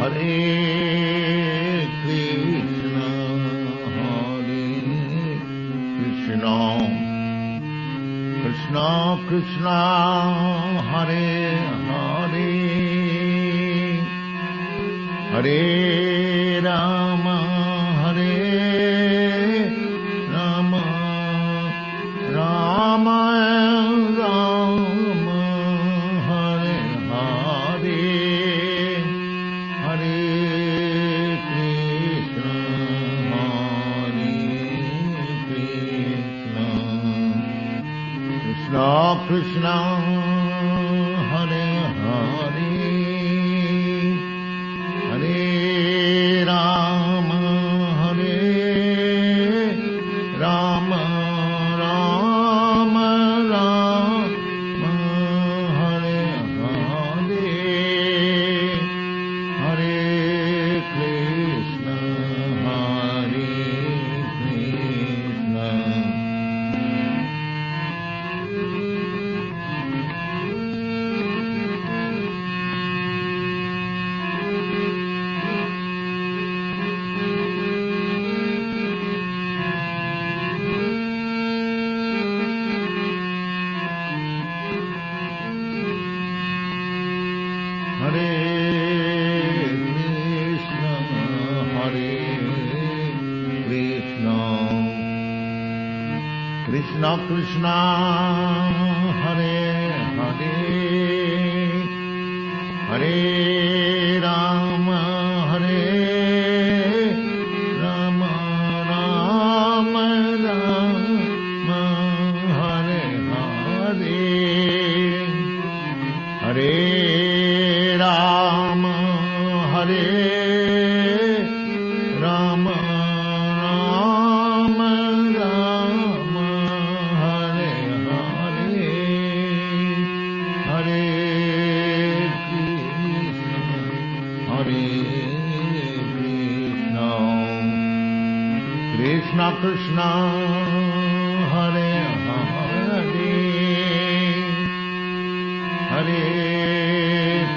Hare Krishna, Krishna Krishna, Hare Hare, Hare Rama, Hare Rama, Rama Rama, Hare Hare, Hare Krishna, Hare Krishna, Krishna Krishna, Hare Hare, Hare Rama, Hare Rama, Rama Rama, Hare Hare, Hare Krishna, Hare Krishna. Hare Krishna, Hare Krishna, Krishna Krishna, Hare Hare, Hare Rama, Hare Rama, Rama Rama, Hare Hare, Hare Rama, Hare Rama, Rama Rama, Hare Hare, Hare Krishna, Hare Krishna, Krishna Krishna, Hare Hare, Hare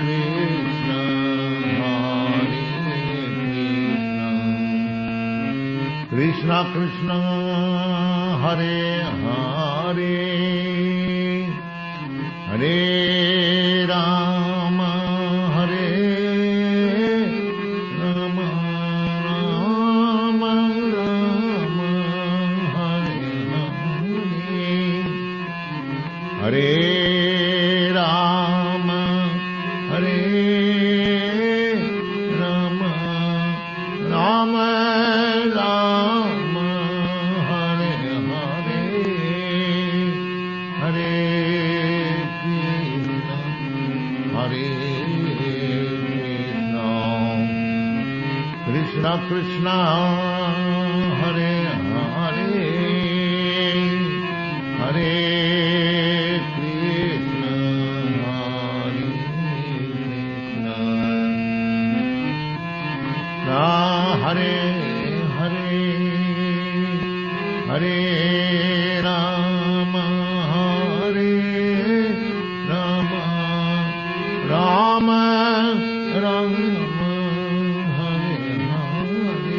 Krishna, Hare Krishna, Krishna Krishna, Hare Hare, Hare Rama, Hare Rama, Rama Rama, Hare Hare, Hare Rama, Hare Rama, Rama Rama, Hare Hare, Hare Krishna, Hare Krishna, Krishna Krishna, Hare Hare, Hare Krishna, Hare Krishna, Hare Hare, Hare Rama, Hare Rama, Rama Rama, Hare Hare,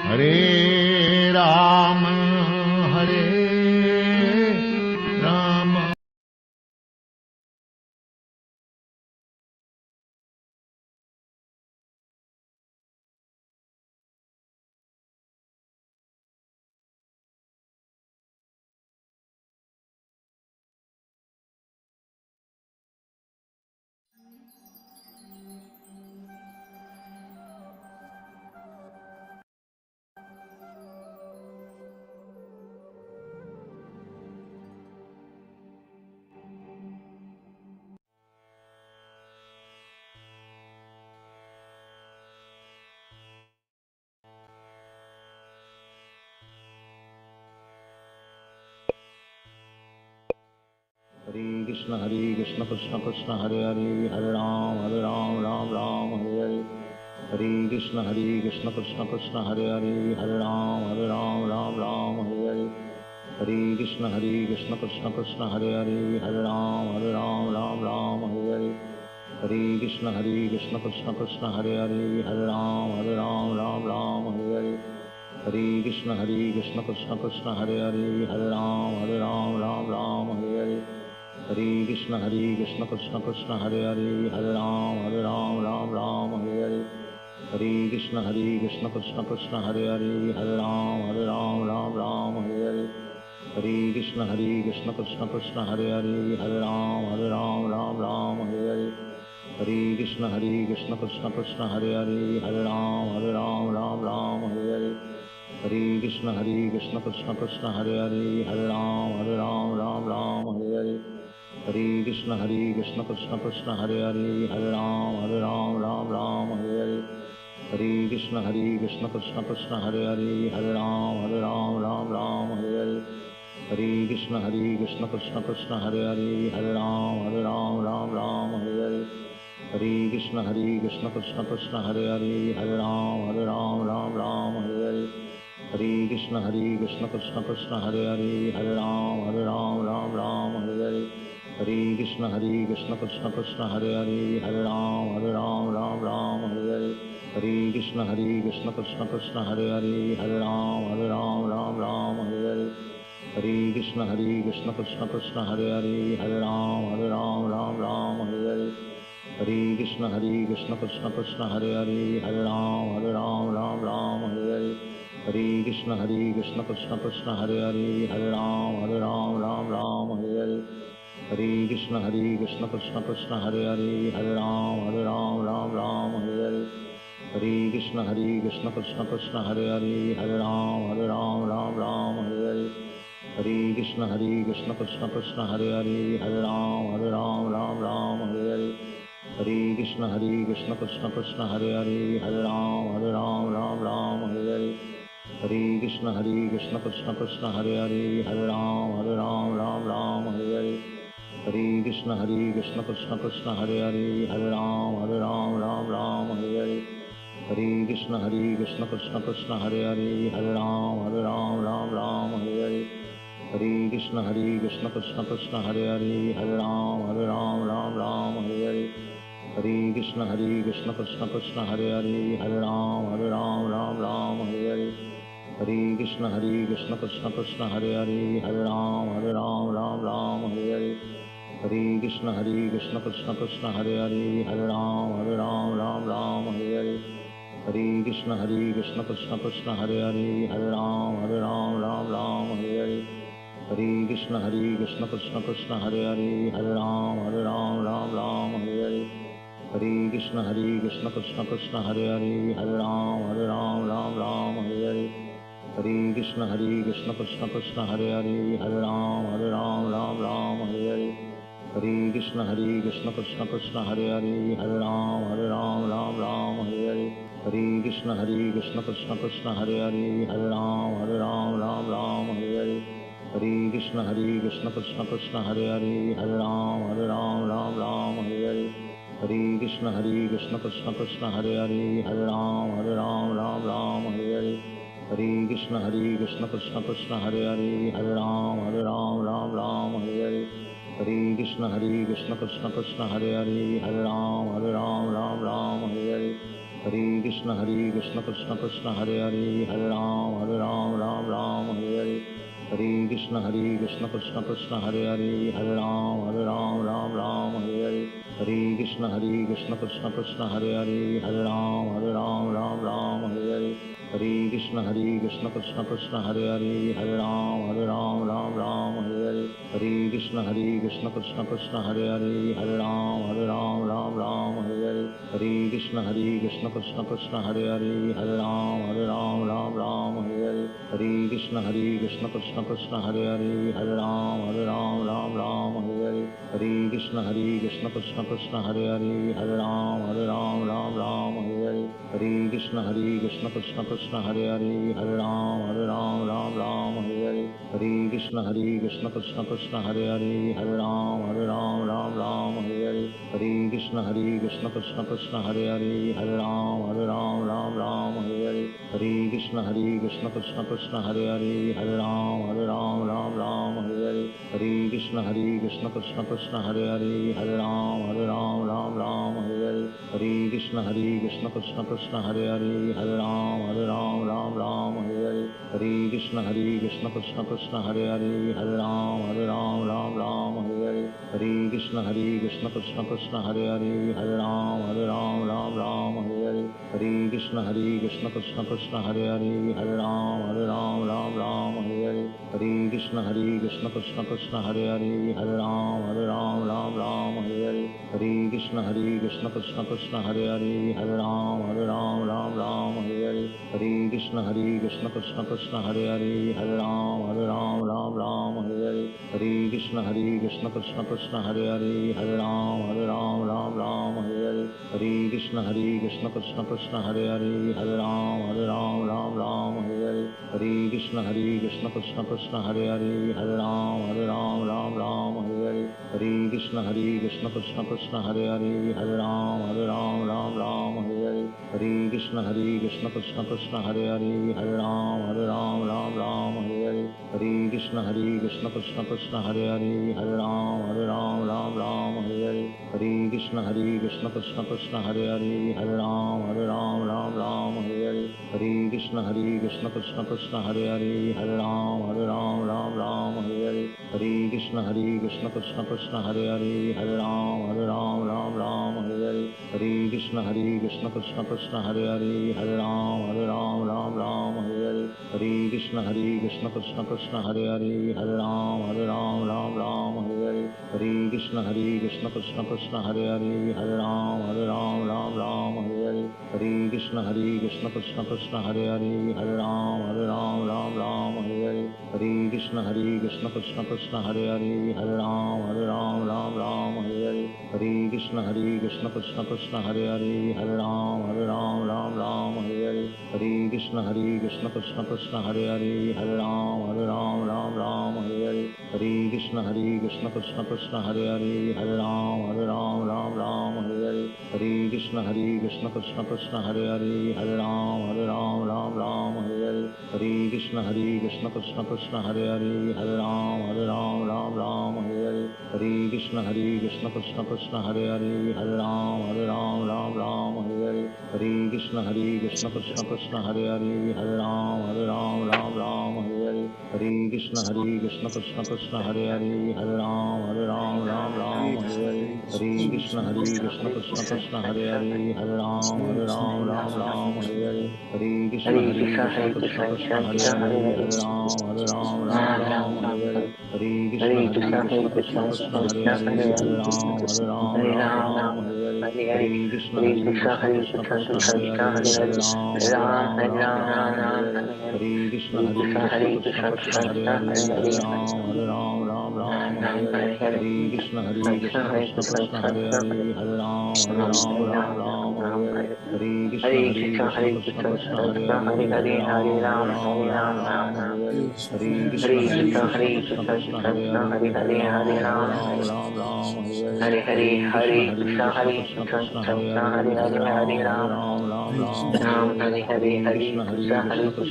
Hare Rama, Hare Rama. Hare Krishna, Krishna Krishna, Hare Hare, Hare Ram, Ram Ram, Hare Hare, Hare Krishna, Krishna Krishna, Hare Hare, Hare Ram, Ram Ram, Hare Hare, Hare Krishna, Krishna Krishna, Hare Hare, Hare Ram, Ram Ram, Hare Hare, Hare Krishna Krishna Krishna Hare Hare, Hare Ram Ram Ram Hare Hare. Hare Krishna Krishna Krishna Hare Hare, Hare Ram Ram Hare Hare. Hare Krishna Krishna Krishna Hare Hare, Hare Ram Ram Hare Hare. Hare Krishna Krishna Krishna Hare Hare, Hare Ram Ram Hare Hare. Hare Krishna Krishna Krishna Hare Hare, Hare Ram Ram Hare Hare. Hare Krishna Krishna Krishna Hare Hare, Hare Ram Ram Hare Hare. Hare Krishna Krishna Krishna Hare Hare, Hare Ram Ram Hare Hare. Hare Krishna Krishna Krishna Hare Hare, Hare Ram Ram Hare Hare. Hare Krishna Krishna Krishna Hare Hare, Hare Ram Ram Hare Hare. Hare Krishna Krishna Krishna Hare Hare, Hare Ram Ram Hare Hare. Hare Krishna Krishna Krishna Hare Hare, Hare Ram Ram Hare Hare. Hare Krishna Krishna Krishna Hare Hare, Hare Ram Ram Hare Hare. Hare Krishna Krishna Krishna Hare Hare, Hare Ram Ram Hare Hare. Hare Krishna Krishna Krishna Hare Hare, Hare Ram Ram Hare Hare. Hare Krishna Krishna Krishna Hare Hare, Hare Ram Ram Hare Hare. Hare Krishna Krishna Krishna Hare Hare, Hare Ram Ram Hare Hare. Hare Krishna Krishna Krishna Hare Hare, Hare Ram Ram Hare Hare. Hare Krishna Krishna Krishna Hare Hare, Hare Ram Ram Hare Hare. Hare Krishna Krishna Krishna Hare Hare, Hare Ram Ram Hare Hare. Hare Krishna Krishna Krishna Hare Hare, Hare Ram Ram Hare Hare. Hare Krishna Krishna Krishna Hare Hare, Hare Ram Ram Hare Hare. Hare Krishna Krishna Krishna Hare Hare, Hare Ram Ram Hare Hare. Hare Krishna Krishna Krishna Hare Hare, Hare Ram Ram Hare Hare. Hare Krishna Krishna Krishna Hare Hare, Hare Ram Ram Hare Hare. Hare Krishna Krishna Krishna Hare Hare, Hare Ram Ram Hare Hare. Hare Krishna Krishna Krishna Hare Hare, Hare Ram Ram Hare Hare. Hare Krishna Krishna Krishna Hare Hare, Hare Ram Ram Hare Hare. Hare Krishna Krishna Krishna Hare Hare, Hare Ram Ram Hare Hare. Hare Krishna Krishna Krishna Hare Hare, Hare Ram Ram Hare Hare. Hare Krishna Krishna Krishna Hare Hare, Hare Ram Ram Hare Hare. Hare Krishna Krishna Krishna Hare Hare, Hare Ram Ram Hare Hare. Hare Krishna Krishna Krishna Hare Hare, Hare Ram Ram Hare Hare. Hare Krishna Krishna Krishna Hare Hare, Hare Ram Ram Hare Hare. Hare Krishna Krishna Krishna Hare Hare, Hare Ram Ram Hare Hare. Hare Krishna Krishna Krishna Hare Hare, Hare Ram Ram Hare Hare. Hare Krishna Krishna Krishna Hare Hare, Hare Ram Ram Hare Hare. Hare Krishna Krishna Krishna Hare Hare, Hare Ram Ram Hare Hare. Hare Krishna Krishna Krishna Hare Hare, Hare Ram Ram Hare Hare. Hare Krishna Krishna Krishna Hare Hare, Hare Ram Ram Hare Hare. Hare Krishna Krishna Krishna Hare Hare, Hare Ram Ram Hare Hare. Hare Krishna Krishna Krishna Hare Hare, Hare Ram Ram Hare Hare. Hare Krishna Krishna Krishna Hare Hare, Hare Ram Ram Hare Hare. Hare Krishna Krishna Krishna Hare Hare, Hare Ram Ram Hare Hare. Hare Krishna Krishna Krishna Hare Hare, Hare Ram Ram Hare Hare. Hare Krishna Krishna Krishna Hare Hare, Hare Ram Ram Hare Hare. Hare Krishna Krishna Krishna Hare Hare, Hare Ram Ram Hare Hare. Hare Krishna Krishna Krishna Hare Hare, Hare Ram Ram Hare Hare. Hare Krishna Krishna Krishna Hare Hare, Hare Ram Ram Hare Hare. Hare Krishna Krishna Krishna Hare Hare, Hare Ram Ram Hare Hare. Hare Krishna Krishna Krishna Hare Hare, Hare Ram Ram Hare Hare. Hare Krishna Krishna Krishna Krishna Hare Hare Hare Ram Ram Ram Hare Hare Hare Krishna Krishna Krishna Hare Hare Hare Ram Ram Hare Hare Hare Krishna Krishna Krishna Hare Hare Hare Ram Ram Hare Hare Hare Krishna Krishna Krishna Hare Hare Hare Ram Ram Hare Hare Hare Krishna Krishna Krishna Hare Hare Hare Ram Ram Hare Hare Hare Krishna Krishna Krishna Hare Hare Hare Ram Ram Hare Hare Hare Krishna Krishna Krishna Hare Hare Hare Ram Ram Hare Hare Hare Krishna Krishna Krishna Hare Hare Hare Ram Ram Hare Hare Hare Krishna Krishna Krishna Hare Hare Hare Ram Ram Hare Hare Hare Krishna Krishna Krishna Hare Hare Hare Ram Ram Hare Hare Hare Krishna Krishna Krishna Hare Hare Hare Ram Ram Hare Hare Hare Krishna Krishna Krishna Hare Hare Hare Ram Ram Hare Hare Hare Krishna Krishna Krishna Hare Hare Hare Ram Ram Hare Hare Hare Krishna Krishna Krishna Hare Hare Hare Ram Ram Hare Hare Hare Krishna Krishna Krishna Hare Hare Hare Ram Ram Hare Hare Hare Krishna Krishna Krishna Hare Hare Hare Ram Ram Hare Hare Hare Krishna Krishna Krishna Hare Hare Hare Ram Ram Hare Hare Hare Krishna Krishna Krishna Hare Hare Hare Ram Ram Hare Hare Hare Krishna Krishna Krishna Hare Hare Hare Ram Ram Hare Hare Hare Krishna Krishna Krishna Hare Hare Hare Ram Ram Hare Hare Hare Krishna Krishna Krishna Hare Hare Hare Ram Ram Hare Hare Hare Krishna Krishna Krishna Hare Hare Hare Ram Ram Hare Hare Hare Krishna Krishna Krishna Hare Hare Hare Ram Ram Hare Hare Hare Krishna Krishna Krishna Hare Hare Hare Ram Ram Hare Hare Hare Krishna Krishna Krishna Hare Hare Hare Ram Ram Hare Hare Hare Krishna Krishna Krishna Hare Hare Hare Ram Ram Hare Hare Hare Krishna Krishna Krishna Hare Hare Hare Ram Ram Hare Hare Hare Krishna Krishna Krishna Hare Hare Hare Ram Ram Hare Hare Hare Krishna Krishna Krishna Hare Hare Hare Ram Ram Hare Hare Hare Krishna Krishna Krishna Hare Hare Hare Ram Ram Hare Hare Hare Krishna Krishna Krishna Hare Hare Hare Ram Ram Hare Hare Hare Krishna Krishna Krishna Hare Hare Hare Ram Hare Hare Hare Krishna Krishna Krishna Hare Hare Hare Ram Ram Hare Hare Hare Krishna Krishna Krishna Hare Hare Hare Ram Ram Hare Hare Hare Krishna Krishna Krishna Hare Hare Hare Ram Ram Hare Hare Hare Krishna Krishna Krishna Hare Hare Hare Ram Hare Hare Hare Krishna Krishna Krishna Hare Hare Hare Ram Hare Hare Hare Krishna Krishna Krishna Hare Hare Hare Ram Hare Hare Hare Krishna Krishna Krishna Hare Hare Hare Ram Ram Hare Hare Krishna Krishna Krishna Hare Hare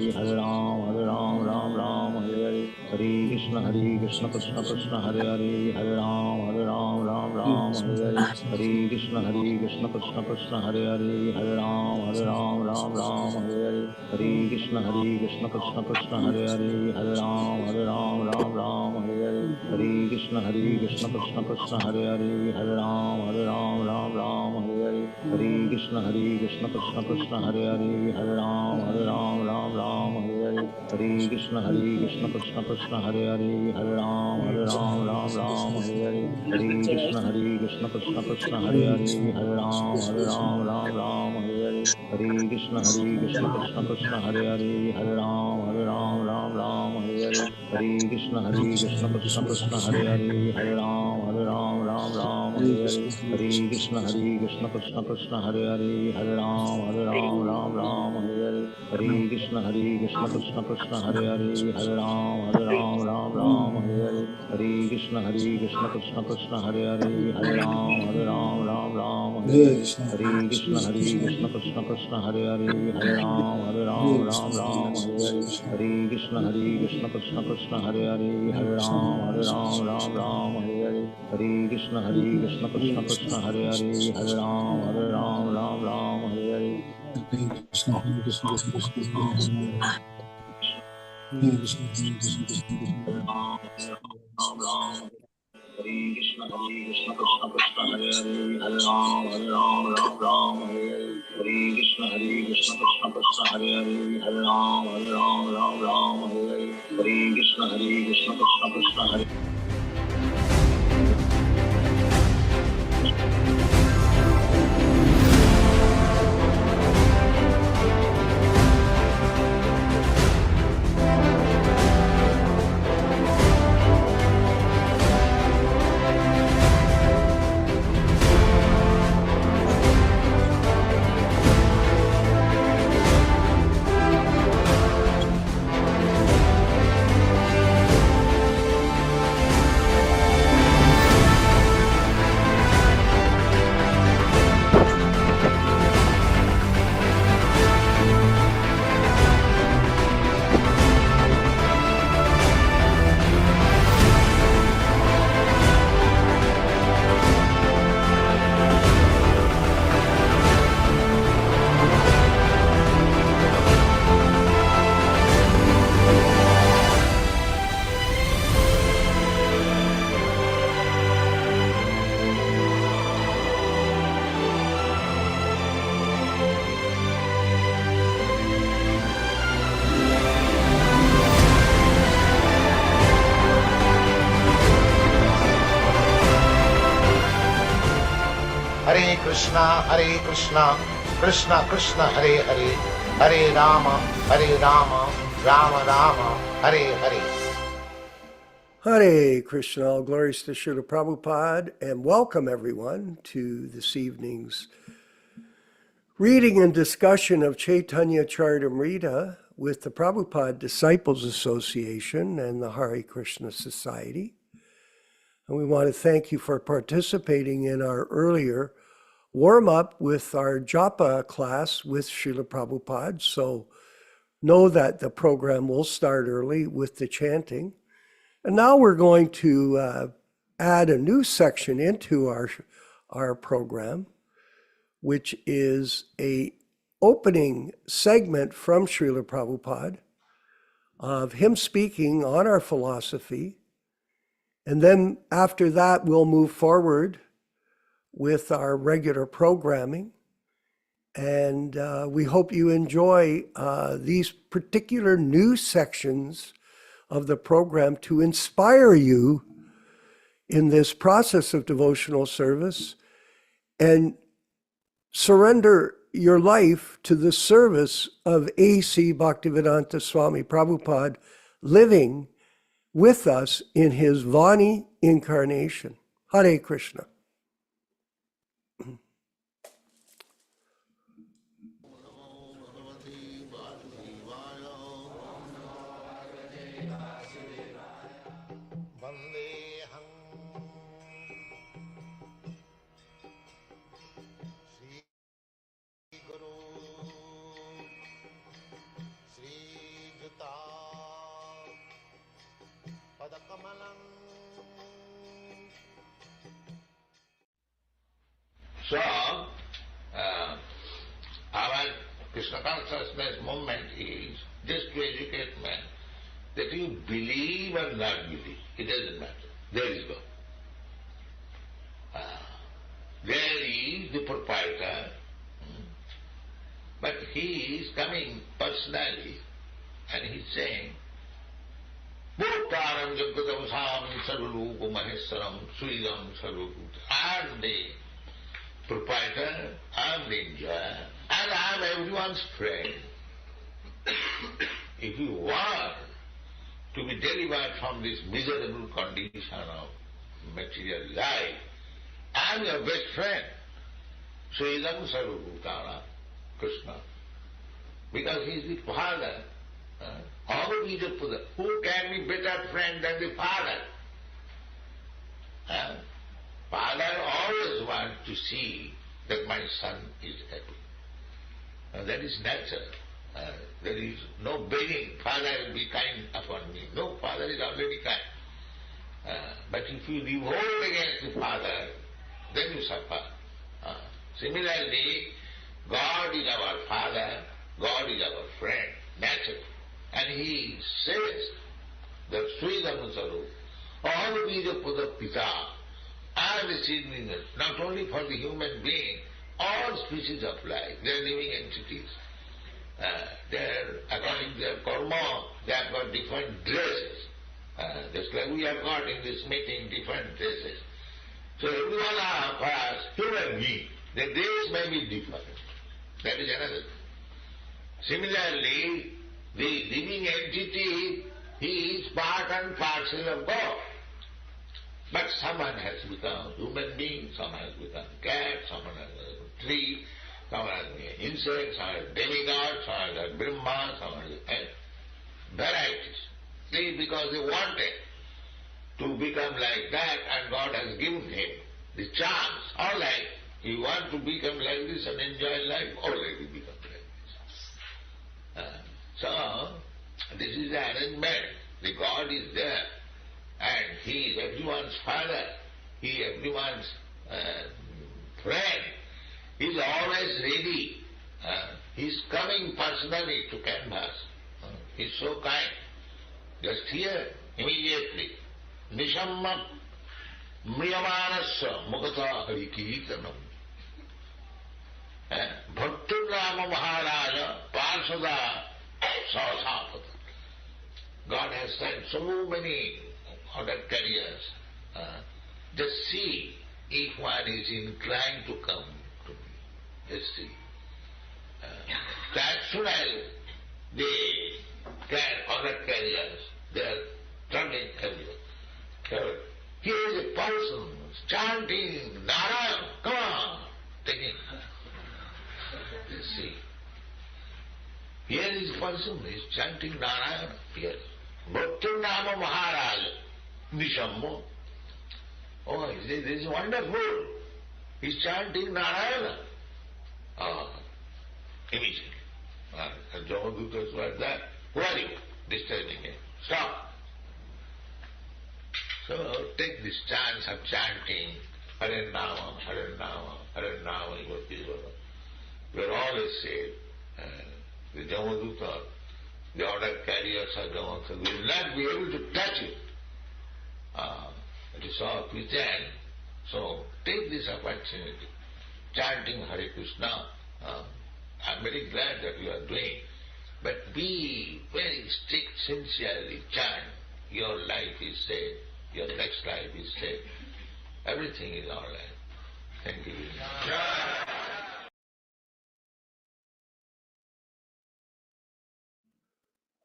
Hare Ram Hare Hare Hare Krishna Krishna Krishna Hare Hare Hare Ram Hare Hare Hare Krishna Krishna Krishna Hare Hare Hare Ram Hare Hare Hare Krishna Krishna Krishna Hare Hare Hare Ram Hare Hare Hare Krishna Krishna Krishna Hare Hare Hare Ram Hare Hare Hare Krishna Krishna Krishna Hare Hare Hare Ram Hare Hare Hare Krishna Krishna Krishna Hare Hare Hare Ram Hare Hare Hare Krishna Krishna Krishna Hare Hare Hare Ram Hare Hare Hare Krishna Krishna Krishna Hare Hare Hare Ram Hare Hare Hare Krishna Krishna Krishna Hare Hare Hare Ram Hare Hare Hare Krishna Krishna Krishna Hare Hare Hare Ram Ram, Hare Hare, Hare Krishna Krishna Hare Hare, Hare Ram, Ram Ram, Hare Hare, Hare Krishna Krishna Hare Hare, Hare Ram, Ram Hare Hare, Hare Krishna Krishna Hare Hare, Hare Ram, Hare Hare, Hare Krishna Krishna Hare Hare, Hare Ram, Ram Hare Hare, Hare Krishna Krishna Hare Hare, Hare Ram, Hare Hare, Hare Krishna Krishna Hare Hare, Hare Ram, Hare Hare. Hare Krishna Krishna Hare Hare, Hare Ram, Hare Hare, Hare Krishna Krishna Hare Hare, Hare Ram, Hare Hare, Hare Krishna Krishna Hare. Hare Krishna, Krishna Krishna Hare Hare, Hare Rama, Rama Rama, Hare Hare. Hare Krishna, all glories to Srila Prabhupada, and welcome everyone to this evening's reading and discussion of Chaitanya Charitamrita with the Prabhupada Disciples Association and the Hare Krishna Society. And we want to thank you for participating in our earlier warm-up with our japa class with Srila Prabhupada. So know that the program will start early with the chanting. And now we're going to add a new section into our program, which is a opening segment from Srila Prabhupada of him speaking on our philosophy. And then after that, we'll move forward with our regular programming. And we hope you enjoy these particular new sections of the program to inspire you in this process of devotional service and surrender your life to the service of A.C. Bhaktivedanta Swami Prabhupada living with us in his Vani incarnation. Hare Krishna. So, our Krishna consciousness movement is just to educate man that you believe or not believe, it doesn't matter. There is God. There is the proprietor, but he is coming personally and he is saying, Bhutaram Jagatam Sam Sarvarupa Maheswaram Sridam Sarvarupa. I am the proprietor, I am the enjoyer, and I am everyone's friend. If you want to be delivered from this miserable condition of material life, I am your best friend. Sridham Sarvabhutana, Krishna. Because he is the father. Who can be better friend than the father? Father always wants to see that my son is happy. That is natural. There is no begging, Father will be kind upon me. No, Father is already kind. But if you revolt against the Father, then you suffer. Similarly, God is our Father, God is our friend, natural. And He says that Sridham Sarup, all Bija Puda Pita are receiving it, not only for the human being, all species of life, they are living entities. According to their karma, they have got different dresses. Just like we have got in this meeting different dresses. So every one of us, human being, the dress may be different. That is another thing. Similarly, the living entity, he is part and parcel of God. But someone has become human being, someone has become cat, someone has become tree, someone has become insect, someone has demigod, someone has Brahma, someone has varieties. See, because they wanted to become like that and God has given him the chance. All right, you want to become like this and enjoy life, already become like this. So, this is the arrangement. The God is there. And He is everyone's father, He is everyone's friend. He is always ready. He is coming personally to canvas. He is so kind. Just here, immediately. Nishamma mriyamanasya mukata harikirtanam. Bhaktirama Maharaja Parsada Sasapata. God has sent so many other carriers. Just see if one is inclined to come to me. Just see. As soon as they get other carriers, they are turning everywhere. Here is a person chanting Narayan, come on, take it. Just see. Here is a person who is chanting Narayan here. Bhaktirama Maharaj. Nishammo. Oh, this is wonderful. He's chanting Narayana. Immediately. And Jamadutas were there. Who are you? Disturbing him. Stop. So take this chance of chanting Hare Nama, Hare Nama, Hare Nama, we are always said, the Jamaduta, the order carriers of Jamaduta, will not be able to touch you. It is all pretend. So take this opportunity. Chanting Hare Krishna, I'm very glad that you are doing. But be very strict, sincerely chant. Your life is saved. Your next life is saved. Everything is all right. Thank you.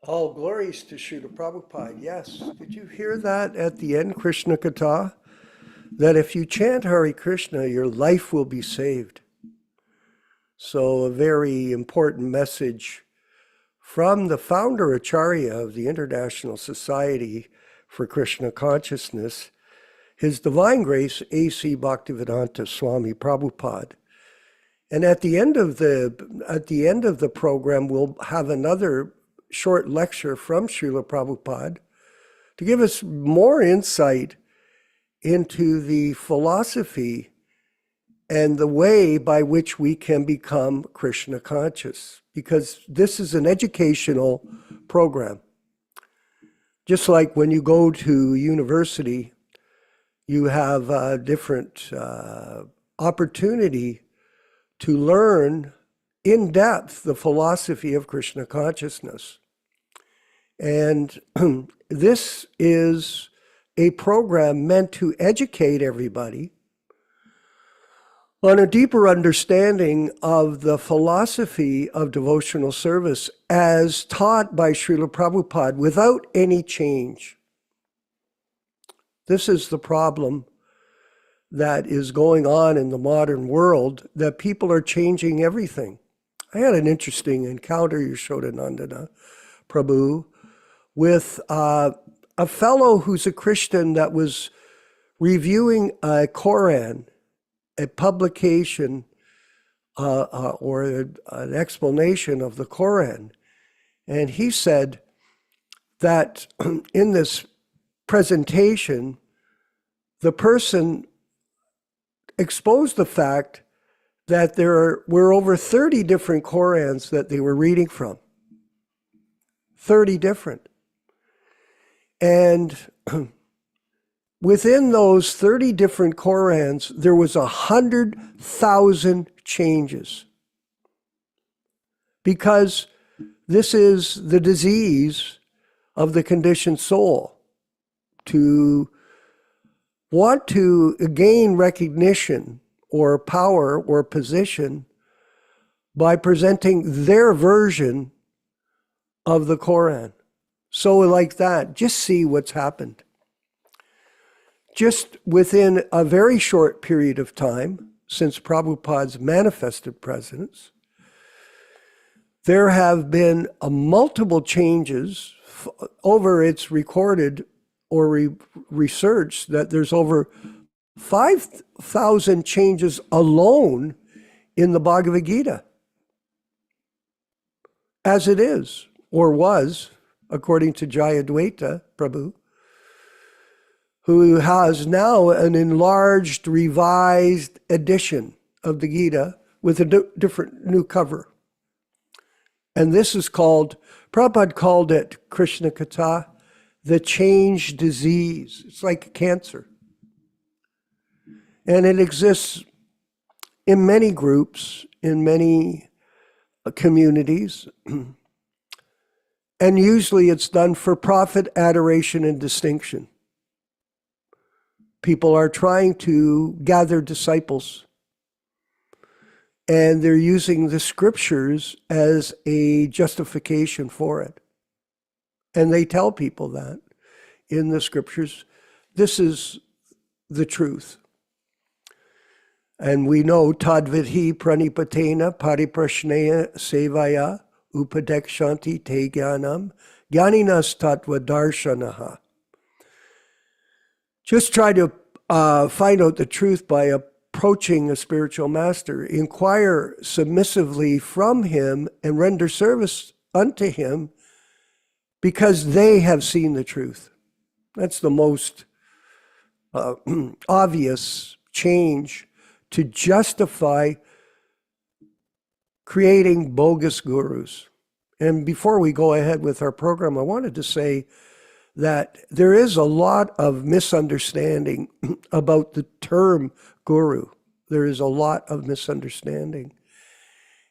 All glories to Srila Prabhupada. Yes. Did you hear that at the end, Krishna Katha? That if you chant Hare Krishna, your life will be saved. So a very important message from the founder Acharya of the International Society for Krishna Consciousness, His Divine Grace A.C. Bhaktivedanta Swami Prabhupada. And at the end of the program, we'll have another short lecture from Srila Prabhupada to give us more insight into the philosophy and the way by which we can become Krishna conscious, because this is an educational program. Just like when you go to university, you have a different opportunity to learn in depth the philosophy of Krishna consciousness. And this is a program meant to educate everybody on a deeper understanding of the philosophy of devotional service as taught by Srila Prabhupada without any change. This is the problem that is going on in the modern world, that people are changing everything. I had an interesting encounter, Yashodanandana Prabhu, with a fellow who's a Christian that was reviewing a Koran, a publication or an explanation of the Koran. And he said that in this presentation, the person exposed the fact that there were over 30 different Korans that they were reading from. 30 different. And within those 30 different Korans, there was 100,000 changes. Because this is the disease of the conditioned soul, to want to gain recognition or power or position by presenting their version of the Koran. So like that, just see what's happened. Just within a very short period of time, since Prabhupada's manifested presence, there have been multiple changes. Over its recorded or researched that there's over 5,000 changes alone in the Bhagavad Gita, as it is, or was, according to Jayadvaita Prabhu, who has now an enlarged, revised edition of the Gita with a different new cover. And this is called, Prabhupada called it, Krishna Katha, the change disease. It's like cancer. And it exists in many groups, in many communities. And usually it's done for profit, adoration, and distinction. People are trying to gather disciples. And they're using the scriptures as a justification for it. And they tell people that in the scriptures, this is the truth. And we know tadvidhi pranipatena pariprashneya sevaya upadekshanti te jnanam jnaninas tattva darshanaha. Just try to find out the truth by approaching a spiritual master. Inquire submissively from him and render service unto him, because they have seen the truth. That's the most obvious change to justify creating bogus gurus. And before we go ahead with our program, I wanted to say that there is a lot of misunderstanding about the term guru. There is a lot of misunderstanding.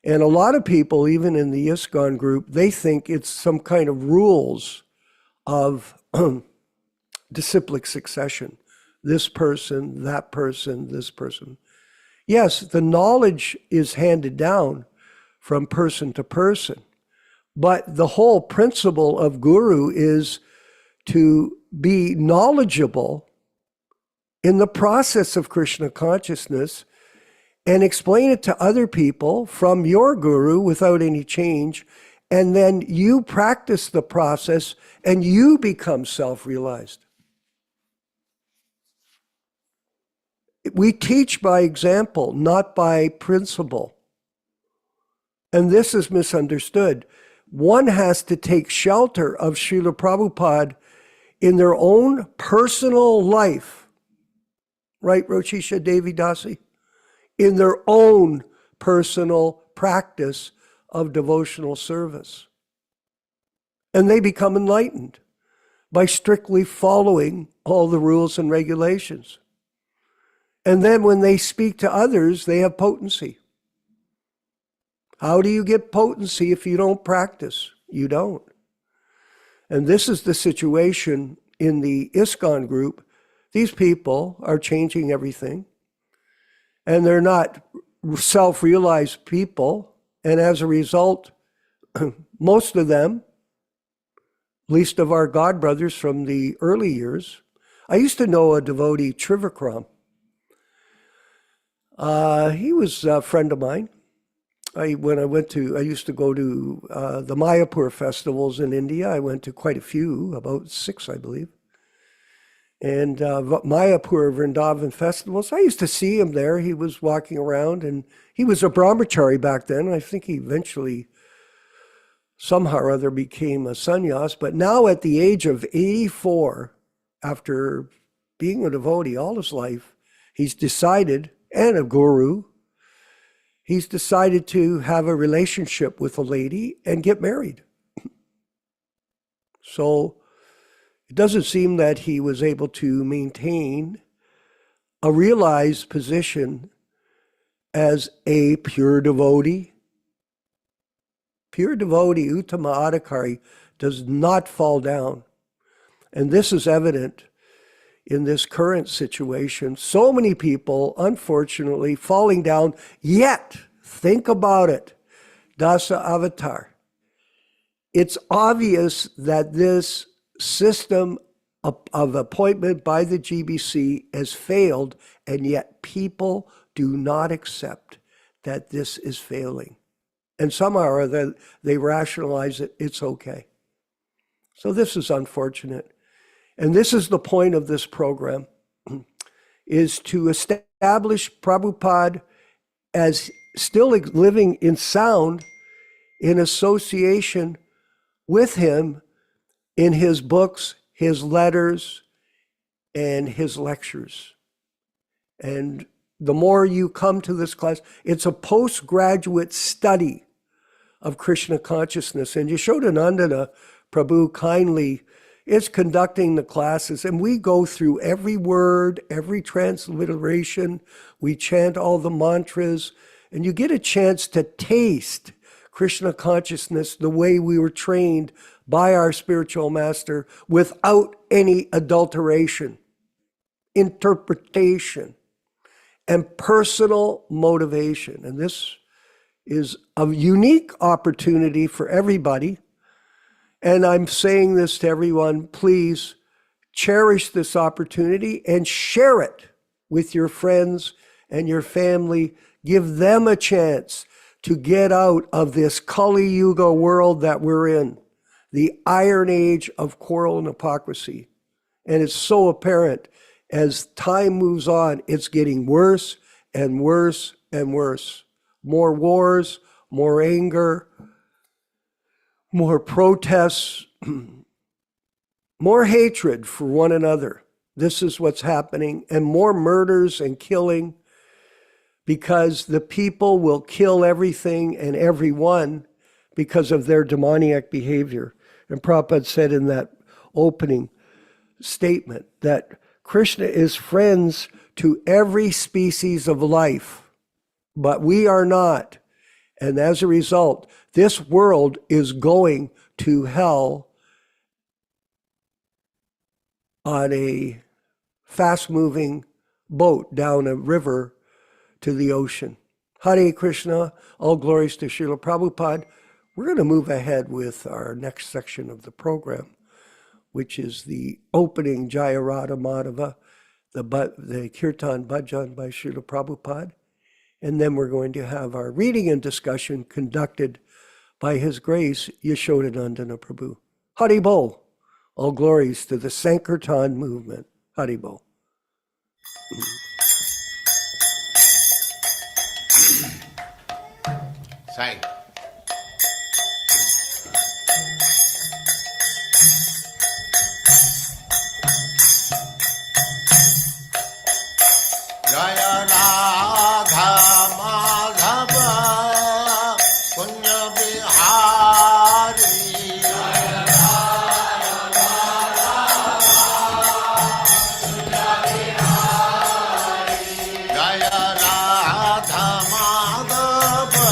And a lot of people, even in the ISKCON group, they think it's some kind of rules of disciplic succession. This person, that person, this person. Yes, the knowledge is handed down from person to person, but the whole principle of guru is to be knowledgeable in the process of Krishna consciousness and explain it to other people from your guru without any change. And then you practice the process and you become self-realized. We teach by example, not by principle. And this is misunderstood. One has to take shelter of Srila Prabhupada in their own personal life. Right, Rochisha Devi Dasi? In their own personal practice of devotional service. And they become enlightened by strictly following all the rules and regulations. And then when they speak to others, they have potency. How do you get potency if you don't practice? You don't. And this is the situation in the ISKCON group. These people are changing everything. And they're not self-realized people. And as a result, most of them, least of our godbrothers from the early years, I used to know a devotee, Trivikram. He was a friend of mine. I used to go to the Mayapur festivals in India. I went to quite a few, about 6, I believe. And Mayapur Vrindavan festivals, I used to see him there. He was walking around, and he was a brahmachari back then. I think he eventually, somehow or other, became a sannyas. But now at the age of 84, after being a devotee all his life, he's decided, and a guru, he's decided to have a relationship with a lady and get married. So it doesn't seem that he was able to maintain a realized position as a pure devotee. Pure devotee, Uttama Adhikari, does not fall down. And this is evident in this current situation. So many people, unfortunately, falling down, yet, think about it, Dasa Avatar. It's obvious that this system of appointment by the GBC has failed, and yet people do not accept that this is failing. And somehow or other, they rationalize it, it's okay. So this is unfortunate. And this is the point of this program, is to establish Prabhupada as still living in sound in association with him in his books, his letters, and his lectures. And the more you come to this class, it's a postgraduate study of Krishna consciousness. And Yashodanandana Prabhu kindly is conducting the classes, and we go through every word, every transliteration. We chant all the mantras, and you get a chance to taste Krishna consciousness the way we were trained by our spiritual master, without any adulteration, interpretation, and personal motivation. And this is a unique opportunity for everybody. And I'm saying this to everyone, please cherish this opportunity and share it with your friends and your family. Give them a chance to get out of this Kali Yuga world that we're in, the iron age of quarrel and hypocrisy. And it's so apparent as time moves on, it's getting worse and worse and worse. More wars, more anger, more protests, more hatred for one another. This is what's happening, and more murders and killing, because the people will kill everything and everyone because of their demoniac behavior. And Prabhupada said in that opening statement that Krishna is friends to every species of life, but we are not. And as a result, this world is going to hell on a fast-moving boat down a river to the ocean. Hare Krishna, all glories to Srila Prabhupada. We're going to move ahead with our next section of the program, which is the opening Jaya Radha Madhava, the Kirtan Bhajan by Srila Prabhupada. And then we're going to have our reading and discussion conducted by His Grace, Yashodanandana Prabhu. Hari Bol. All glories to the Sankirtan movement. Hari Bol. Sai. Jaya Radha Madhava Punya Bihari. Jaya Radha Madhava Punya Bihari. Jaya Radha Madhava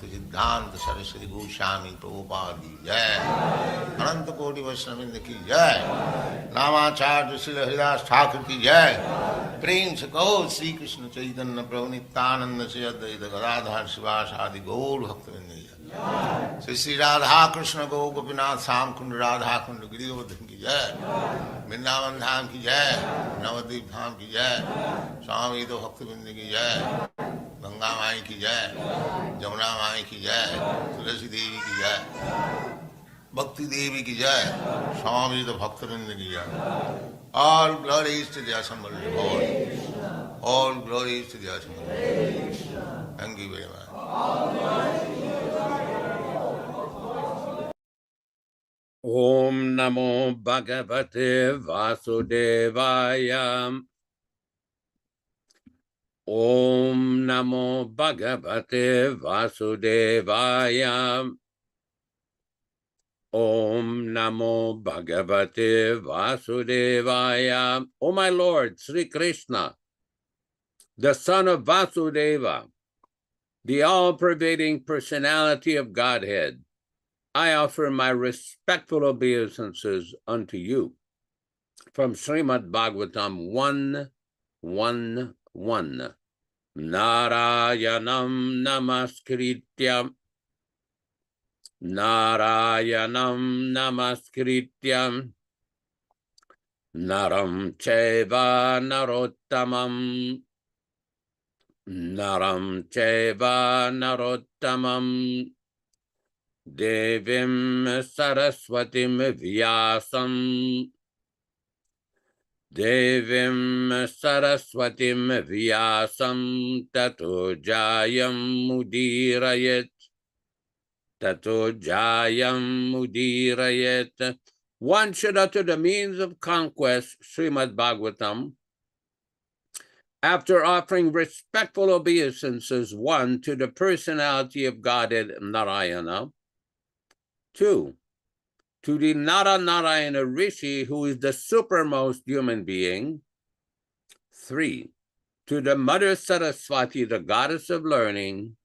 सिद्धांत सरस्वती गोस्वामी प्रभुपाद की जय, अनंत कोटि वैष्णववृंद की जय, नामाचार्य श्री हरिदास ठाकुर की जय। प्रेम से कहो श्री कृष्ण चैतन्य प्रभु नित्यानंद से अद्वैत गदाधर शिवासादि गौर भक्तवृंद की जय। श्री श्री राधा कृष्ण गौ गोपीनाथ श्याम कुंड राधा कुंड गिरिवर्धन की जय, वृंदावन धाम की जय, नवद्वीप धाम की जय, स्वामी तो भक्तवृंद की जय, गंगा माई की जय, जमुना माई की जय, तुलसी देवी की जय, भक्ति देवी की जय, स्वामी तो भक्तवृंद की जय। All glories to the assembled Lord. All glories to the assembled Lord. Thank you very much. Om Namo Bhagavate Vasudevaya. Om Namo Bhagavate Vasudevaya. Om Namo Bhagavate Vasudevaya. O my Lord, Sri Krishna, the son of Vasudeva, the all-pervading personality of Godhead, I offer my respectful obeisances unto you. From Srimad Bhagavatam 1:1:1. Narayanam namaskritya. Narayanam namaskritya. Naram cheva narottamam. Naram cheva narottamam. Devim Saraswatim Vyasam. Devim Saraswatim Vyasam Tato Jayam Mudirayet. Tato Jayam Mudirayet. One should utter the means of conquest, Srimad Bhagavatam, after offering respectful obeisances, 1, to the personality of Godhead Narayana, 2, to the Narayana Rishi, who is the supermost human being, 3, to the Mother Saraswati, the goddess of learning,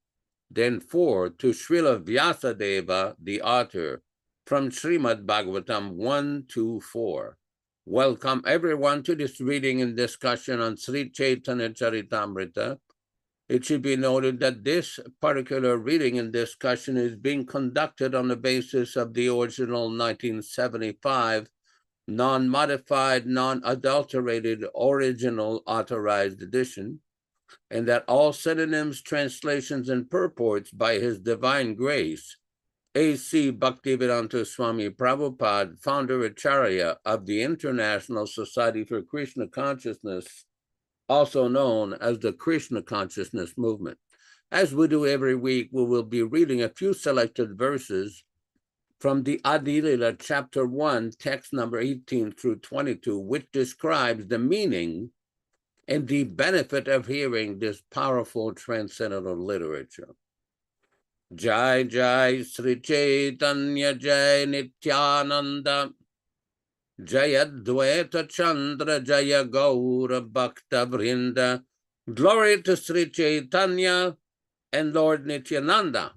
then 4, to Srila Vyasadeva, the author, from Srimad Bhagavatam 1-4. Welcome everyone to this reading and discussion on Sri Chaitanya Charitamrita. It should be noted that this particular reading and discussion is being conducted on the basis of the original 1975 non-modified, non-adulterated original authorized edition, and that all synonyms, translations, and purports by His Divine Grace, A.C. Bhaktivedanta Swami Prabhupada, founder Acharya of the International Society for Krishna Consciousness, also known as the Krishna Consciousness Movement. As we do every week, we will be reading a few selected verses from the Adilila, chapter 1, text number 18 through 22, which describes the meaning and the benefit of hearing this powerful transcendental literature. Jai Jai Sri Chaitanya Jai Nityānanda Jaya Dvaita Chandra Jaya Gaura Bhakta Vrinda. Glory to Sri Chaitanya and Lord Nityānanda.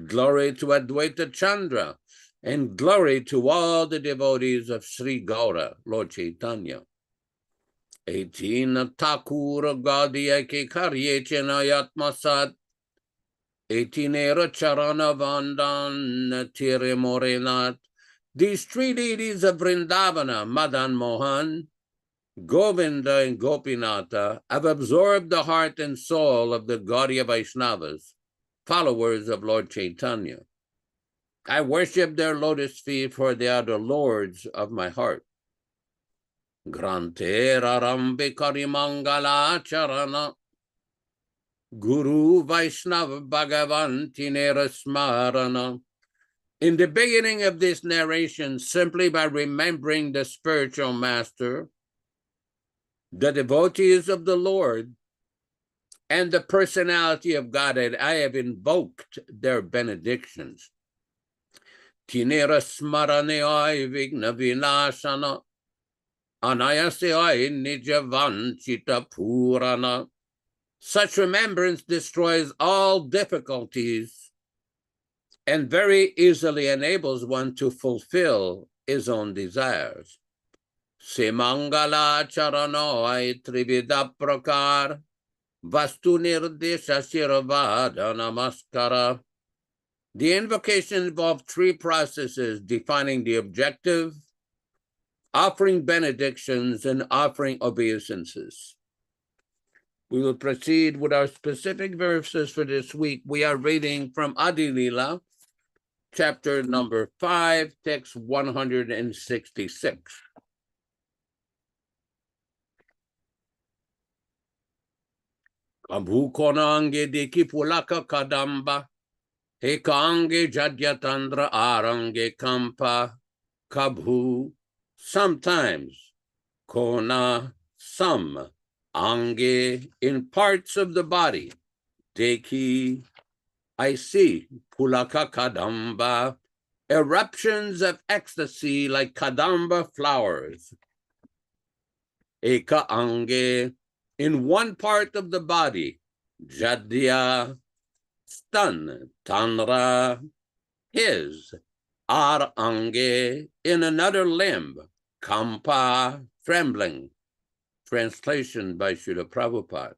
Glory to Advaita Chandra, and glory to all the devotees of Sri Gaura, Lord Chaitanya. 18 Thakura Gaudiya Ke Karye Chenayatmasat 18 Charana Vandan Tire Morenat. These three deities of Vrindavana, Madan Mohan, Govinda, and Gopinatha, have absorbed the heart and soul of the Gaudiya Vaishnavas, followers of Lord Chaitanya. I worship their lotus feet, for they are the lords of my heart. Grante Rarambi Karimangala Charana Guru Vaishnava Bhagavanti Nerasmarana. In the beginning of this narration, simply by remembering the spiritual master, the devotees of the Lord, and the personality of Godhead, I have invoked their benedictions. Tinera smaraneyai vigna vinashana, anayaseyai nijavanchita purana. Such remembrance destroys all difficulties and very easily enables one to fulfill his own desires. Semangala charanoi trivida prakar, vastu nirdesha shiravada namaskara. The invocation involved three processes defining the objective, offering benedictions, and offering obeisances. We will proceed with our specific verses for this week. We are reading from Adi Lila, chapter number 5, text 166. Kabhu konange deki pulaka kadamba, ekange jadyatandra arange kampa, kabhu, sometimes, kona, some, ange, in parts of the body, deki, I see, pulaka kadamba, eruptions of ecstasy like kadamba flowers. Eka ange, in one part of the body, jadya, stun, tanra, his, ar ange, in another limb, kampa, trembling. Translation by Srila Prabhupada.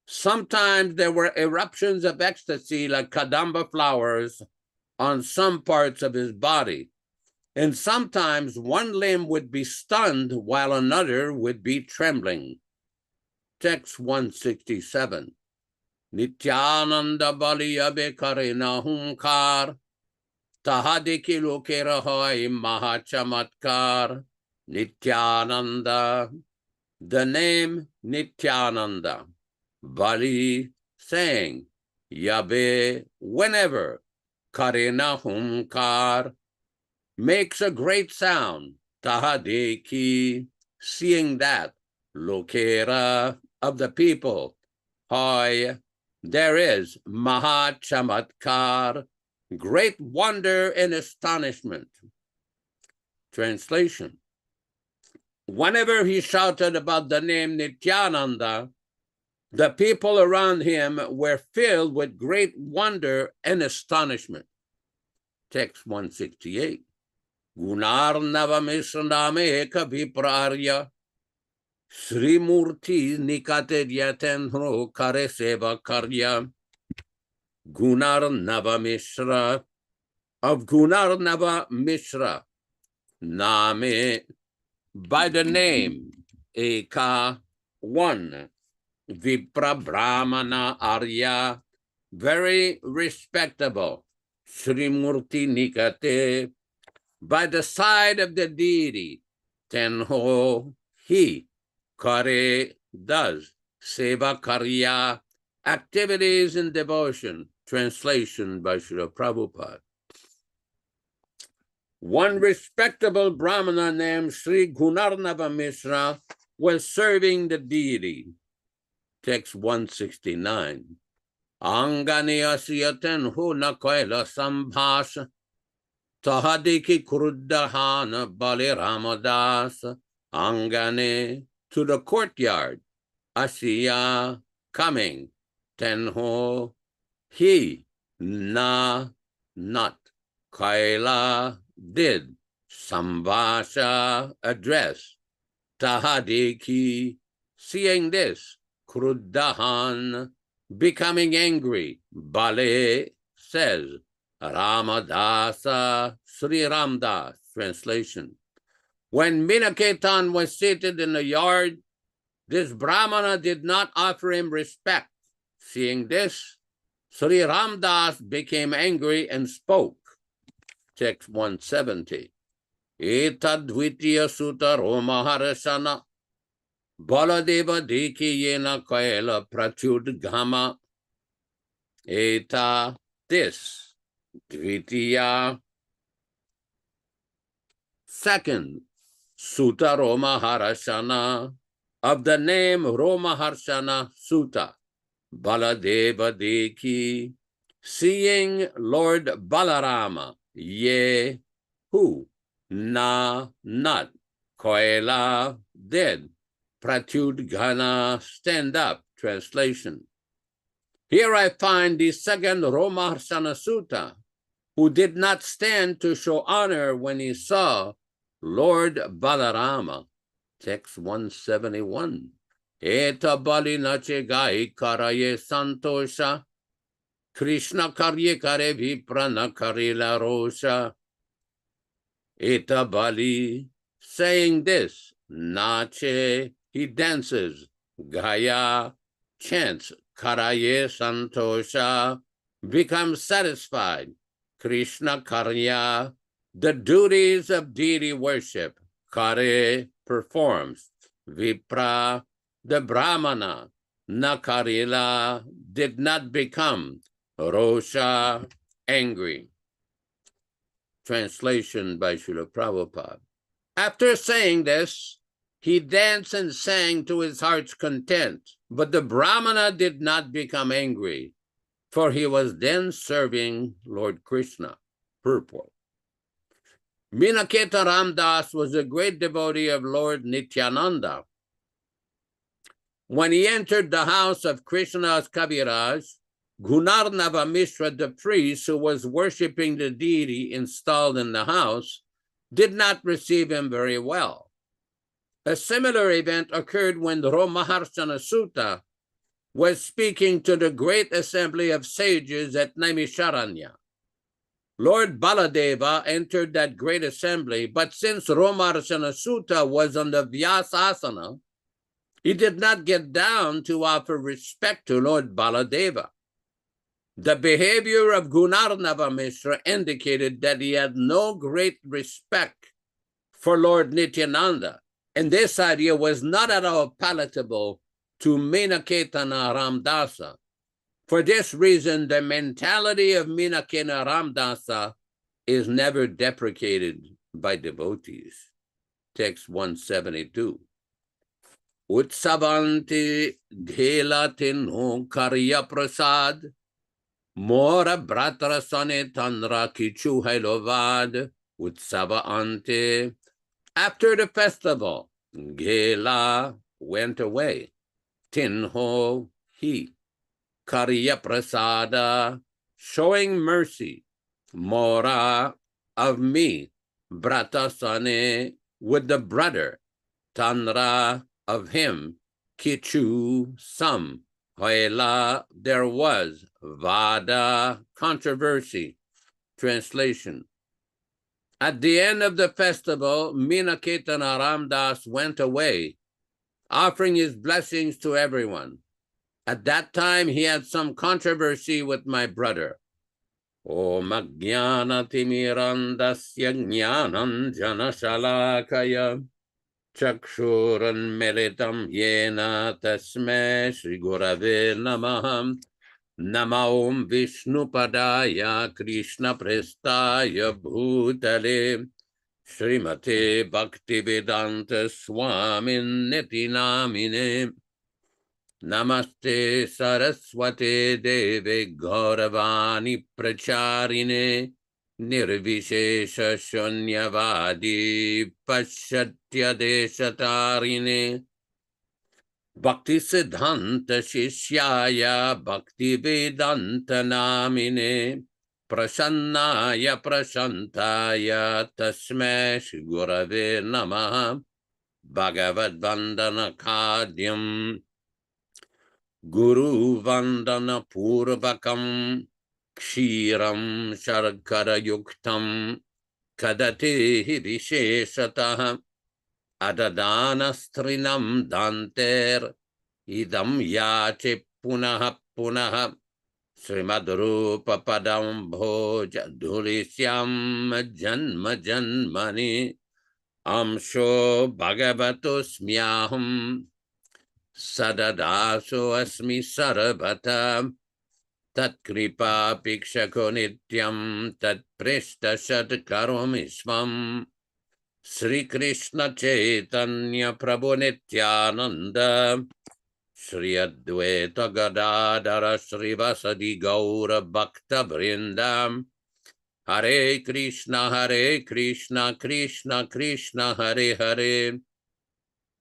Sometimes there were eruptions of ecstasy like kadamba flowers on some parts of his body, and sometimes one limb would be stunned while another would be trembling. Text 167. Nityānanda baliyabe karena hunkar, tahadiki lokera hoy mahachamatkar. Nityānanda, the name Nityānanda. Bali, saying, Yabe, whenever, karena hunkar, makes a great sound, tahadeki, seeing that, lokera, of the people, hoy, there is maha chamatkar, great wonder and astonishment. Translation. Whenever he shouted about the name Nityānanda, the people around him were filled with great wonder and astonishment. Text 168. Gunarnava mishname kaviprarya, Sri Murti nikate dyatenhro kare seva karya. Gunarnava Mishra, of Gunarnava Mishra, Name, by the name, Eka, one, Vipra Brahmana Arya, very respectable, Sri Murti nikate, by the side of the deity, Tenho, he, Kare, does, Seva Karya, activities in devotion. Translation by Srila Prabhupada. One respectable Brahmana named Sri Gunarnava Mishra was serving the deity. Text 169. Angani asiyaten hu na kaila sambhas, tahadiki kruddahana bali ramadas, angane, to the courtyard, asiya, coming, tenho, he, na, not, kaila, did, sambhasha, address, tahadiki, seeing this, kruddahan, becoming angry, bale, says, Ramadasa, Sri Ramdas, translation. When Minaketan was seated in the yard, this Brahmana did not offer him respect. Seeing this, Sri Ramdas became angry and spoke. Text 170. Etadvitiya sutta romaharasana baladeva diki yena kaela pratyudgama. Eta, this, dvitiya, second, sutta romaharasana, of the name Romaharshana Sutta, Baladeva Deki, seeing Lord Balarama, ye, who, na, not, koela, dead, pratyudgana, stand up, translation. Here I find the second Romaharshana Sutta, who did not stand to show honor when he saw Lord Balarama. Text 171. Eta bali nache gai karaye santosha. Krishna karye kare viprana karila rosha. Eta bali, saying this, nache, he dances, gaya, chants, karaye santosha, becomes satisfied. Krishna karya, the duties of deity worship. Kare, performs. Vipra, the Brahmana. Nakarila, did not become. Rosha, angry. Translation by Srila Prabhupada. After saying this, he danced and sang to his heart's content, but the Brahmana did not become angry, for he was then serving Lord Krishna. Purport. Minaketa Ramdas was a great devotee of Lord Nityānanda. When he entered the house of Krishna's Kaviraj, Gunarnava Mishra, the priest who was worshipping the deity installed in the house, did not receive him very well. A similar event occurred when the Romaharshana Sutta was speaking to the great assembly of sages at Naimisharanya. Lord Baladeva entered that great assembly, but since Romaharshana Sutta was on the Vyasasana, he did not get down to offer respect to Lord Baladeva. The behavior of Gunarnava Mishra indicated that he had no great respect for Lord Nityānanda, and this idea was not at all palatable to Minaketana Ramdasa. For this reason, the mentality of Minakena Ramdasa is never deprecated by devotees. Text 172. Utsavanti dhelatin karya prasad mora bratra sane tanra kichu hailovad utsava ante. After the festival, Gela went away. Tinho, he. Karya prasada, showing mercy. Mora, of me. Brata sane, with the brother. Tanra, of him. Kichu, some. Hoela, there was. Vada, controversy. Translation. At the end of the festival, Minaketana Ramdas went away, offering his blessings to everyone. At that time, he had some controversy with my brother. Om Ajnana Timirandasya Jnanam Janashalakaya Chakshuran Melitam Yena Tasme Shri Gurave Namaham Nama Om Vishnupadaya Krishna Prestaya Bhutale Srimate Bhaktivedanta Swamin Niti Namine Namaste Saraswate Deve Gauravani Pracharine Nirvishesha Shunyavadi Pashatya Deshatarine Bhakti Siddhanta Shishyaya Bhakti Vedanta Namine Prasannaya Prashantaya Tasme Shri Gurave Namaha Bhagavad Vandana Kadyam Guru Vandana Purvakam kshiram sharkara yuktam kadati visheshatah adadana danter idam yache punaha punaha Srimadrupa padam bhoja dhulisyam janma janmani amsho bhagavato smyaham sadadaso asmi sarabhata tat kripa pikshako nityam tat prishta shat karomi swam Sri Krishna Chaitanya Prabhu Nityānanda Shri Advaita Gadadhara Shri Vasadi Gaura Bhakta Vrindam Hare Krishna Krishna Krishna Hare Hare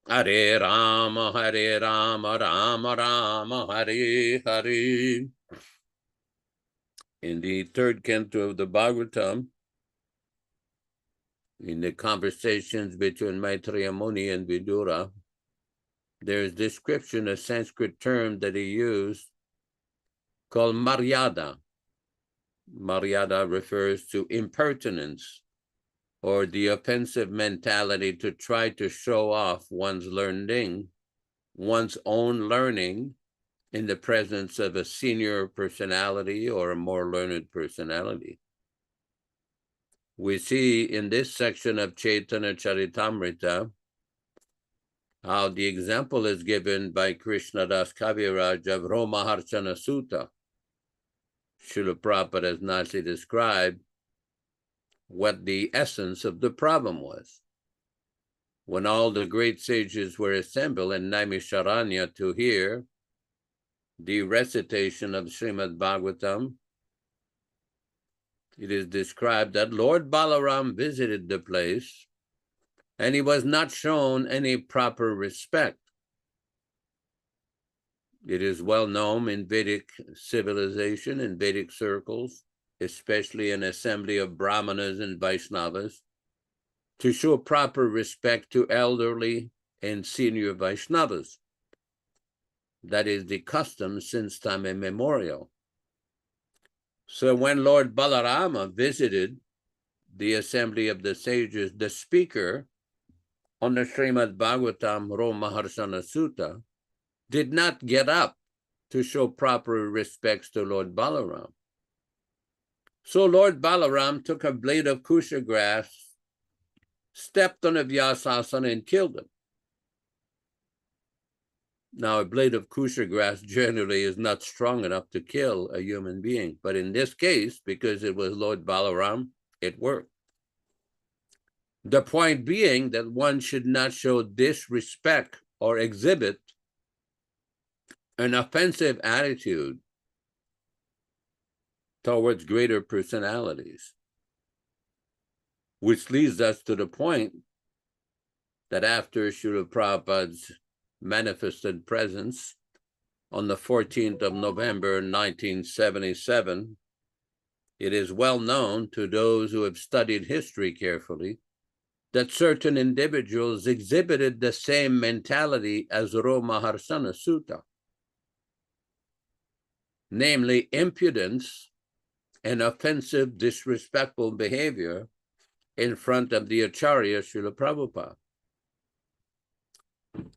Hare Rama Rama Rama Hare Hare. In the third canto of the Bhagavatam, in the conversations between Maitreya Muni and Vidura, there is description, a Sanskrit term that he used called maryada. Maryada refers to impertinence or the offensive mentality to try to show off one's learning, one's own learning in the presence of a senior personality or a more learned personality. We see in this section of Chaitanya Charitamrita how the example is given by Krishnadas Kaviraj of Romaharshana Sutta. Srila Prabhupada has nicely described what the essence of the problem was. When all the great sages were assembled in Naimisharanya to hear the recitation of Srimad Bhagavatam, it is described that Lord Balaram visited the place and he was not shown any proper respect. It is well known in Vedic civilization, in Vedic circles, especially an assembly of Brahmanas and Vaishnavas, to show proper respect to elderly and senior Vaishnavas. That is the custom since time immemorial. So when Lord Balarama visited the assembly of the sages, the speaker on the Srimad Bhagavatam Romaharshana Sutta did not get up to show proper respects to Lord Balaram. So Lord Balaram took a blade of kusha grass, stepped on a Vyasasana and killed him. Now, a blade of kusha grass generally is not strong enough to kill a human being, but in this case, because it was Lord Balaram, it worked. The point being that one should not show disrespect or exhibit an offensive attitude towards greater personalities, which leads us to the point that after Srila Prabhupada's manifested presence on the 14th of November, 1977, it is well known to those who have studied history carefully that certain individuals exhibited the same mentality as Romaharshana Sutta, namely impudence and offensive, disrespectful behavior in front of the Acharya Srila Prabhupada.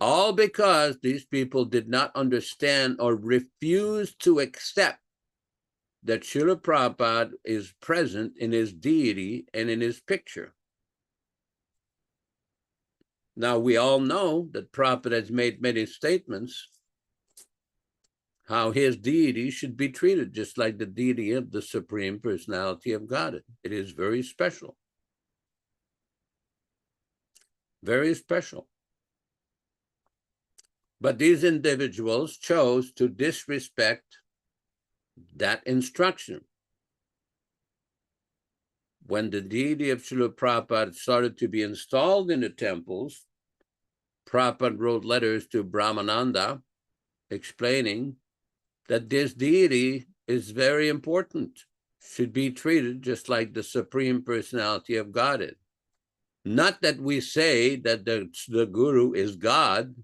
All because these people did not understand or refused to accept that Srila Prabhupada is present in his deity and in his picture. Now, we all know that Prabhupada has made many statements how his deity should be treated, just like the deity of the Supreme Personality of Godhead. It is very special. Very special. But these individuals chose to disrespect that instruction. When the deity of Srila Prabhupada started to be installed in the temples, Prabhupada wrote letters to Brahmananda explaining that this deity is very important, should be treated just like the Supreme Personality of Godhead. Not that we say that the Guru is God,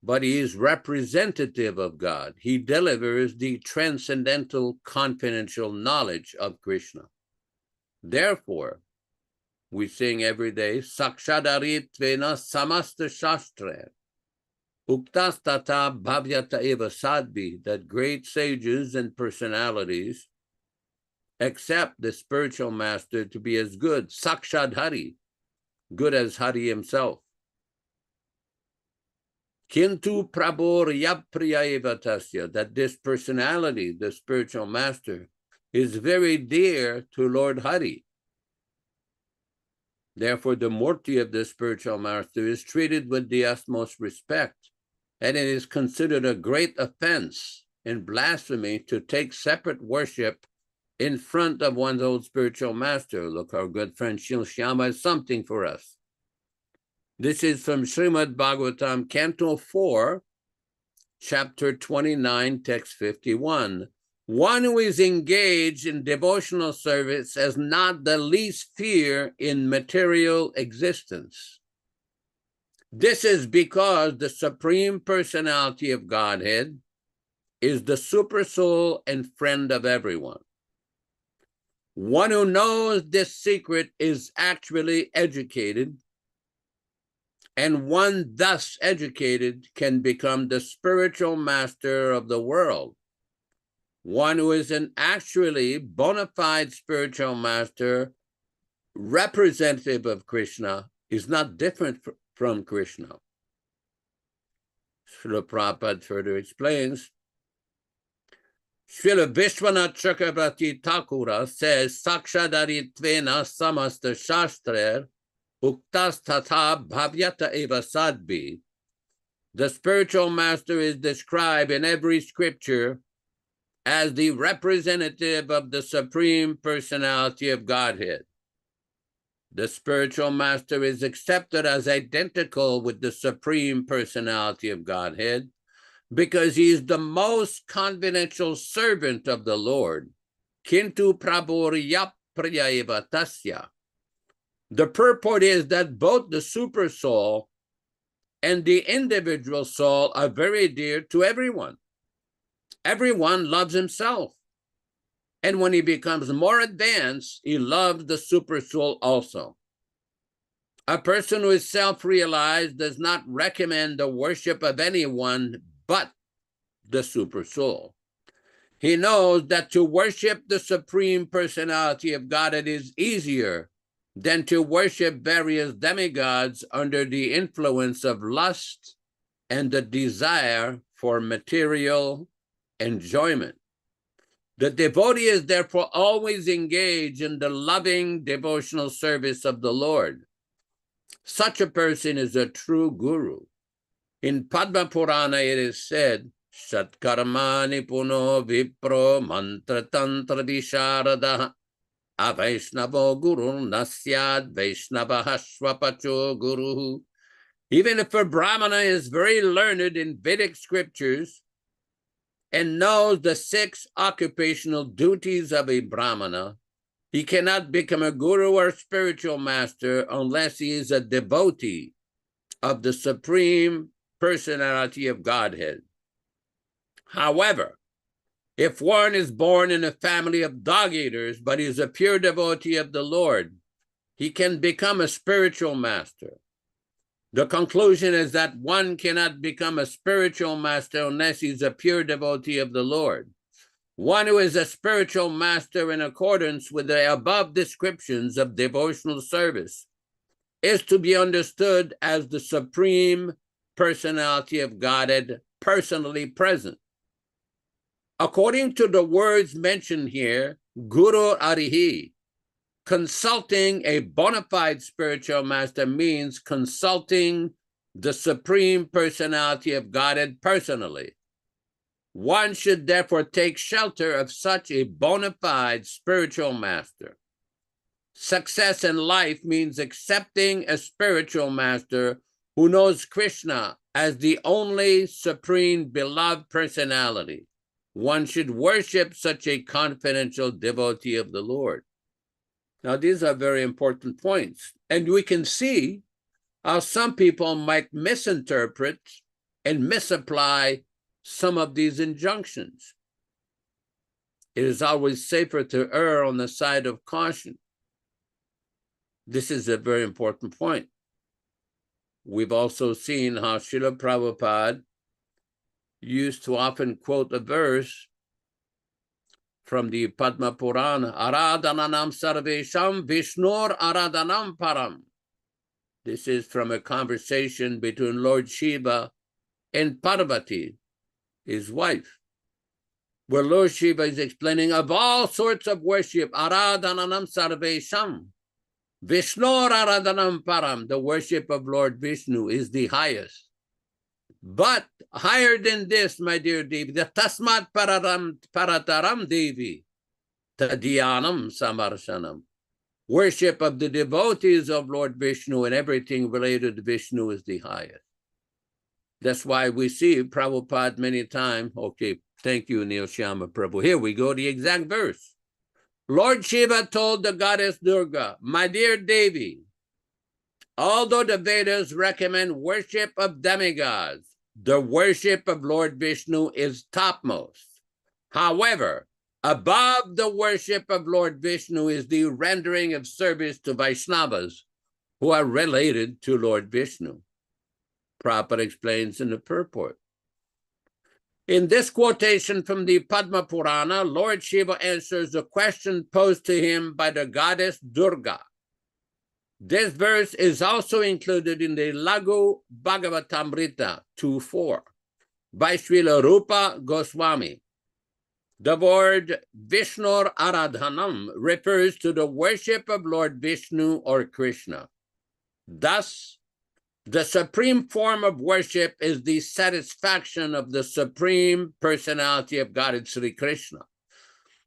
but he is representative of God. He delivers the transcendental confidential knowledge of Krishna. Therefore, we sing every day, Sakshadaritvena samasta shastra, uktastata bhavyata eva sadbi, that great sages and personalities accept the spiritual master to be as good, Sakshad Hari, good as Hari himself. Kintu Prabhu yapriya eva tasya, that this personality, the spiritual master, is very dear to Lord Hari. Therefore, the murti of the spiritual master is treated with the utmost respect, and it is considered a great offense and blasphemy to take separate worship in front of one's own spiritual master. Look, our good friend Shil Shyama has something for us. This is from Srimad Bhagavatam, Canto 4, Chapter 29, Text 51. One who is engaged in devotional service has not the least fear in material existence. This is because the Supreme Personality of Godhead is the Supersoul and friend of everyone. One who knows this secret is actually educated, and one thus educated can become the spiritual master of the world. One who is an actually bona fide spiritual master, representative of Krishna, is not different from Krishna. Srila Prabhupada further explains, Srila Vishwanath Chakrabarti Thakura says, Sakshadaritvena samasta shastrer uktas tatha bhavyata eva sadbi. The spiritual master is described in every scripture as the representative of the Supreme Personality of Godhead. The spiritual master is accepted as identical with the Supreme Personality of Godhead because he is the most confidential servant of the Lord. Kintu prabhurya priyaiva tasya. The purport is that both the super soul and the individual soul are very dear to everyone. Everyone loves himself. And when he becomes more advanced, he loves the super soul also. A person who is self-realized does not recommend the worship of anyone but the super soul. He knows that to worship the Supreme Personality of Godhead is easier than to worship various demigods under the influence of lust and the desire for material enjoyment. The devotee is therefore always engaged in the loving devotional service of the Lord. Such a person is a true guru. In Padma Purana it is said, Shatkarmani puno vipro mantra tantra visharada avaishnavo guru nasyad vaishnavaha shvapacho guru. Even if a Brahmana is very learned in Vedic scriptures and knows the 6 occupational duties of a Brahmana, he cannot become a guru or spiritual master unless he is a devotee of the Supreme Personality of Godhead. However, if one is born in a family of dog-eaters, but is a pure devotee of the Lord, he can become a spiritual master. The conclusion is that one cannot become a spiritual master unless he's a pure devotee of the Lord. One who is a spiritual master in accordance with the above descriptions of devotional service is to be understood as the Supreme Personality of Godhead personally present. According to the words mentioned here, Guru Arihi, consulting a bona fide spiritual master means consulting the Supreme Personality of Godhead personally. One should therefore take shelter of such a bona fide spiritual master. Success in life means accepting a spiritual master who knows Krishna as the only supreme beloved personality. One should worship such a confidential devotee of the Lord. Now, these are very important points. And we can see how some people might misinterpret and misapply some of these injunctions. It is always safer to err on the side of caution. This is a very important point. We've also seen how Srila Prabhupada used to often quote a verse from the Padma Purana, Aradhananam Sarvesham Vishnur Aradhanam Param. This is from a conversation between Lord Shiva and Parvati, his wife, where Lord Shiva is explaining of all sorts of worship, Aradhananam Sarvesham, Vishnur Aradhanam Param, the worship of Lord Vishnu is the highest. But higher than this, my dear Devi, the Tasmat Parataram Devi, Tadhyanam Samarsanam. Worship of the devotees of Lord Vishnu and everything related to Vishnu is the highest. That's why we see Prabhupada many times. Okay, thank you, Nityānanda Prabhu. Here we go, the exact verse. Lord Shiva told the goddess Durga, my dear Devi, although the Vedas recommend worship of demigods, the worship of Lord Vishnu is topmost. However, above the worship of Lord Vishnu is the rendering of service to Vaishnavas who are related to Lord Vishnu. Prabhupada explains in the purport. In this quotation from the Padma Purana, Lord Shiva answers a question posed to him by the goddess Durga. This verse is also included in the Lagu Bhagavatamrita 2.4 by Srila Rupa Goswami. The word Vishnur Aradhanam refers to the worship of Lord Vishnu or Krishna. Thus, the supreme form of worship is the satisfaction of the Supreme Personality of Godhead, Sri Krishna.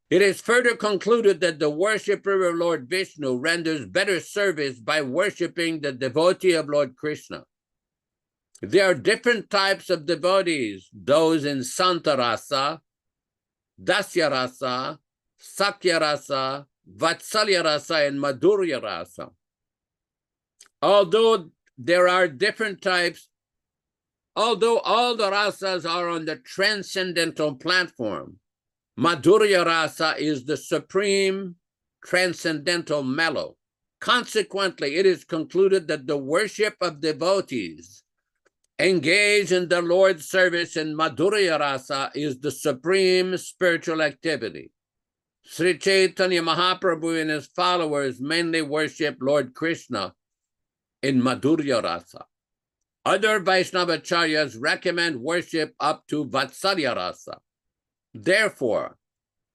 It is further concluded that the worshipper of Lord Vishnu renders better service by worshiping the devotee of Lord Krishna. There are different types of devotees, those in Santarasa, Dasyarasa, Sakyarasa, Vatsalyarasa, and Madhuryarasa. Although there are different types, although all the rasas are on the transcendental platform, Madhurya Rasa is the supreme transcendental mellow. Consequently, it is concluded that the worship of devotees engaged in the Lord's service in Madhurya Rasa is the supreme spiritual activity. Sri Chaitanya Mahaprabhu and his followers mainly worship Lord Krishna in Madhurya Rasa. Other Vaishnavacharyas recommend worship up to Vatsalya Rasa. Therefore,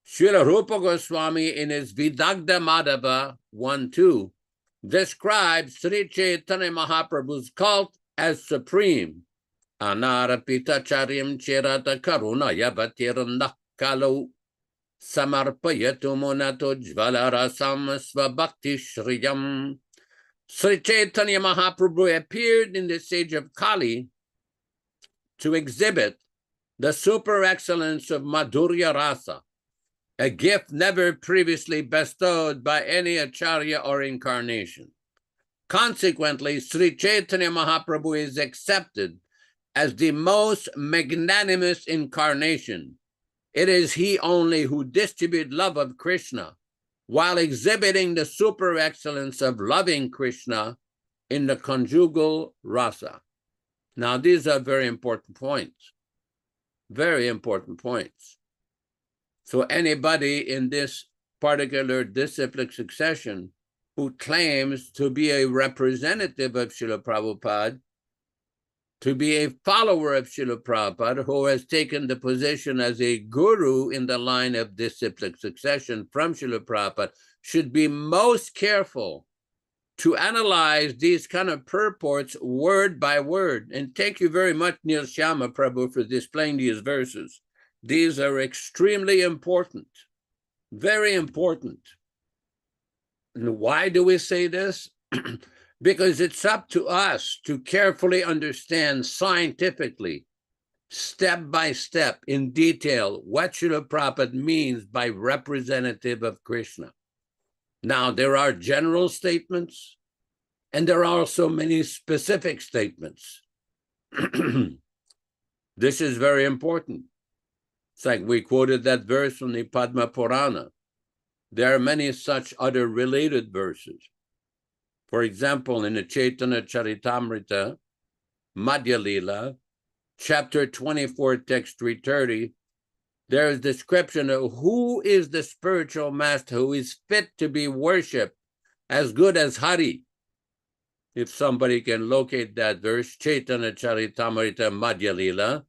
Srila Rupa Goswami in his Vidagdha Madhava 1.2 describes Sri Chaitanya Mahaprabhu's cult as supreme. Anarapita charim chirata karuna yavatiranda kalau samarpayatu monato jvalarasam svabhakti shriyam. Sri Chaitanya Mahaprabhu appeared in the age of Kali to exhibit the super excellence of Madhurya Rasa, a gift never previously bestowed by any acharya or incarnation. Consequently, Sri Chaitanya Mahaprabhu is accepted as the most magnanimous incarnation. It is he only who distributes love of Krishna while exhibiting the super excellence of loving Krishna in the conjugal rasa. Now, these are very important points. Very important points. So anybody in this particular disciplic succession who claims to be a representative of Srila Prabhupada, to be a follower of Srila Prabhupada, who has taken the position as a guru in the line of disciplic succession from Srila Prabhupada, should be most careful to analyze these kind of purports word by word. And thank you very much, Nityānanda Prabhu, for displaying these verses. These are extremely important, very important. And why do we say this? Because it's up to us to carefully understand scientifically, step by step, in detail, what Srila Prabhupada means by representative of Krishna. Now, there are general statements, and there are also many specific statements. This is very important. It's like we quoted that verse from the Padma Purana. There are many such other related verses. For example, in the Chaitanya Charitamrita, Madhya Lila, chapter 24, text 330, there is description of who is the spiritual master who is fit to be worshipped as good as Hari. If somebody can locate that verse, Chaitanya Charitamrita Madhya Lila,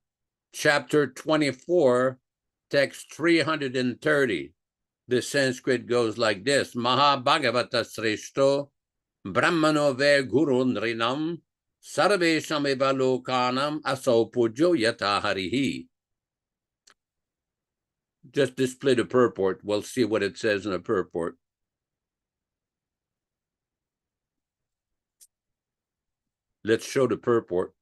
chapter 24, text 330. The Sanskrit goes like this: Maha Bhagavata Sreshto Brahmano ve Guru Nrinam Sarvesham eva lokanam aso pujo yata harihi. Just display the purport. We'll see what it says in the purport. Let's show the purport.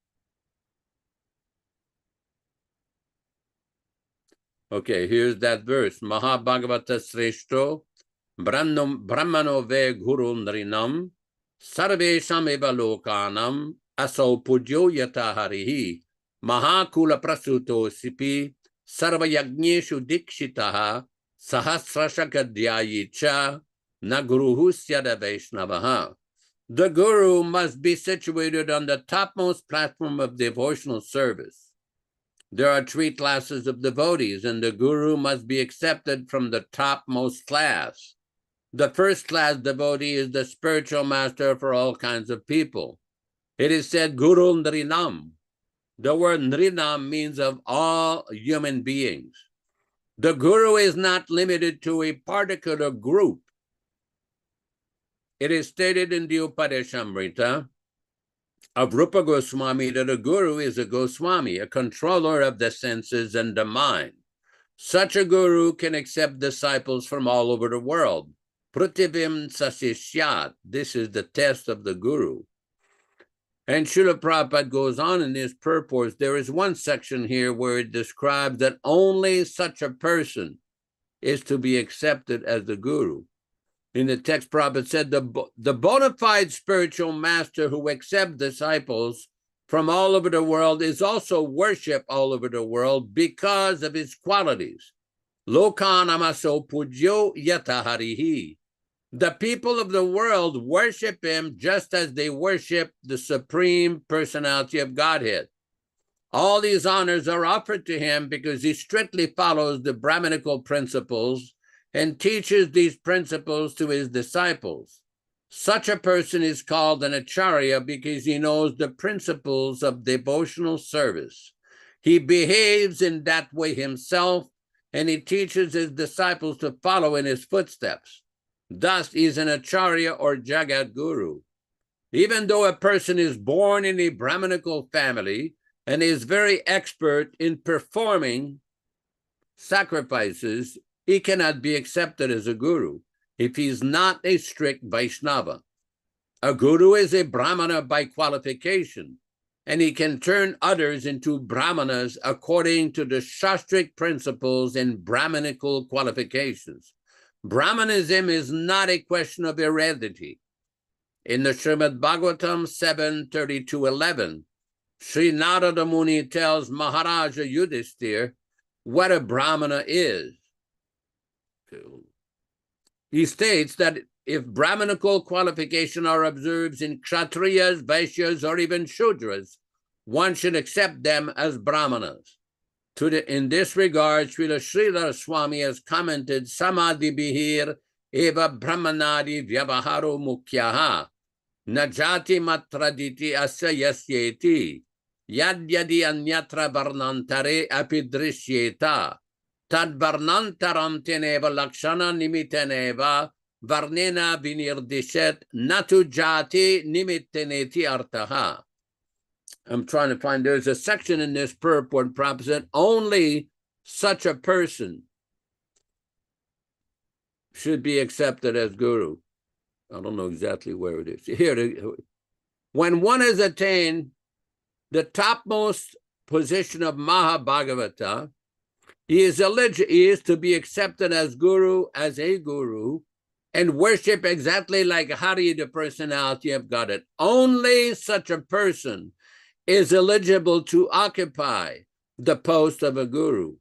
Okay, here's that verse. Maha Bhagavata Sreshto Brahmano ve Guru Nrinam Sarvesham eva lokanam aso pujo yata harihi Mahakula prasuto sipi Sarva yagneshu dikshitaha sahasrashakadhyayicha naguruhusyada vaishnavaha. The guru must be situated on the topmost platform of devotional service. There are 3 classes of devotees, and the guru must be accepted from the topmost class. The first class devotee is the spiritual master for all kinds of people. It is said Guru Nrinam. The word Nrinam means of all human beings. The guru is not limited to a particular group. It is stated in the Upadeshamrita of Rupa Goswami that a guru is a Goswami, a controller of the senses and the mind. Such a guru can accept disciples from all over the world. Prativim sasishyat. This is the test of the guru. And Srila Prabhupada goes on in his purports. There is one section here where it describes that only such a person is to be accepted as the guru. In the text, Prabhupada said, the bona fide spiritual master who accepts disciples from all over the world is also worshipped all over the world because of his qualities. Lokanamaso pujyo yata harihi. The people of the world worship him just as they worship the Supreme Personality of Godhead. All these honors are offered to him because he strictly follows the Brahminical principles and teaches these principles to his disciples. Such a person is called an acharya because he knows the principles of devotional service. He behaves in that way himself, and he teaches his disciples to follow in his footsteps. Thus, he is an acharya or jagat guru. Even though a person is born in a Brahminical family and is very expert in performing sacrifices, he cannot be accepted as a guru if he is not a strict Vaishnava. A guru is a Brahmana by qualification, and he can turn others into Brahmanas according to the Shastric principles and Brahminical qualifications. Brahmanism is not a question of heredity. In the Srimad Bhagavatam 7:32-11, Sri Narada Muni tells Maharaja Yudhishthira what a Brahmana is. He states that if Brahminical qualification are observed in Kshatriyas, Vaishyas, or even Shudras, one should accept them as Brahmanas. In this regard, Srila Sridhar Swami has commented, Samadhi bihir eva brahmanadi vyavaharo mukhyaha najati matraditi asya yasyeti yadyadi anyatra varnantare apidrishyeta tad varnantaram teneva lakshana nimiteneva varnena vinirdishet natu jati nimitteneti artaha. I'm trying to find, there's a section in this purport, Prabhupada said, only such a person should be accepted as guru. I don't know exactly where it is. Here, when one has attained the topmost position of Mahabhagavata, he is to be accepted as a guru, and worship exactly like Hari, the personality of Godhead. Only such a person is eligible to occupy the post of a guru.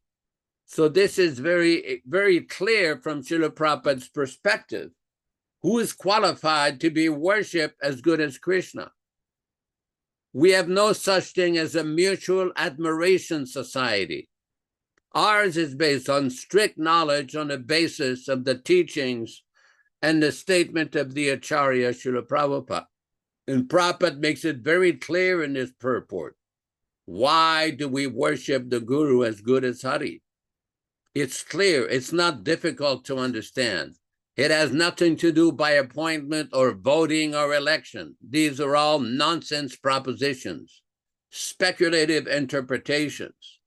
So this is very, very clear from Srila Prabhupada's perspective. Who is qualified to be worshipped as good as Krishna? We have no such thing as a mutual admiration society. Ours is based on strict knowledge on the basis of the teachings and the statement of the Acharya Srila Prabhupada. And Prabhupada makes it very clear in this purport. Why do we worship the Guru as good as Hari? It's clear. It's not difficult to understand. It has nothing to do by appointment or voting or election. These are all nonsense propositions, speculative interpretations.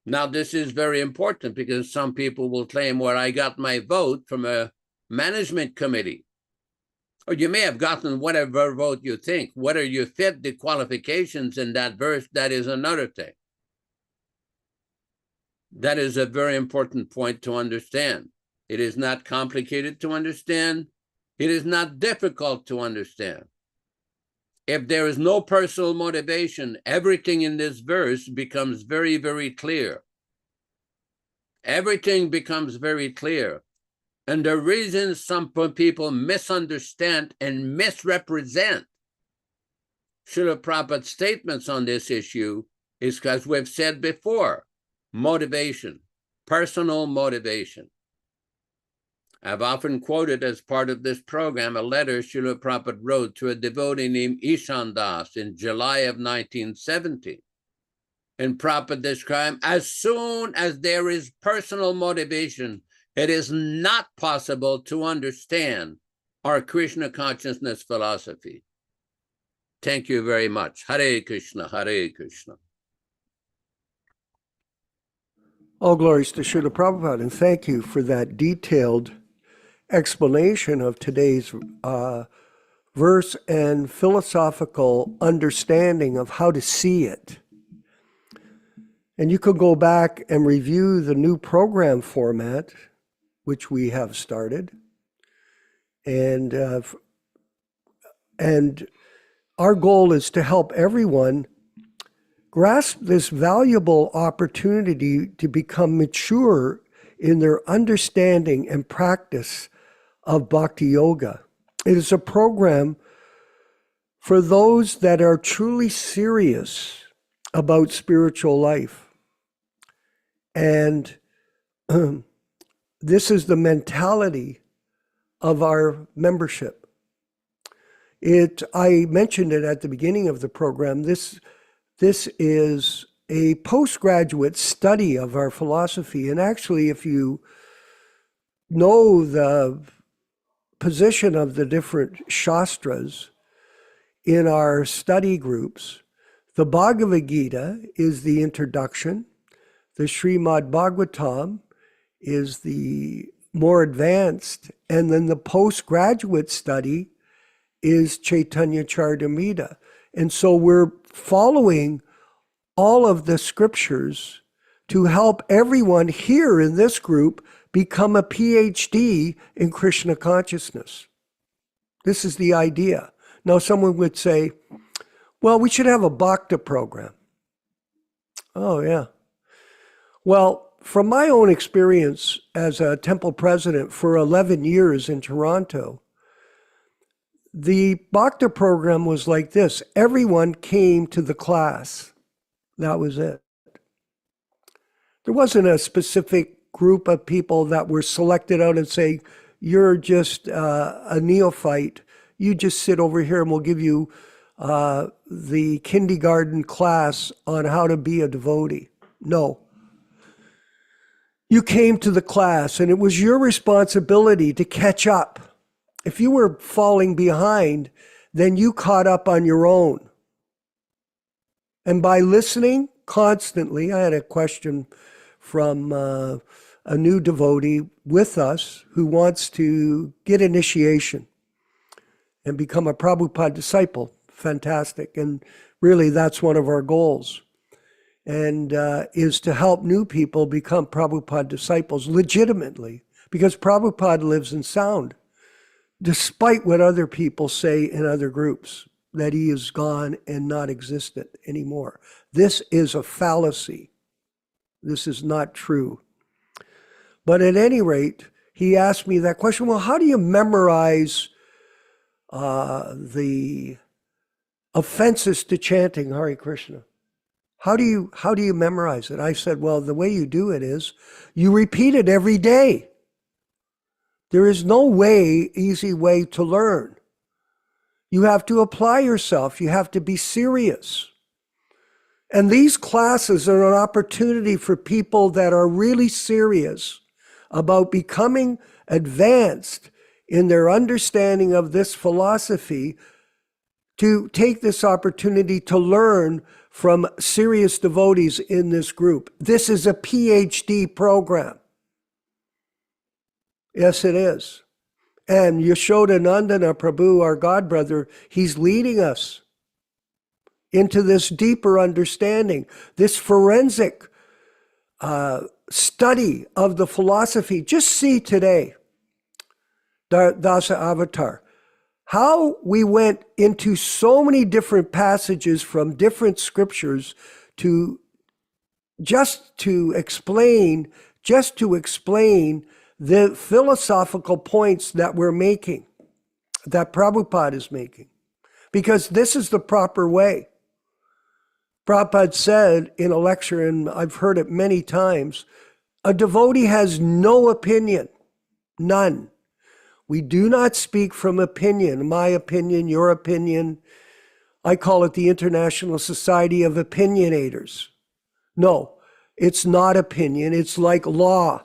Now, this is very important because some people will claim, well, I got my vote from a management committee. Or you may have gotten whatever vote you think. Whether you fit the qualifications in that verse, that is another thing. That is a very important point to understand. It is not complicated to understand. It is not difficult to understand. If there is no personal motivation, everything in this verse becomes very, very clear. Everything becomes very clear. And the reason some people misunderstand and misrepresent Srila Prabhupada's statements on this issue is because we've said before, motivation, personal motivation. I've often quoted as part of this program a letter Srila Prabhupada wrote to a devotee named Ishan Das in July of 1970. And Prabhupada described, as soon as there is personal motivation, it is not possible to understand our Krishna consciousness philosophy. Thank you very much. Hare Krishna, Hare Krishna. All glories to Srila Prabhupada, and thank you for that detailed explanation of today's verse and philosophical understanding of how to see it. And you could go back and review the new program format, which we have started. And our goal is to help everyone grasp this valuable opportunity to become mature in their understanding and practice of Bhakti Yoga. It is a program for those that are truly serious about spiritual life. And this is the mentality of our membership. I mentioned it at the beginning of the program. This is a postgraduate study of our philosophy. And actually, if you know the position of the different shastras in our study groups, the Bhagavad Gita is the introduction. The Srimad Bhagavatam is the more advanced. And then the postgraduate study is Chaitanya Charitamrita. And so we're following all of the scriptures to help everyone here in this group become a PhD in Krishna consciousness. This is the idea. Now, someone would say, well, we should have a Bhakta program. Oh, yeah. Well, from my own experience as a temple president for 11 years in Toronto, the Bhakta program was like this. Everyone came to the class. That was it. There wasn't a specific group of people that were selected out and say, you're just a neophyte. You just sit over here and we'll give you the kindergarten class on how to be a devotee. No. You came to the class and it was your responsibility to catch up. If you were falling behind, then you caught up on your own. And by listening constantly, I had a question from a new devotee with us who wants to get initiation and become a Prabhupada disciple. Fantastic. And really, that's one of our goals. And is to help new people become Prabhupada disciples legitimately, because Prabhupada lives in sound, despite what other people say in other groups. that he is gone and not existent anymore. This is a fallacy. This is not true. But at any rate, he asked me that question, well, how do you memorize the offenses to chanting Hare Krishna? How do you memorize it? I said, well, the way you do it is you repeat it every day. There is no easy way to learn. You have to apply yourself. You have to be serious. And these classes are an opportunity for people that are really serious about becoming advanced in their understanding of this philosophy to take this opportunity to learn from serious devotees in this group. This is a PhD program. Yes, it is. And Yashodanandana Prabhu, our godbrother, he's leading us into this deeper understanding, this forensic study of the philosophy. Just see today, Dasa Avatar, how we went into so many different passages from different scriptures just to explain the philosophical points that we're making, that Prabhupada is making, because this is the proper way. Prabhupada said in a lecture, and I've heard it many times, a devotee has no opinion, none. We do not speak from opinion, my opinion, your opinion. I call it the International Society of Opinionators. No, it's not opinion, it's like law.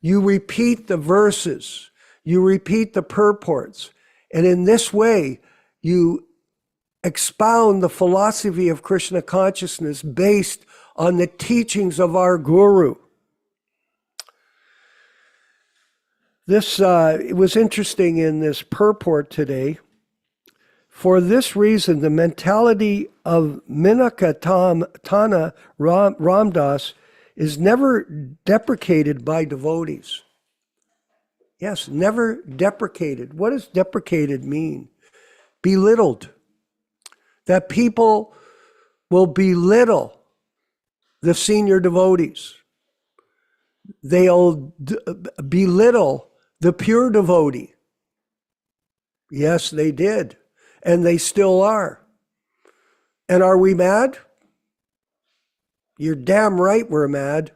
You repeat the verses, you repeat the purports, and in this way, you expound the philosophy of Krishna consciousness based on the teachings of our Guru. It was interesting in this purport today. For this reason, the mentality of Minakatana Ramdas is never deprecated by devotees. Yes, never deprecated. What does deprecated mean? Belittled. That people will belittle the senior devotees. They'll belittle the pure devotee. Yes, they did. And they still are. And are we mad? You're damn right we're mad.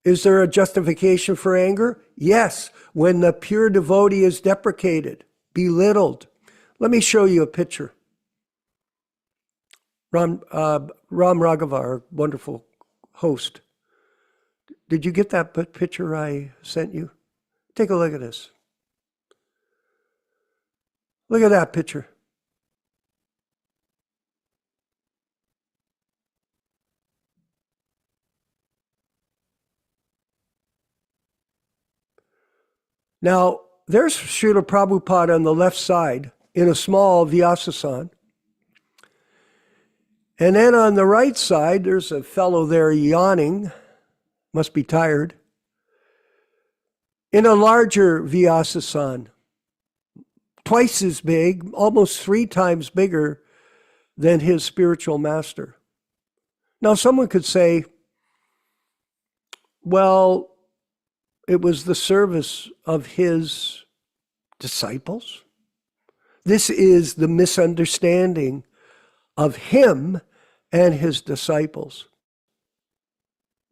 Is there a justification for anger? Yes, when the pure devotee is deprecated, belittled. Let me show you a picture. Ram Raghava, our wonderful host. Did you get that picture I sent you? Take a look at this. Look at that picture. Now, there's Srila Prabhupada on the left side in a small Vyasasan. And then on the right side, there's a fellow there yawning, must be tired, in a larger Vyasasan, twice as big, almost 3 times bigger than his spiritual master. Now, someone could say, well, it was the service of his disciples. This is the misunderstanding of him and his disciples.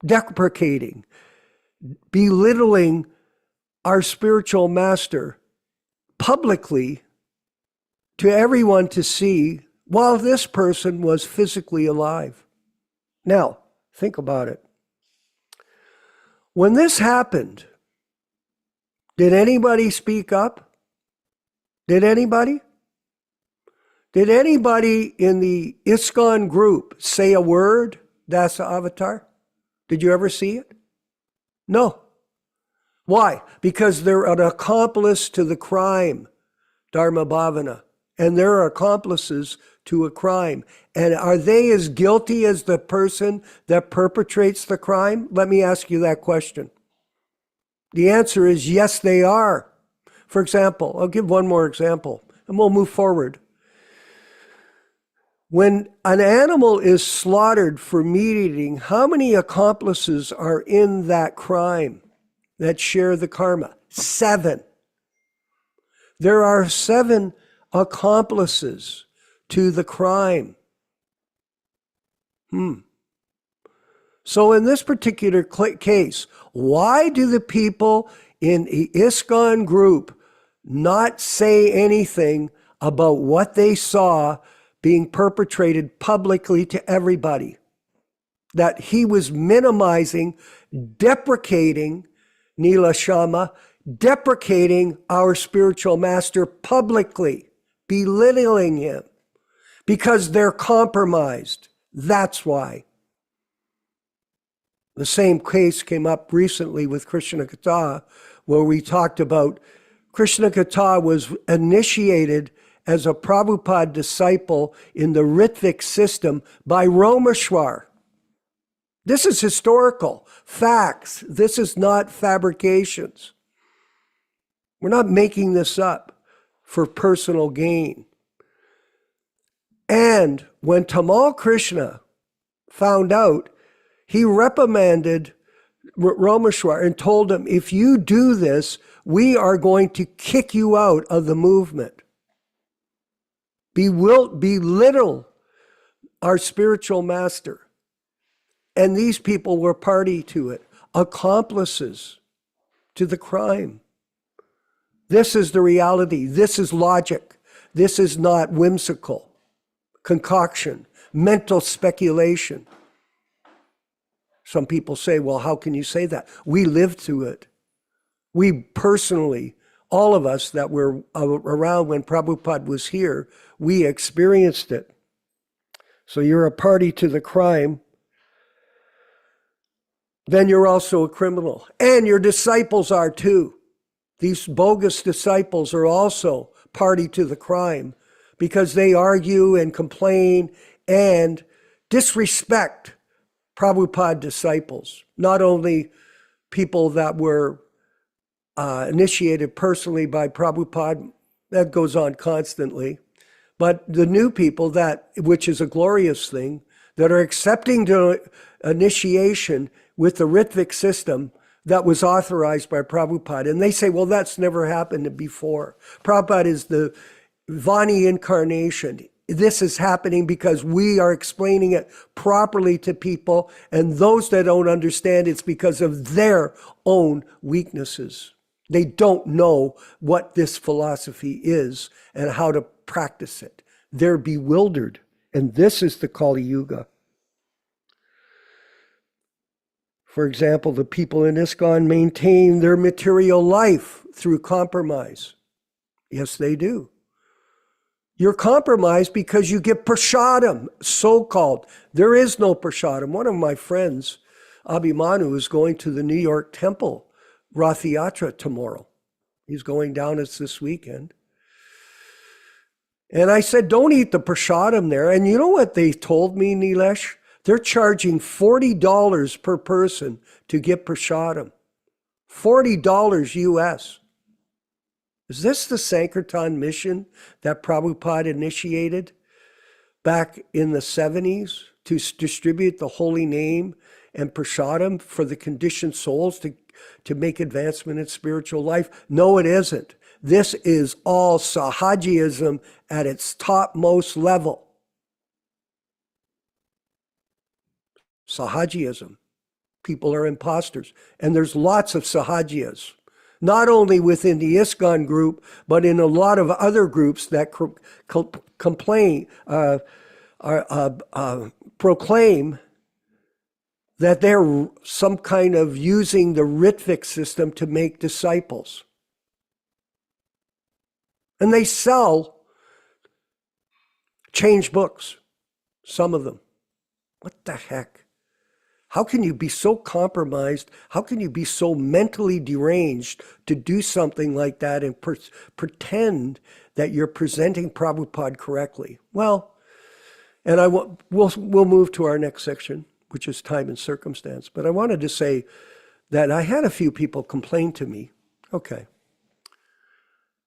Deprecating, belittling our spiritual master publicly to everyone to see while this person was physically alive. Now, think about it. When this happened, did anybody speak up? Did anybody? Did anybody in the ISKCON group say a word, Dasa Avatar? Did you ever see it? No. Why? Because they're an accomplice to the crime, Dharma Bhavana, and they're accomplices to a crime. And are they as guilty as the person that perpetrates the crime? Let me ask you that question. The answer is yes, they are. For example, I'll give one more example, and we'll move forward. When an animal is slaughtered for meat eating, how many accomplices are in that crime that share the karma? 7. There are 7 accomplices to the crime. So in this particular case, why do the people in the ISKCON group not say anything about what they saw being perpetrated publicly to everybody? That he was minimizing, deprecating Nila deprecating our spiritual master publicly, belittling him, because they're compromised. That's why. The same case came up recently with Krishna Katha, where we talked about Krishna Katha was initiated as a Prabhupada disciple in the Ritvik system by Romeshwar. This is historical facts. This is not fabrications. We're not making this up for personal gain. And when Tamal Krishna found out, he reprimanded Romeshwar and told him, if you do this, we are going to kick you out of the movement. Belittle our spiritual master. And these people were party to it, accomplices to the crime. This is the reality. This is logic. This is not whimsical concoction, mental speculation. Some people say, well, how can you say that? We lived through it. We personally, all of us that were around when Prabhupada was here, we experienced it. So you're a party to the crime, then you're also a criminal. And your disciples are too. These bogus disciples are also party to the crime because they argue and complain and disrespect Prabhupada disciples. Not only people that were initiated personally by Prabhupada, that goes on constantly, but the new people that, which is a glorious thing, that are accepting the initiation with the Ritvik system that was authorized by Prabhupada. And they say, well, that's never happened before. Prabhupada is the Vani incarnation. This is happening because we are explaining it properly to people, and those that don't understand, it's because of their own weaknesses. They don't know what this philosophy is and how to practice it. They're bewildered, and this is the Kali Yuga. For example, the people in ISKCON maintain their material life through compromise. Yes, they do. You're compromised because you get prasadam, so-called. There is no prasadam. One of my friends, Abhimanyu, is going to the New York Temple Rath Yatra tomorrow. He's going down, it's this weekend. And I said, don't eat the prasadam there. And you know what they told me, Nilesh? They're charging $40 per person to get prasadam. $40 US. Is this the Sankirtan mission that Prabhupada initiated back in the 70s to distribute the holy name and prasadam for the conditioned souls to make advancement in spiritual life? No, it isn't. This is all Sahajiism at its topmost level. Sahajiism. People are imposters. And there's lots of Sahajiyas, not only within the ISKCON group, but in a lot of other groups that proclaim that they're some kind of using the Ritvik system to make disciples. And they sell changed books, some of them. What the heck? How can you be so compromised? How can you be so mentally deranged to do something like that and pretend that you're presenting Prabhupada correctly? Well, and we'll move to our next section, which is time and circumstance. But I wanted to say that I had a few people complain to me. Okay.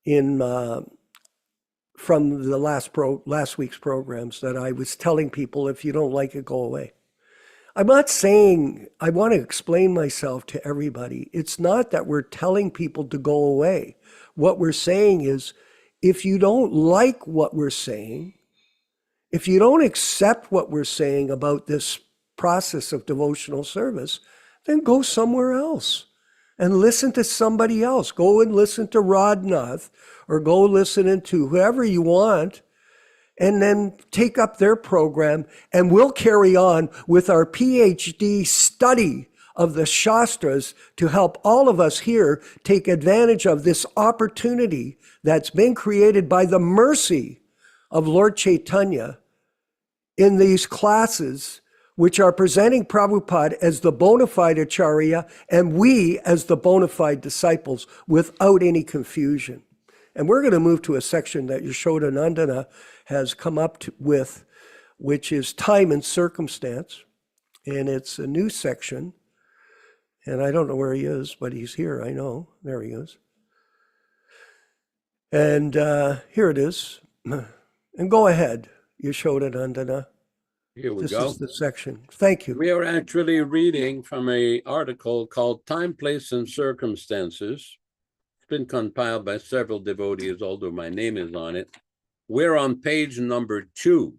In from the last week's programs that I was telling people, if you don't like it, go away. I'm not saying, I want to explain myself to everybody. It's not that we're telling people to go away. What we're saying is, if you don't like what we're saying, if you don't accept what we're saying about this process of devotional service, then go somewhere else and listen to somebody else. Go and listen to Ronald, or go listen to whoever you want, and then take up their program, and we'll carry on with our PhD study of the Shastras to help all of us here take advantage of this opportunity that's been created by the mercy of Lord Chaitanya in these classes, which are presenting Prabhupada as the bona fide Acharya and we as the bona fide disciples without any confusion. And we're going to move to a section that Nityānanda has come up with, which is time and circumstance. And it's a new section. And I don't know where he is, but he's here, I know. There he is. And here it is. And go ahead, Nityānanda. Here we This go. is the section. Thank you. We are actually reading from an article called Time, Place, and Circumstances. It's been compiled by several devotees, although my name is on it. We're on page number 2.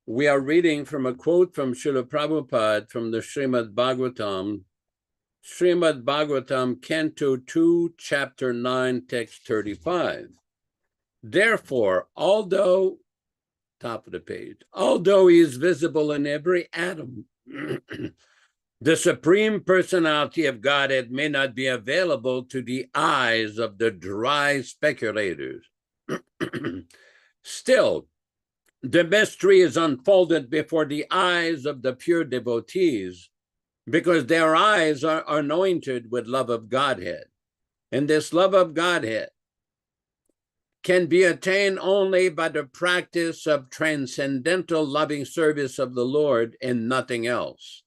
We are reading from a quote from Srila Prabhupada from the Srimad Bhagavatam, Canto 2, Chapter 9, Text 35. Therefore, although, top of the page, although he is visible in every atom, the Supreme Personality of Godhead may not be available to the eyes of the dry speculators. Still, the mystery is unfolded before the eyes of the pure devotees, because their eyes are anointed with love of Godhead. And this love of Godhead can be attained only by the practice of transcendental loving service of the Lord and nothing else.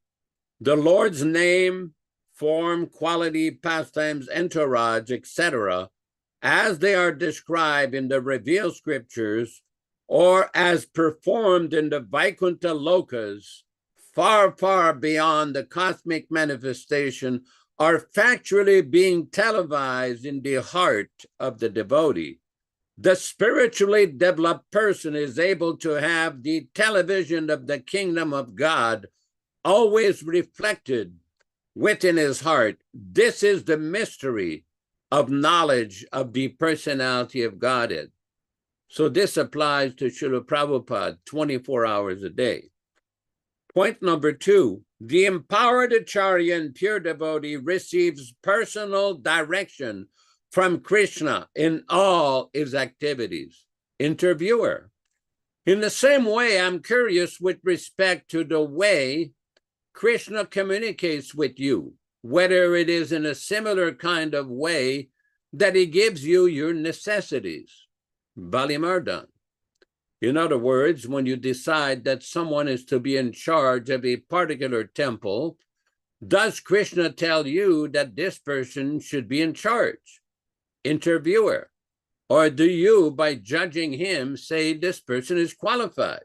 The Lord's name, form, quality, pastimes, entourage, etc., as they are described in the revealed scriptures, or as performed in the Vaikuntha lokas, far, far beyond the cosmic manifestation, are factually being televised in the heart of the devotee. The spiritually developed person is able to have the television of the kingdom of God always reflected within his heart. This is the mystery of knowledge of the personality of Godhead. So this applies to Srila Prabhupada 24 hours a day. Point number 2, the empowered Acharya and pure devotee receives personal direction from Krishna in all his activities. Interviewer: in the same way, I'm curious with respect to the way Krishna communicates with you, whether it is in a similar kind of way that he gives you your necessities. Balimardan: in other words, when you decide that someone is to be in charge of a particular temple, does Krishna tell you that this person should be in charge? Interviewer: or do you, by judging him, say this person is qualified?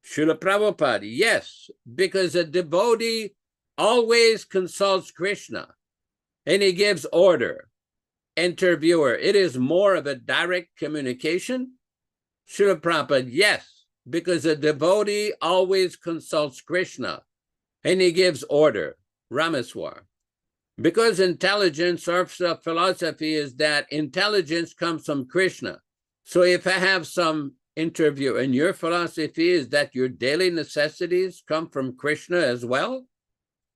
Srila Prabhupada: yes, because a devotee always consults Krishna and he gives order. Interviewer: it is more of a direct communication? Srila Prabhupada: yes, because a devotee always consults Krishna and he gives order. Rameswar: because intelligence or philosophy is that intelligence comes from Krishna. So if I have some interview and your philosophy is that your daily necessities come from Krishna as well?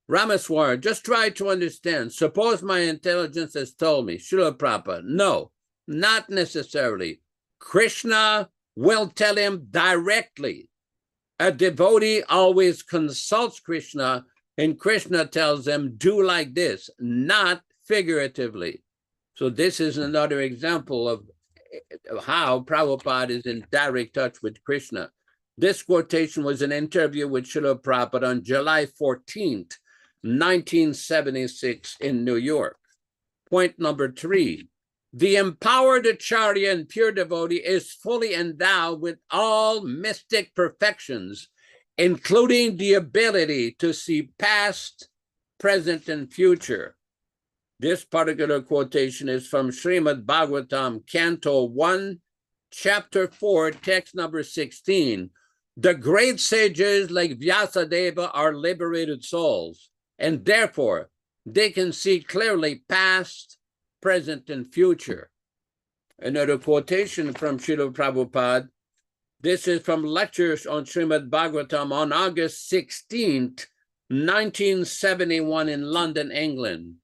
Rameswar: just try to understand. Suppose my intelligence has told me, Srila Prabhupada, no, not necessarily. Krishna will tell him directly. A devotee always consults Krishna, and Krishna tells them, do like this, not figuratively. So this is another example of how Prabhupada is in direct touch with Krishna. This quotation was an interview with Srila Prabhupada on July 14th, 1976 in New York. Point number 3, The empowered acharya and pure devotee is fully endowed with all mystic perfections, including the ability to see past, present, and future. This particular quotation is from Srimad Bhagavatam, Canto 1, Chapter 4, text number 16. The great sages like Vyasadeva are liberated souls, and therefore they can see clearly past, present, and future. Another quotation from Srila Prabhupada. This is from lectures on Srimad Bhagavatam on August 16th, 1971 in London, England.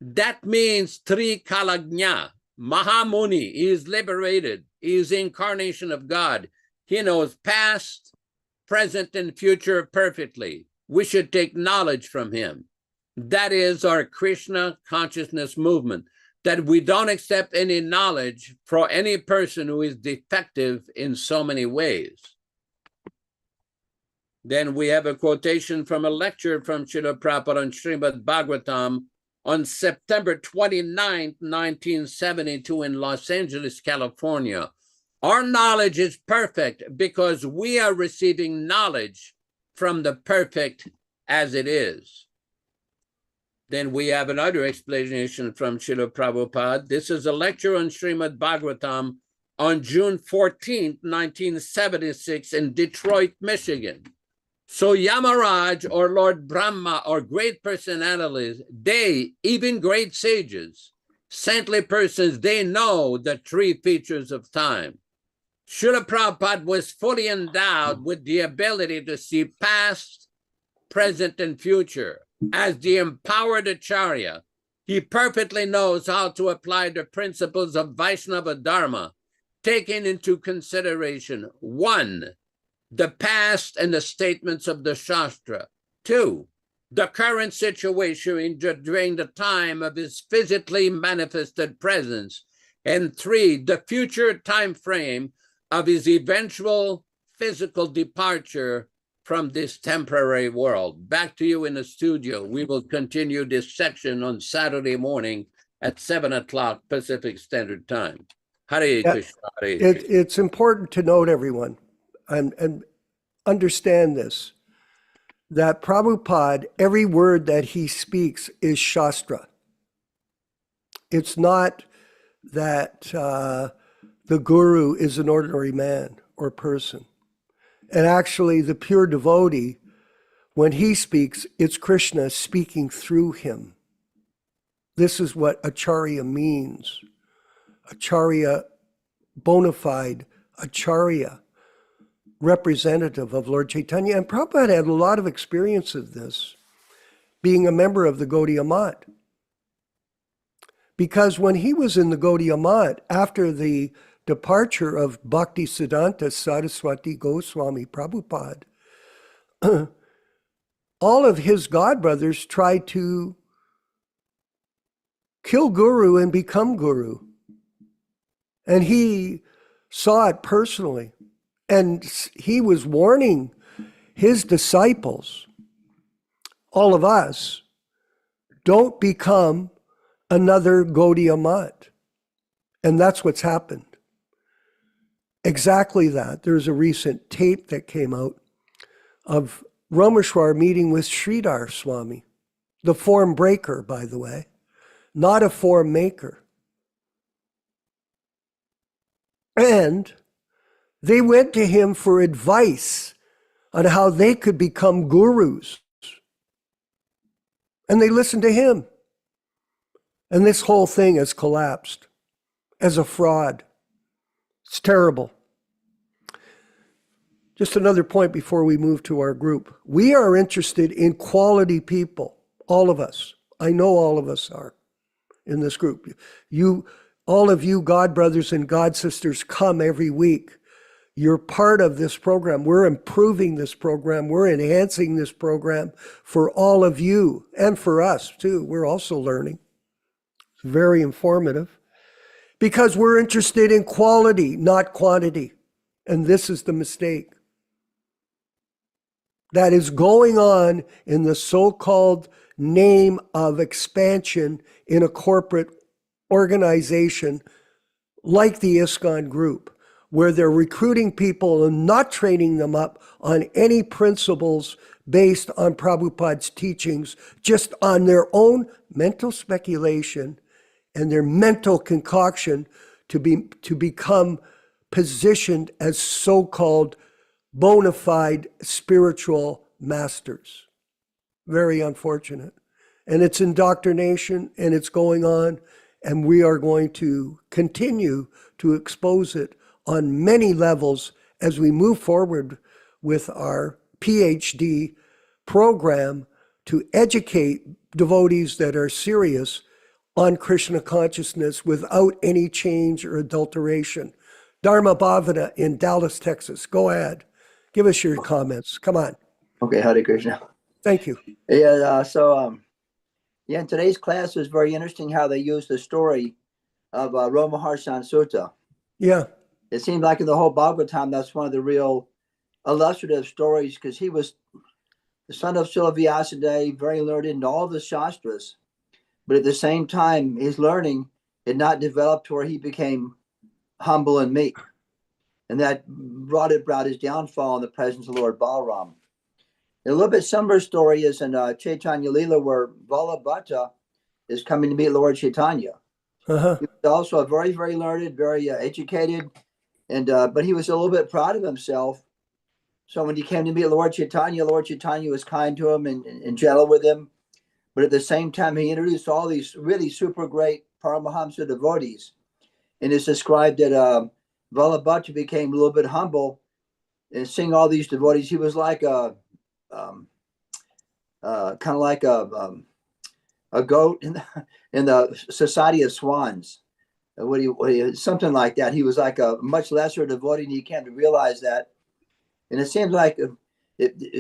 That means Tri Kalagnya, Mahamuni, he is liberated. He is the incarnation of God. He knows past, present, and future perfectly. We should take knowledge from him. That is our Krishna consciousness movement, that we don't accept any knowledge from any person who is defective in so many ways. Then we have a quotation from a lecture from Srila Prabhupada on Srimad Bhagavatam on September 29th, 1972 in Los Angeles, California. Our knowledge is perfect because we are receiving knowledge from the perfect as it is. Then we have another explanation from Srila Prabhupada. This is a lecture on Srimad Bhagavatam on June 14th, 1976 in Detroit, Michigan. So Yamaraj or Lord Brahma or great personalities, they, even great sages, saintly persons, they know the three features of time. Srila Prabhupada was fully endowed with the ability to see past, present, and future. As the empowered acharya, he perfectly knows how to apply the principles of Vaishnava Dharma, taking into consideration 1, the past and the statements of the Shastra. 2, the current situation during the time of his physically manifested presence. And 3, the future time frame of his eventual physical departure from this temporary world. Back to you in the studio. We will continue this section on Saturday morning at 7 o'clock Pacific Standard Time. Hare Krishna. Hare Krishna. It's important to note, everyone, and understand this, that Prabhupada, every word that he speaks is Shastra. It's not that the guru is an ordinary man or person. And actually, the pure devotee, when he speaks, it's Krishna speaking through him. This is what Acharya means. Acharya, bona fide Acharya, representative of Lord Chaitanya. And Prabhupada had a lot of experience of this, being a member of the Gaudiya Math. Because when he was in the Gaudiya Math, after the departure of Bhaktisiddhanta Saraswati Goswami Prabhupada, all of his godbrothers tried to kill Guru and become Guru. And he saw it personally. And he was warning his disciples, all of us, don't become another Gaudiya Math. And that's what's happened. Exactly that. There's a recent tape that came out of Rameshwar meeting with Sridhar Swami, the form breaker, by the way, not a form maker. And they went to him for advice on how they could become gurus. And they listened to him. And this whole thing has collapsed as a fraud. It's terrible. Just another point before we move to our group. We are interested in quality people, all of us. I know all of us are in this group. All of you God brothers and God sisters come every week. You're part of this program. We're improving this program. We're enhancing this program for all of you and for us too. We're also learning. It's very informative because we're interested in quality, not quantity. And this is the mistake that is going on in the so-called name of expansion in a corporate organization like the ISKCON group, where they're recruiting people and not training them up on any principles based on Prabhupada's teachings, just on their own mental speculation and their mental concoction to become positioned as so-called bona fide spiritual masters. Very unfortunate. And it's indoctrination, and it's going on, and we are going to continue to expose it on many levels as we move forward with our PhD program to educate devotees that are serious on Krishna consciousness without any change or adulteration. Dharma Bhavana in Dallas, Texas. Go ahead. Give us your comments. Come on. Okay, Hare Krishna. Thank you. Yeah, in today's class was very interesting how they used the story of Romaharshan Sutta. Yeah. It seemed like in the whole Bhagavatam, that's one of the real illustrative stories, because he was the son of Srila Vyasadeva, very learned in all the Shastras. But at the same time, his learning had not developed to where he became humble and meek. And that brought his downfall in the presence of Lord Balaram. A little bit similar story is in Chaitanya Lila, where Valabhata is coming to meet Lord Chaitanya. Uh-huh. He was also a very, very learned, very educated, and but he was a little bit proud of himself. So when he came to meet Lord Chaitanya was kind to him and gentle with him. But at the same time, he introduced all these really super great Paramahamsa devotees. And it's described that Valabhata became a little bit humble and seeing all these devotees. He was like kind of like a goat in the society of swans. Something like that. He was like a much lesser devotee, and he came to realize that. And it seems like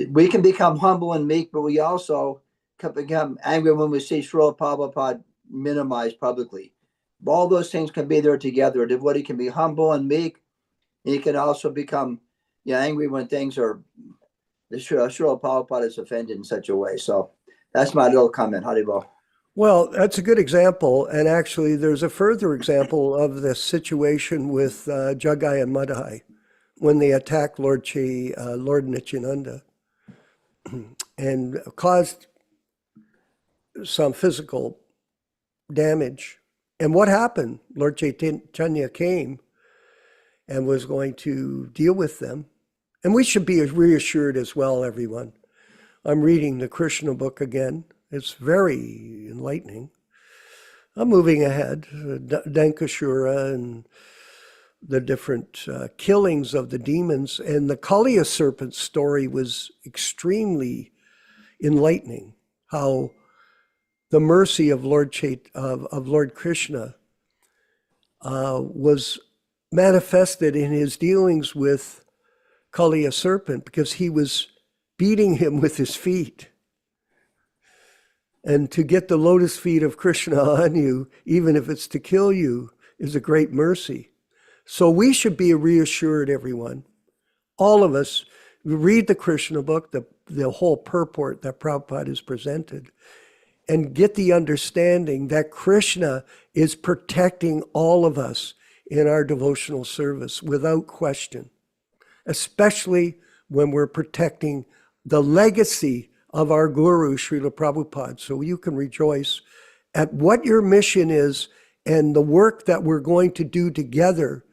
we can become humble and meek, but we also can become angry when we see Srila Prabhupada minimized publicly. All those things can be there together. A devotee can be humble and meek, and he can also become angry when things are, Srila Prabhupada is offended in such a way. So that's my little comment. Haribol. Well, that's a good example. And actually, there's a further example of this situation with Jagai and Madhai when they attacked Lord Nityānanda and caused some physical damage. And what happened? Lord Chaitanya came and was going to deal with them. And we should be reassured as well, everyone. I'm reading the Krishna book again. It's very enlightening. I'm moving ahead. Dankashura and the different killings of the demons. And the Kaliya serpent story was extremely enlightening. How the mercy of Lord Krishna was manifested in his dealings with Kaliya serpent, because he was beating him with his feet. And to get the lotus feet of Krishna on you, even if it's to kill you, is a great mercy. So we should be reassured, everyone. All of us, read the Krishna book, the whole purport that Prabhupada has presented, and get the understanding that Krishna is protecting all of us in our devotional service without question, especially when we're protecting the legacy of our Guru, Srila Prabhupada. So you can rejoice at what your mission is and the work that we're going to do together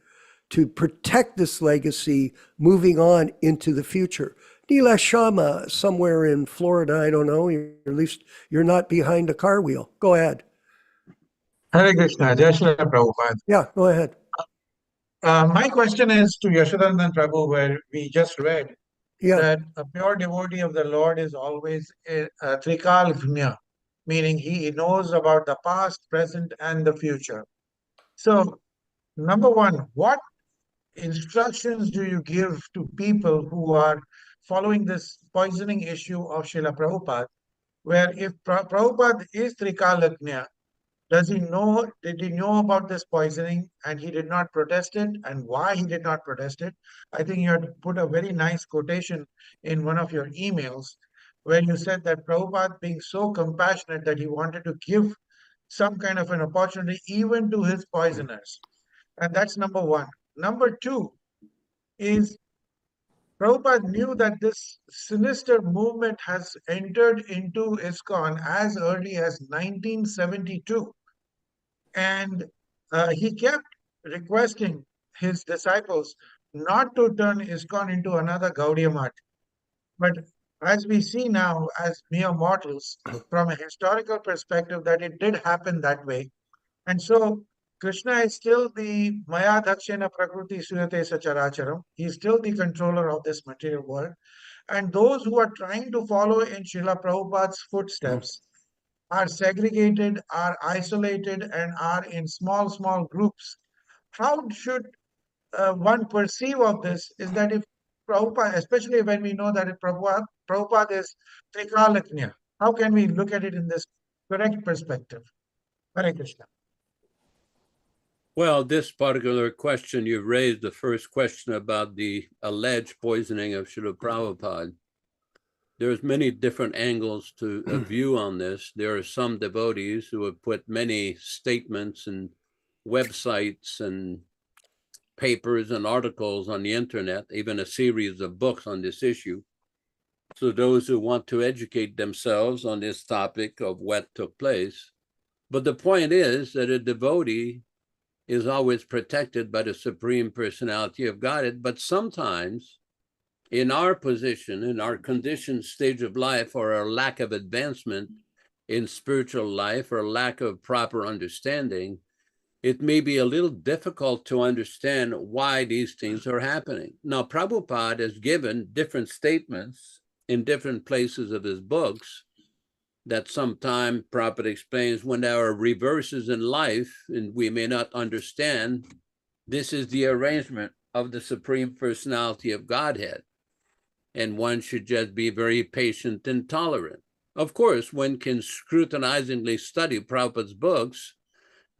to protect this legacy moving on into the future. Neela Shama, somewhere in Florida, I don't know, at least you're not behind a car wheel. Go ahead. Hare Krishna, Jai Shri Prabhupada. Yeah, go ahead. My question is to Yashodanand Prabhu, where we just read that a pure devotee of the Lord is always a Trikalgnya, meaning he knows about the past, present, and the future. So, number one, what instructions do you give to people who are following this poisoning issue of Srila Prabhupada, where if Prabhupada is Trikalagnya, did he know about this poisoning and he did not protest it, and why he did not protest it? I think you had put a very nice quotation in one of your emails where you said that Prabhupada being so compassionate that he wanted to give some kind of an opportunity even to his poisoners. And that's number one. Number two is Prabhupada knew that this sinister movement has entered into ISKCON as early as 1972. And he kept requesting his disciples not to turn ISKCON into another Gaudiya Math. But as we see now, as mere mortals, from a historical perspective, that it did happen that way. And so Krishna is still the Maya Dakshina Prakriti Suyate Sacharacharam. He is still the controller of this material world. And those who are trying to follow in Srila Prabhupada's footsteps are segregated, are isolated, and are in small, small groups. How should one perceive of this is that if Prabhupada, especially when we know that if Prabhupada is Trikalagnya, how can we look at it in this correct perspective? Hare Krishna. Well, this particular question you've raised, the first question about the alleged poisoning of Srila Prabhupada, there's many different angles to a view on this. There are some devotees who have put many statements and websites and papers and articles on the internet, even a series of books on this issue. So those who want to educate themselves on this topic of what took place. But the point is that a devotee is always protected by the Supreme Personality of Godhead, but sometimes in our position, in our conditioned stage of life, or our lack of advancement in spiritual life, or lack of proper understanding, it may be a little difficult to understand why these things are happening. Now, Prabhupada has given different statements in different places of his books that sometimes Prabhupada explains when there are reverses in life and we may not understand, this is the arrangement of the Supreme Personality of Godhead. And one should just be very patient and tolerant. Of course, one can scrutinizingly study Prabhupada's books,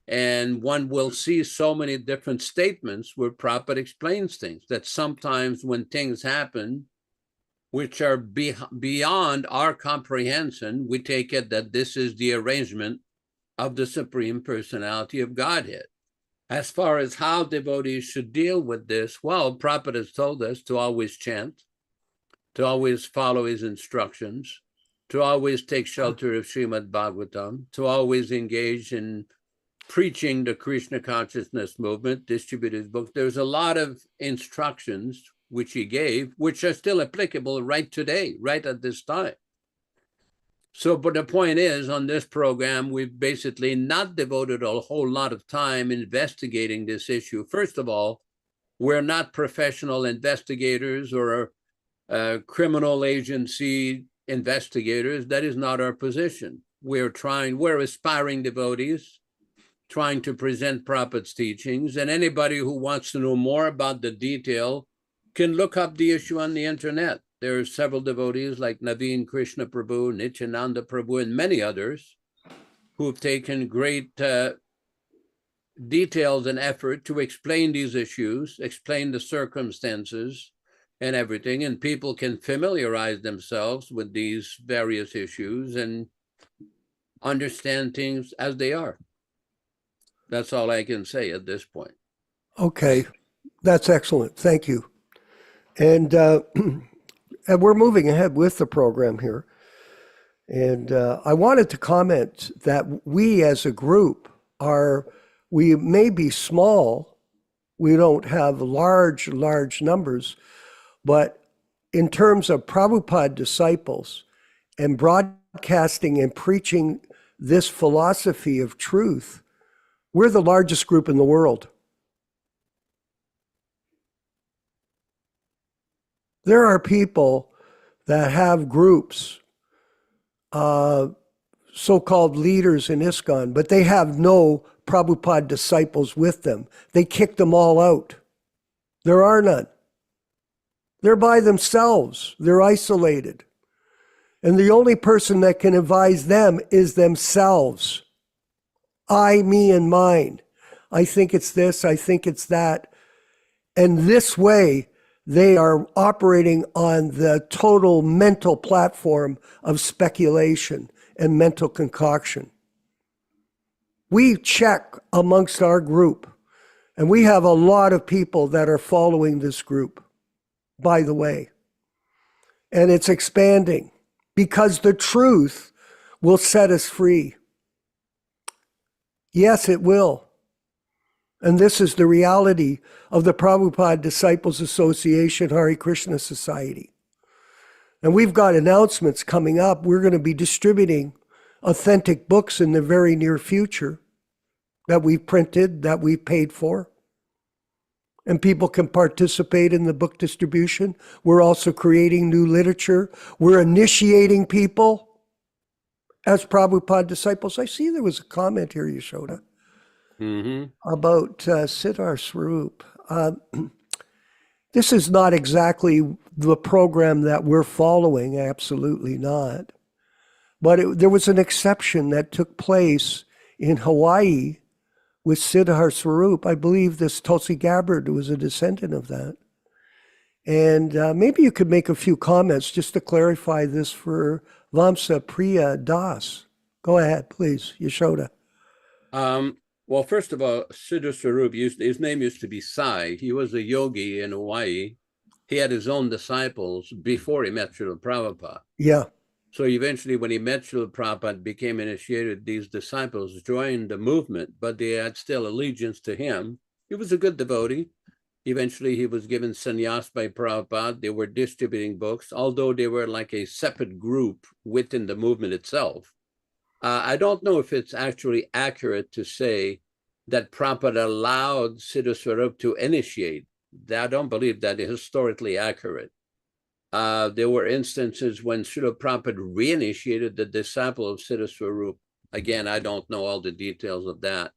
and one will see so many different statements where Prabhupada explains things, that sometimes when things happen which are beyond our comprehension, we take it that this is the arrangement of the Supreme Personality of Godhead. As far as how devotees should deal with this, well, Prabhupada has told us to always chant, to always follow his instructions, to always take shelter of Srimad Bhagavatam, to always engage in preaching the Krishna consciousness movement, distribute his books. There's a lot of instructions which he gave, which are still applicable right today, right at this time. So, but the point is, on this program, we've basically not devoted a whole lot of time investigating this issue. First of all, we're not professional investigators or criminal agency investigators. That is not our position. We're aspiring devotees, trying to present Prabhupada's teachings, and anybody who wants to know more about the detail can look up the issue on the internet. There are several devotees like Naveen Krishna Prabhu, Nityānanda Prabhu, and many others who have taken great details and effort to explain these issues, explain the circumstances and everything, and people can familiarize themselves with these various issues and understand things as they are. That's all I can say at this point. Okay, that's excellent. Thank you. And we're moving ahead with the program here. And I wanted to comment that we as a group we may be small, we don't have large numbers, but in terms of Prabhupada disciples and broadcasting and preaching this philosophy of truth, we're the largest group in the world. There are people that have groups, so-called leaders in ISKCON, but they have no Prabhupada disciples with them. They kicked them all out. There are none. They're by themselves. They're isolated. And the only person that can advise them is themselves. I, me, and mine. I think it's this, I think it's that. And this way, they are operating on the total mental platform of speculation and mental concoction. We check amongst our group, and we have a lot of people that are following this group, by the way. And it's expanding because the truth will set us free. Yes, it will. And this is the reality of the Prabhupada Disciples Association Hare Krishna Society. And we've got announcements coming up. We're going to be distributing authentic books in the very near future that we've printed, that we've paid for. And people can participate in the book distribution. We're also creating new literature. We're initiating people as Prabhupada disciples. I see there was a comment here, Yashoda, about Siddhar Swarup. This is not exactly the program that we're following, absolutely not. But there was an exception that took place in Hawaii with Siddhar Swarup. I believe this Tulsi Gabbard was a descendant of that. And maybe you could make a few comments just to clarify this for Vamsa Priya Das. Go ahead, please, Yashoda. Well, first of all, Siddhar Swarup, his name used to be Sai. He was a yogi in Hawaii. He had his own disciples before he met Srila Prabhupada. Yeah. So eventually, when he met Srila Prabhupada, became initiated, these disciples joined the movement, but they had still allegiance to him. He was a good devotee. Eventually, he was given sannyas by Prabhupada. They were distributing books, although they were like a separate group within the movement itself. I don't know if it's actually accurate to say that Prabhupada allowed Siddhar Swarup to initiate. I don't believe that is historically accurate. There were instances when Srila Prabhupada reinitiated the disciple of Siddhar Swarup. Again, I don't know all the details of that.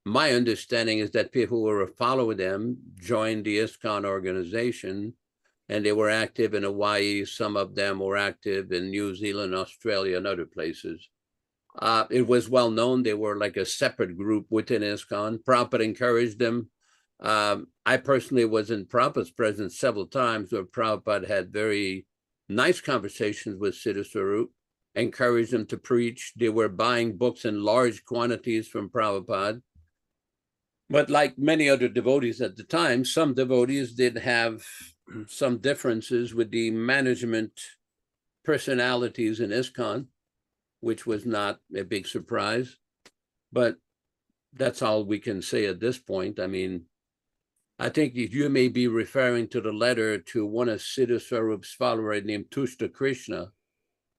My understanding is that people who were following them joined the ISKCON organization, and they were active in Hawaii. Some of them were active in New Zealand, Australia, and other places. It was well known they were like a separate group within ISKCON. Prabhupada encouraged them. I personally was in Prabhupada's presence several times where Prabhupada had very nice conversations with Siddhar Swarup, encouraged them to preach. They were buying books in large quantities from Prabhupada. But like many other devotees at the time, some devotees did have some differences with the management personalities in ISKCON, which was not a big surprise. But that's all we can say at this point. I mean, I think you may be referring to the letter to one of Siddhar Swarup's followers named Tushta Krishna,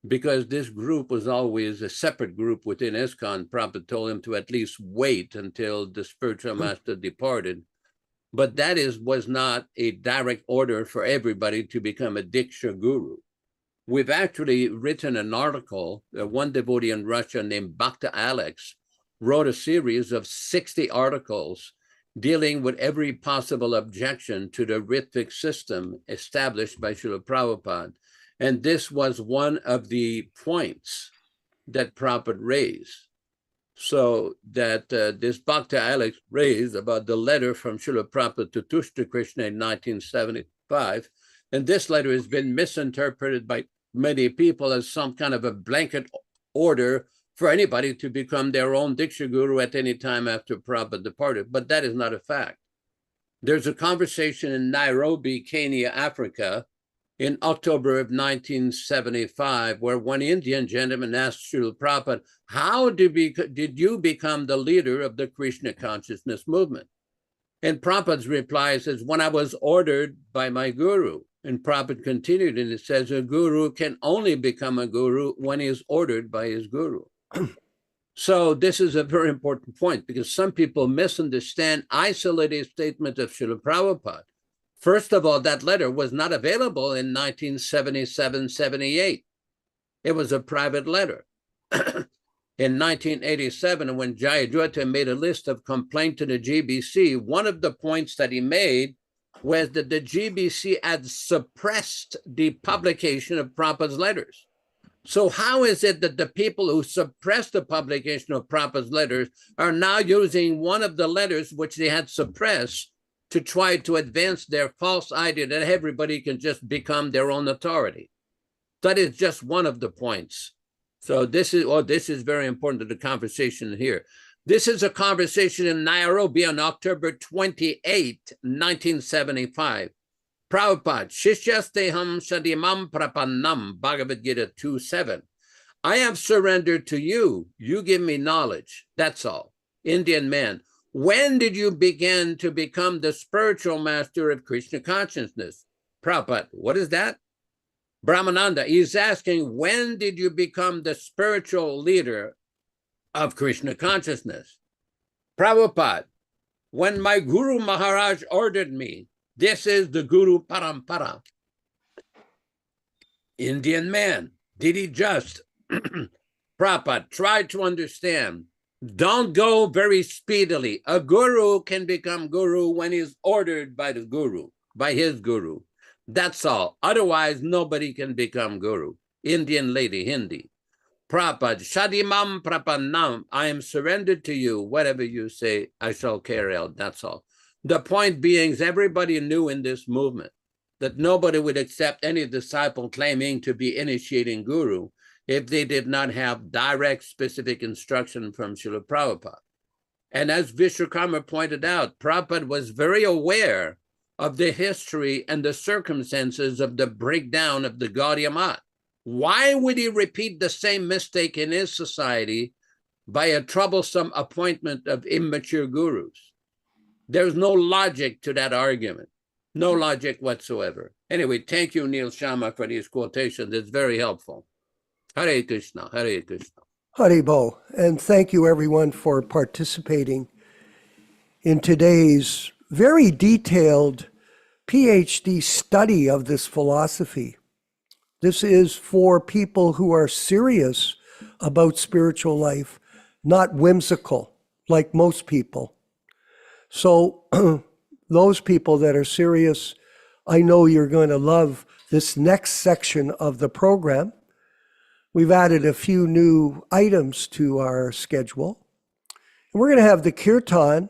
because this group was always a separate group within ISKCON. Prabhupada told him to at least wait until the spiritual master departed. But that was not a direct order for everybody to become a Diksha guru. We've actually written an article. One devotee in Russia named Bhakta Alex wrote a series of 60 articles dealing with every possible objection to the Ritvik system established by Srila Prabhupada. And this was one of the points that Prabhupada raised. So that this Bhakta Alex raised about the letter from Srila Prabhupada to Tushta Krishna in 1975. And this letter has been misinterpreted by many people as some kind of a blanket order for anybody to become their own Diksha guru at any time after Prabhupada departed. But that is not a fact. There's a conversation in Nairobi, Kenya, Africa, in October of 1975, where one Indian gentleman asked Srila Prabhupada, how did you become the leader of the Krishna consciousness movement? And Prabhupada's reply says, when I was ordered by my guru. And Prabhupada continued, and it says, a guru can only become a guru when he is ordered by his guru. So this is a very important point, because some people misunderstand isolated statement of Srila Prabhupada. First of all, that letter was not available in 1977-78. It was a private letter. In 1987, when Jayadratha made a list of complaints to the GBC, one of the points that he made was that the GBC had suppressed the publication of Prabhupada's letters. So how is it that the people who suppressed the publication of Prabhupada's letters are now using one of the letters which they had suppressed to try to advance their false idea that everybody can just become their own authority? That is just one of the points. So this is very important to the conversation here. This is a conversation in Nairobi on October 28, 1975. Prabhupada, Shishyasteham Shadimam Prapannam, Bhagavad Gita 2:7. I have surrendered to you. You give me knowledge. That's all. Indian man. When did you begin to become the spiritual master of Krishna consciousness? Prabhupada, what is that? Brahmananda, he's asking, when did you become the spiritual leader of Krishna consciousness? Prabhupada, when my Guru Maharaj ordered me, this is the Guru Parampara. Indian man, did he just? Prabhupada, try to understand. Don't go very speedily. A guru can become guru when he's ordered by the guru, by his guru. That's all. Otherwise, nobody can become guru. Indian lady, Hindi. Prabhupada, Shadimam Prapannam, I am surrendered to you. Whatever you say, I shall carry out. That's all. The point being is everybody knew in this movement that nobody would accept any disciple claiming to be initiating guru if they did not have direct, specific instruction from Srila Prabhupada. And as Vishwakarma pointed out, Prabhupada was very aware of the history and the circumstances of the breakdown of the Gaudiya Math. Why would he repeat the same mistake in his society by a troublesome appointment of immature gurus? There's no logic to that argument, no logic whatsoever. Anyway, thank you, Neil Sharma, for these quotations. It's very helpful. Hare Krishna, Hare Krishna. Haribo, and thank you everyone for participating in today's very detailed PhD study of this philosophy. This is for people who are serious about spiritual life, not whimsical like most people. So those people that are serious, I know you're going to love this next section of the program. We've added a few new items to our schedule. And we're going to have the kirtan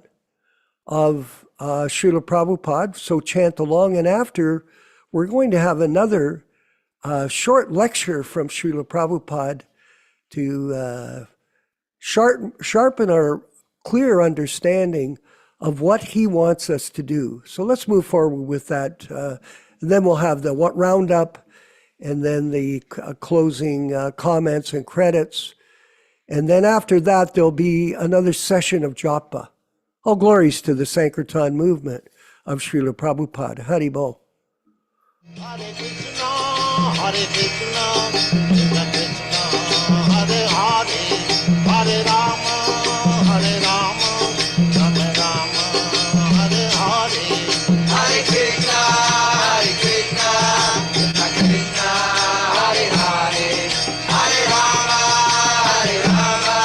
of Srila Prabhupada, so chant along. And after, we're going to have another short lecture from Srila Prabhupada to sharpen our clear understanding of what he wants us to do. So let's move forward with that. Then we'll have the roundup, and then the closing comments and credits. And then after that, there'll be another session of japa. All glories to the Sankirtan movement of Srila Prabhupada. Hari Bol. Hare Krishna, Hare Krishna, Krishna Krishna, Hare Hare, Hare Rama, Hare Rama, Rama Rama, Hare Hare. Hare Krishna, Hare Krishna, Krishna Krishna, Hare Hare, Hare Rama, Hare Rama,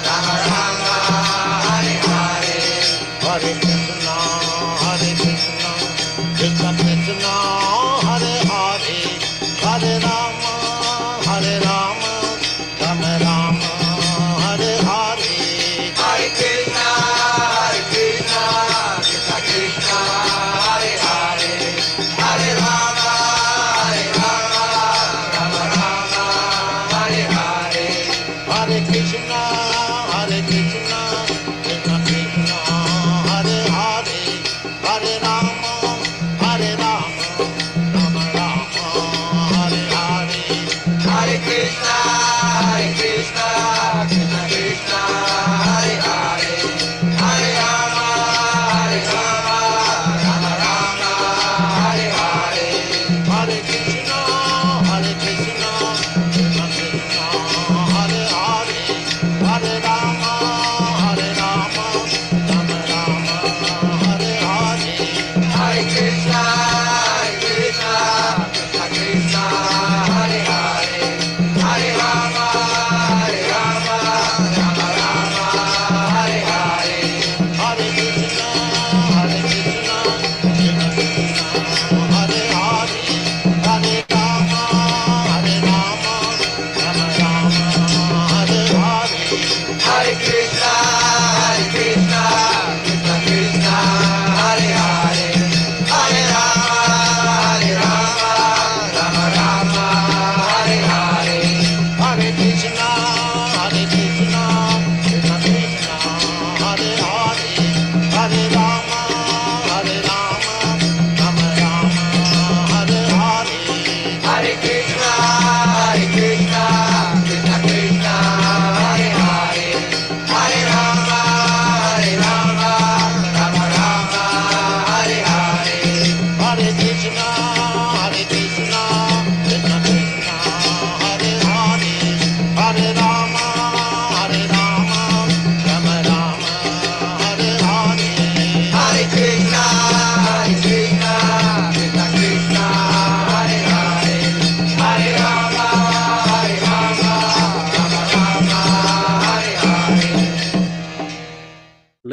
Rama Rama, Hare Hare. Hare Krishna, Hare Krishna, Krishna Krishna, Hare Hare, Hare Rama, Hare Rama, Rama Rama, Hare Hare. Hare Krishna, Hare Krishna, Krishna Krishna, Hare Hare, Hare Rama, Hare Rama, Rama Rama, Hare Hare. Hare Krishna, Hare Krishna, Krishna Krishna, Hare Hare, Hare Rama, Hare Rama, Rama Rama, Hare Hare. Hare Krishna, Hare Krishna, Krishna Krishna, Hare Hare, Hare Rama, Hare Rama, Rama Rama, Hare Hare. Hare Krishna, Hare Krishna, Krishna Krishna, Hare Hare, Hare Rama, Hare Rama, Rama Rama, Hare Hare. Hare Krishna, Hare Krishna, Krishna Krishna, Hare Hare, Hare Rama, Hare Rama, Rama Rama, Hare Hare. Hare Krishna, Hare Krishna, Krishna Krishna, Hare Hare, Hare Rama, Hare Rama, Rama Rama, Hare Hare. Hare Krishna, Hare Krishna, Krishna Krishna, Hare Hare, Hare Rama, Hare Rama, Rama Rama, Hare Hare. Hare Krishna, Hare Krishna, Krishna Krishna,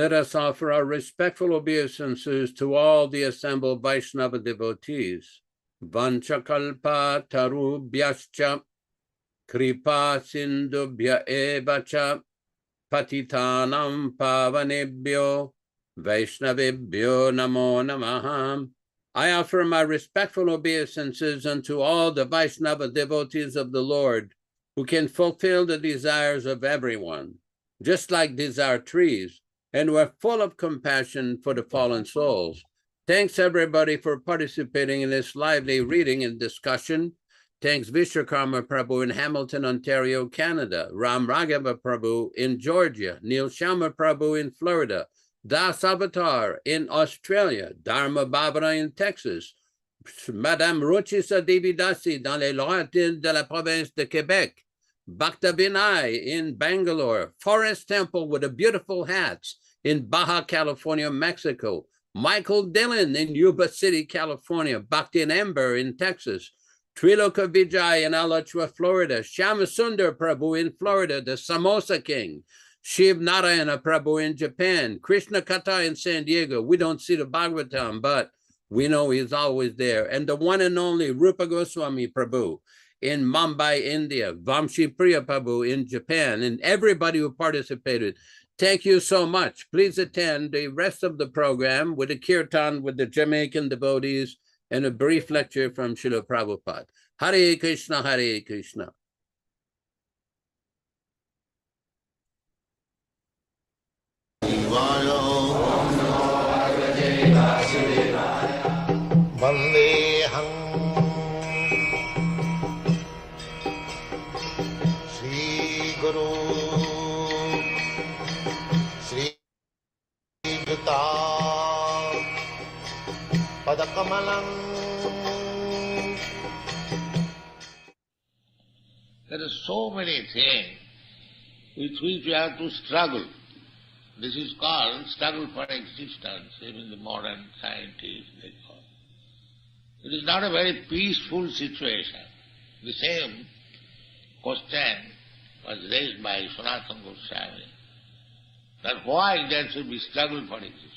Let us offer our respectful obeisances to all the assembled Vaishnava devotees. Vanchakalpa tarubhyascha kripa sindubhya evacha patitanam pavanebhyo Vaishnavebhyo namo namaha. I offer my respectful obeisances unto all the Vaishnava devotees of the Lord who can fulfill the desires of everyone, just like these are trees, and we're full of compassion for the fallen souls. Thanks everybody for participating in this lively reading and discussion. Thanks Vishwakarma Prabhu in Hamilton, Ontario, Canada, Ram Raghava Prabhu in Georgia, Neil Sharma Prabhu in Florida, Das Avatar in Australia, Dharma Bhavana in Texas, Madame Ruchisa Devidasi dans les Laurentides de la province de Quebec, Bhakta Vinay in Bangalore, Forest Temple with the beautiful hats in Baja California, Mexico, Michael Dillon in Yuba City, California, Bhakti and Amber in Texas, Triloka Vijay in Alachua, Florida, Shyamasundar Prabhu in Florida, the Samosa King, Shiv Narayana Prabhu in Japan, Krishna Kata in San Diego. We don't see the Bhagavatam, but we know he's always there. And the one and only Rupa Goswami Prabhu in Mumbai, India, Vamshi Priya Prabhu in Japan, and everybody who participated. Thank you so much. Please attend the rest of the program with a kirtan with the Jamaican devotees and a brief lecture from Srila Prabhupada. Hare Krishna, Hare Krishna. Vandeham Shri Guru Shri Yuta Padakamalam. There are so many things with which we have to struggle. This is called struggle for existence, even the modern scientists, they call it. It is not a very peaceful situation. The same question was raised by Sanatana Goswami, that why there should be struggle for existence?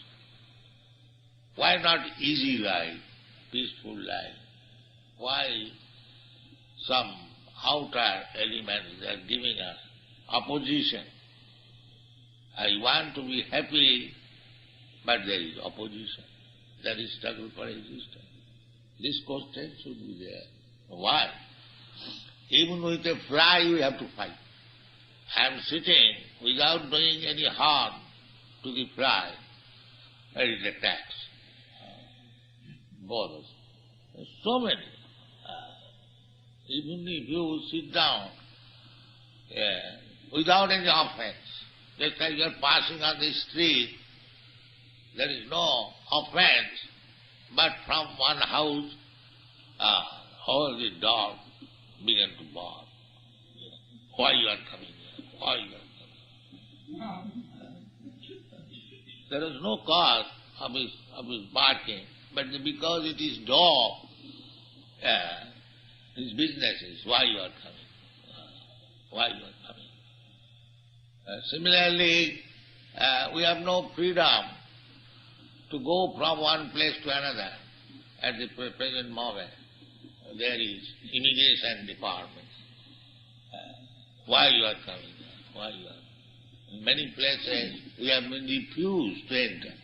Why not easy life, peaceful life? Why some outer elements are giving us opposition? I want to be happy, but there is opposition. There is struggle for existence. This question should be there. Why? Even with a fly we have to fight. I am sitting without doing any harm to the fly. There is a tax. Bothers. So many. Even if you sit down without any offense, just like you are passing on the street, there is no offense, but from one house, all the dogs began to bark. Why you are coming here? Why you are coming? There is no cause of his barking, but because it is dog, his business is why you are coming. Why you are coming. Similarly, we have no freedom to go from one place to another at the present moment. There is immigration department. Why you are coming? Why you are? In many places we have been refused to enter.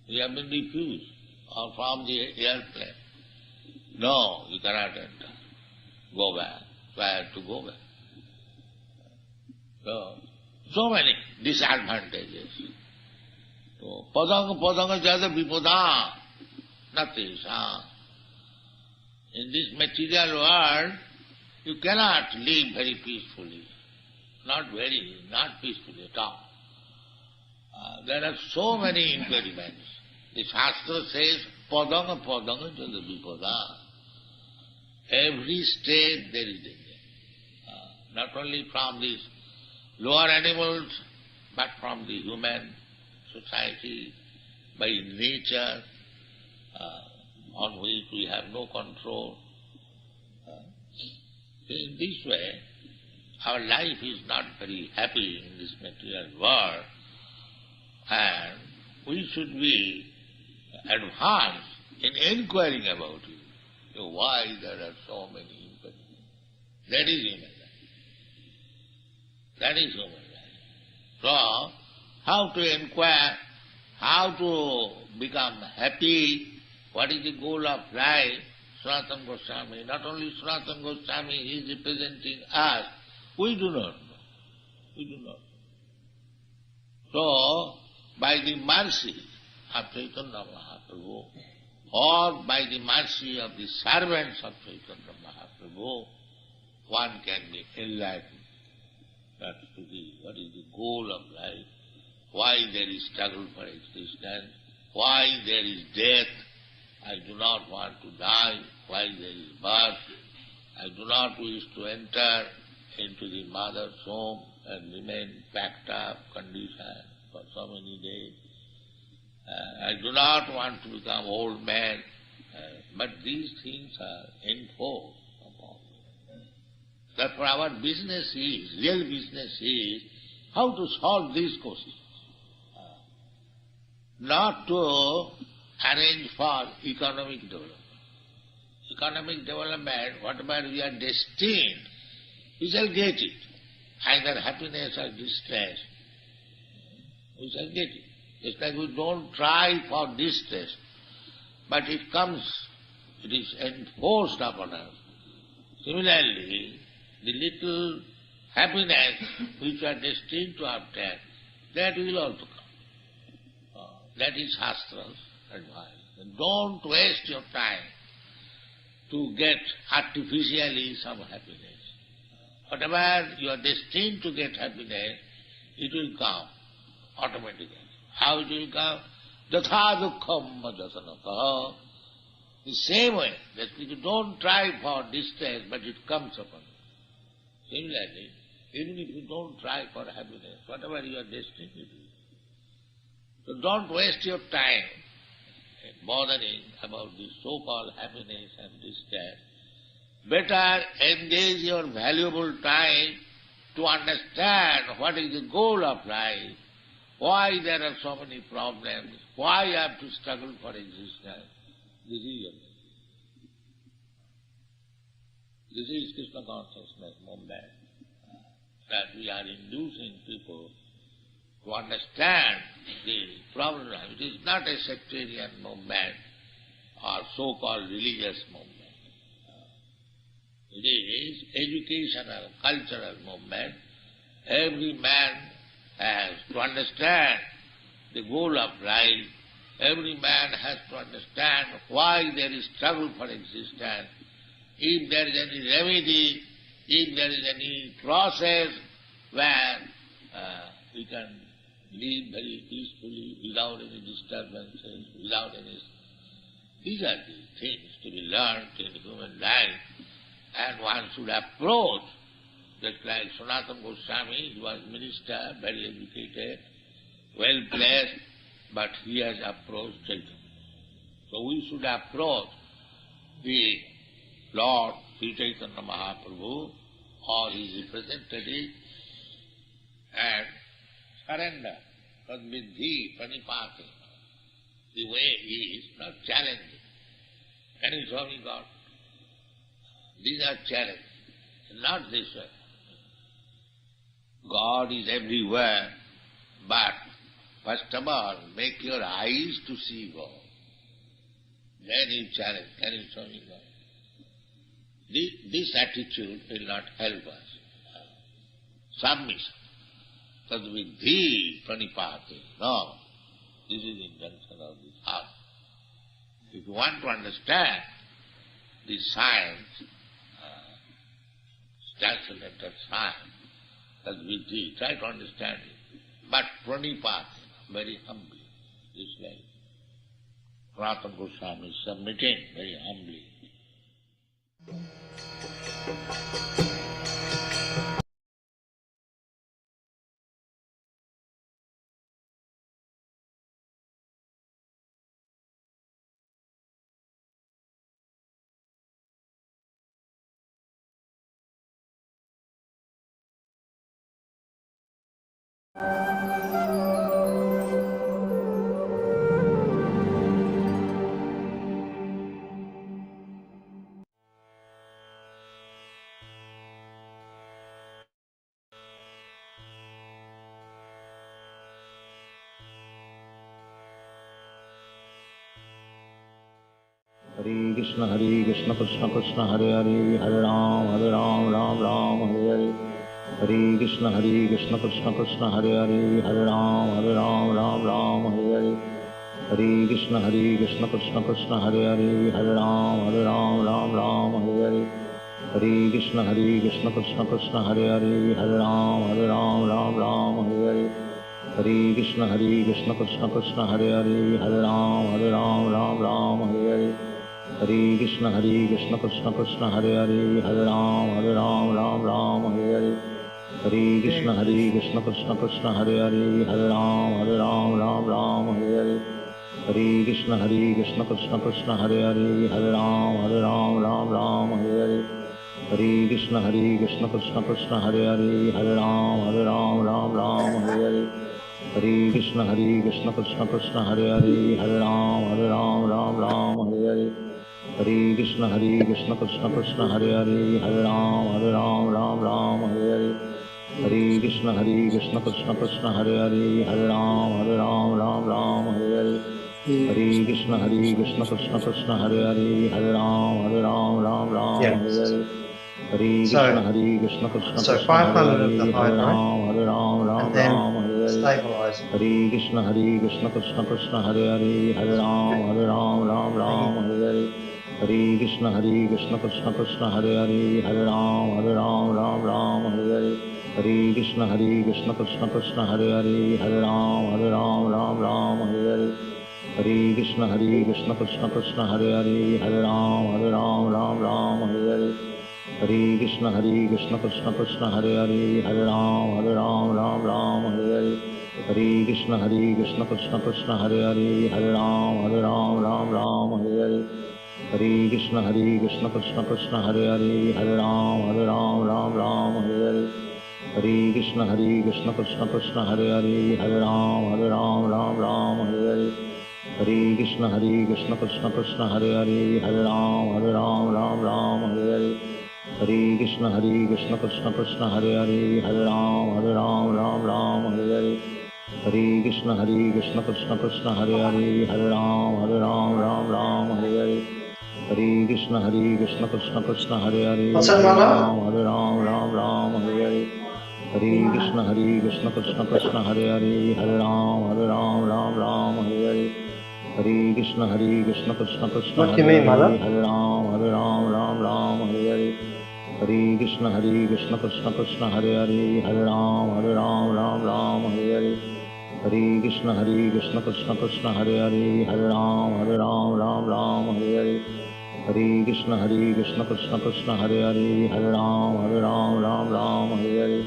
We have been refused from the airplane. No, you cannot enter. Go back. So I have to go back. So many disadvantages. So, padanga jada vipada, nothing. In this material world, you cannot live very peacefully. Not peacefully at all. There are so many impediments. The Shastra says, padanga jada vipada. Every state there is danger. Not only from these lower animals, but from the human society, by nature, on which we have no control. In this way, our life is not very happy in this material world, and we should be advanced in inquiring about it. So why there are so many impediments? That is human life. That is human life. So, how to inquire, how to become happy, what is the goal of life? Sanatana Goswami, not only Sanatana Goswami, he is representing us. We do not know. We do not know. So, by the mercy of Chaitanya Mahaprabhu, or by the mercy of the servants of Chaitanya Mahaprabhu, one can be enlightened. That's what is the goal of life, why there is struggle for existence, why there is death. I do not want to die, why there is birth. I do not wish to enter into the mother's womb and remain packed up, conditioned for so many days. I do not want to become old man, but these things are enforced upon me. Therefore our business is, real business is, how to solve these questions. Not to arrange for economic development. Economic development, whatever we are destined, we shall get it. Either happiness or distress, we shall get it. It's like we don't try for distress, but it comes, it is enforced upon us. Similarly, the little happiness which we are destined to obtain, that will also come. That is Shastra's advice. And don't waste your time to get artificially some happiness. Whatever you are destined to get happiness, it will come automatically. How it will come? Datha dukkham jasanatah. The same way, that you don't try for distress, but it comes upon you. Similarly, even if you don't try for happiness, whatever you are destined to do, so don't waste your time bothering about this so-called happiness and distress. Better engage your valuable time to understand what is the goal of life, why there are so many problems, why you have to struggle for existence. This is your life. This is Krishna consciousness movement, that we are inducing people to understand the problem. It is not a sectarian movement or so-called religious movement. It is educational, cultural movement. Every man has to understand the goal of life. Every man has to understand why there is struggle for existence. If there is any remedy, if there is any process where we can live very peacefully, without any disturbances, without any... These are the things to be learned in human life. And one should approach, just like Sanatana Goswami, he was minister, very educated, well placed, but he has approached Chaitanya. So we should approach the Lord Sri Chaitanya Mahaprabhu or his representative and surrender. But vidhi pranipati, the way is not challenging. Can you show me God? These are challenges, not this way. God is everywhere, but first of all, make your eyes to see God. Then you challenge, can you show me God? This attitude will not help us. Submission. Tadvidhi pranipati. No. This is the intention of this heart. If you want to understand the science, transcendental science, tadvidhi, try to understand it. But pranipati, very humbly. This way. Sanatana Goswami is submitting very humbly. Hare Krishna Krishna Krishna Hare Hare Hare Ram Ram Ram Hare Hare Hare Krishna Krishna Krishna Hare Hare Hare Ram Ram Hare Hare Hare Krishna Krishna Krishna Hare Hare Hare Ram Hare Hare Hare Krishna Krishna Krishna Hare Hare Hare Ram Hare Hare Hare Krishna Krishna Krishna Hare Hare Hare Ram Hare Hare Hare Krishna Krishna Krishna Hare Hare Hare Ram Hare Hare Hare Krishna Krishna Krishna Hare Hare Hare Ram Hare Hare Hare Krishna Krishna Krishna Hare Hare Hare Ram Hare Hare Hare Krishna Krishna Krishna Hare Hare Hare Ram Hare Hare Hare Krishna Krishna Krishna Hare Hare Hare Ram Hare Hare Hare Krishna Krishna Krishna Hare Hare Hare Ram Hare Hare Hare Krishna Krishna Krishna Hare Hare Hare Ram Hare Hare Hare Krishna Krishna Krishna Hare Hare Hare Ram Hare Hare Hare Krishna Krishna Krishna Hare 500 of Hare the high Hare note, and then stabilizing. Hare Krishna Krishna Krishna Hare Hare Hare Ram Hare Hare Krishna Krishna Krishna Hare Hare Hare Ram Hare Hare Krishna Krishna Krishna Hare Hare Hare Ram Hare Hare Krishna Krishna Krishna Hare Hare Hare Ram Hare Hare Krishna Krishna Krishna Hare Hare Hare Ram Hare Hare Krishna Krishna Krishna Hare Hare Hare Ram Hare Hare Krishna Krishna Krishna Hare Hare Hare Ram Hare Hare Krishna Krishna Krishna Hare Hare Hare Ram Hare Hare Krishna Krishna Krishna Hare Hare Hare Ram Hare Hare Krishna Krishna Krishna Hare Hare Hare Ram Hare Hare Krishna Krishna Krishna Hare Hare Hare Ram Hare Hare Krishna Krishna Krishna Hare Hare What's Hare that, Mama? Ram Hare Hare Krishna Krishna Krishna Hare Hare Hare Ram Hare Hare Krishna Krishna Krishna What do Hare you mean, Mother? Hare Hare Ram Hare Hare Krishna Krishna Krishna Hare Hare Hare Ram Hare Hare Krishna Krishna Krishna Hare Hare Hare Ram Hare Hare Krishna Krishna Krishna Hare Hare Hare Ram Hare Hare Krishna Krishna Krishna Hare Hare Hare Ram Hare Hare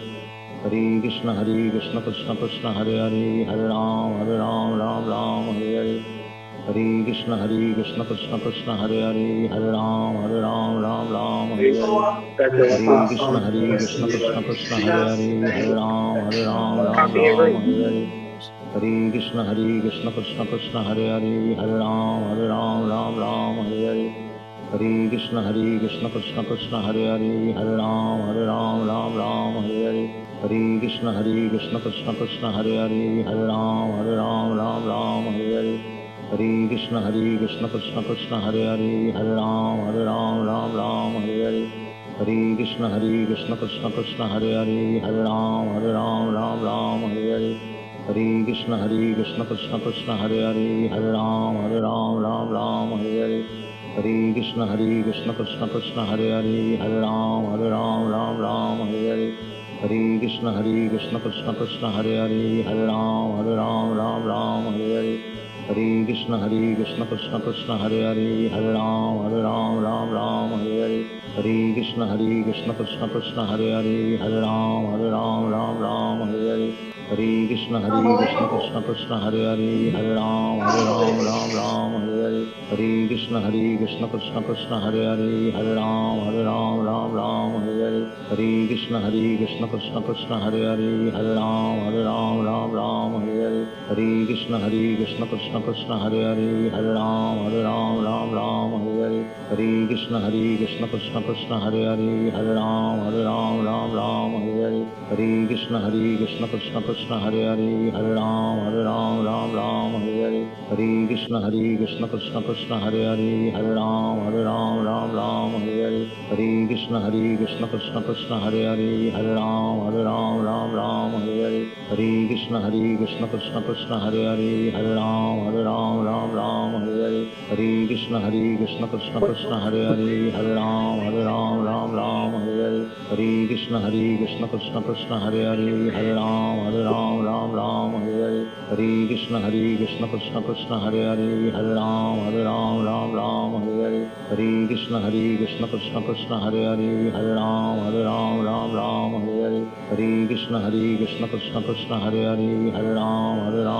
Krishna Krishna Krishna Hare Hare Hare Ram Hare Krishna Krishna Krishna Hare Hare Hare Ram Hare Hare Krishna Krishna Krishna Hare Hare Hare Ram Hare Hare Krishna Krishna Krishna Hare Hare Hare Ram Hare Hare Krishna Krishna Krishna Hare Hare Hare Ram Hare Hare Krishna Krishna Krishna Hare Hare Hare Ram Hare Hare Krishna Krishna Krishna Hare Hare Hare Ram Hare Hare Krishna Krishna Krishna Hare Hare Hare Ram Hare Hare Krishna Krishna Krishna Hare Hare Hare Ram Hare Hare Krishna Krishna Krishna Hare Hare Hare Ram Hare Hare Krishna Krishna Krishna Hare Hare Hare Ram Hare Hare Krishna Krishna Krishna Hare Hare Hare Ram Hare Hare Krishna Krishna Krishna Hare Hare Hare Ram Hare Hare Krishna Krishna Krishna Hare Hare Hare Ram Ram Ram Hare Hare Hare Krishna Krishna Krishna Hare Hare Hare Ram Ram Hare Hare Hare Krishna Krishna Krishna Hare Hare Hare Ram Ram Hare Hare Hare Krishna Krishna Krishna Hare Hare Hare Ram Ram Hare Hare Hare Krishna Krishna Krishna Hare Hare Hare Ram Ram Hare Hare Hare Krishna Krishna Krishna Hare Hare Hare Ram Hare Hare Hare Krishna Krishna Krishna Hare Hare Hare Ram Hare Hare Hare Krishna Krishna Krishna Hare Hare Hare Ram Hare Hare Hare Krishna Krishna Krishna Hare Hare Hare Ram Hare Hare Hare Krishna Krishna Krishna Hare Hare Hare Ram Hare Hare Hare Krishna Krishna Krishna Hare Hare Hare Ram Hare Hare Hare Krishna Krishna Krishna Hare Hare Hare Ram Hare Hare Hare Krishna Krishna Krishna Hare Hare Hare Ram Hare Hare Hare Krishna Krishna Krishna Hare Hare Hare Ram Hare Hare Hare Krishna Krishna Krishna Hare Hare Hare Ram Hare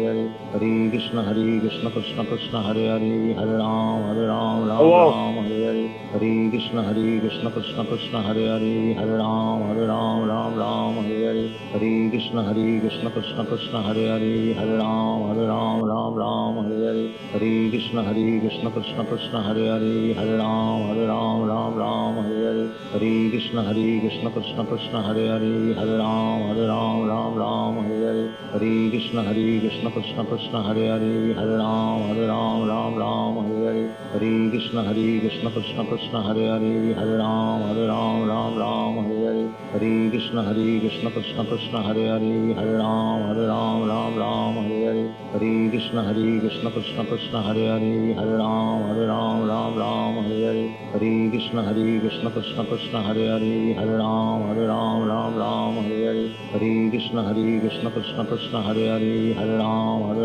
Hare Hare Krishna Krishna Krishna Hare Hare Hare Ram Hare Hare Hare Krishna Krishna Krishna Hare Hare Hare Ram Hare Hare Hare Krishna Krishna Krishna Hare Hare Hare Ram Hare Hare Hare Krishna Krishna Krishna Hare Hare Hare Ram Hare Hare Hare Krishna Krishna Krishna Hare Hare Hare Ram Hare Hare Hare Krishna Krishna Krishna Hare Hare Hare Ram Hare Hare Hare Krishna Krishna Krishna Hare Hare Hare Ram Hare Hare Hare Krishna Krishna Krishna Hare Hare Hare Ram Hare Hare Hare Krishna Krishna Krishna Hare Hare Hare Ram Hare Hare Hare Krishna Krishna Krishna Hare Hare Hare Ram Hare Hare Hare Krishna Krishna Krishna Hare Hare Hare Ram Hare Hare Hare Krishna Krishna Krishna Hare Hare Hare Ram Hare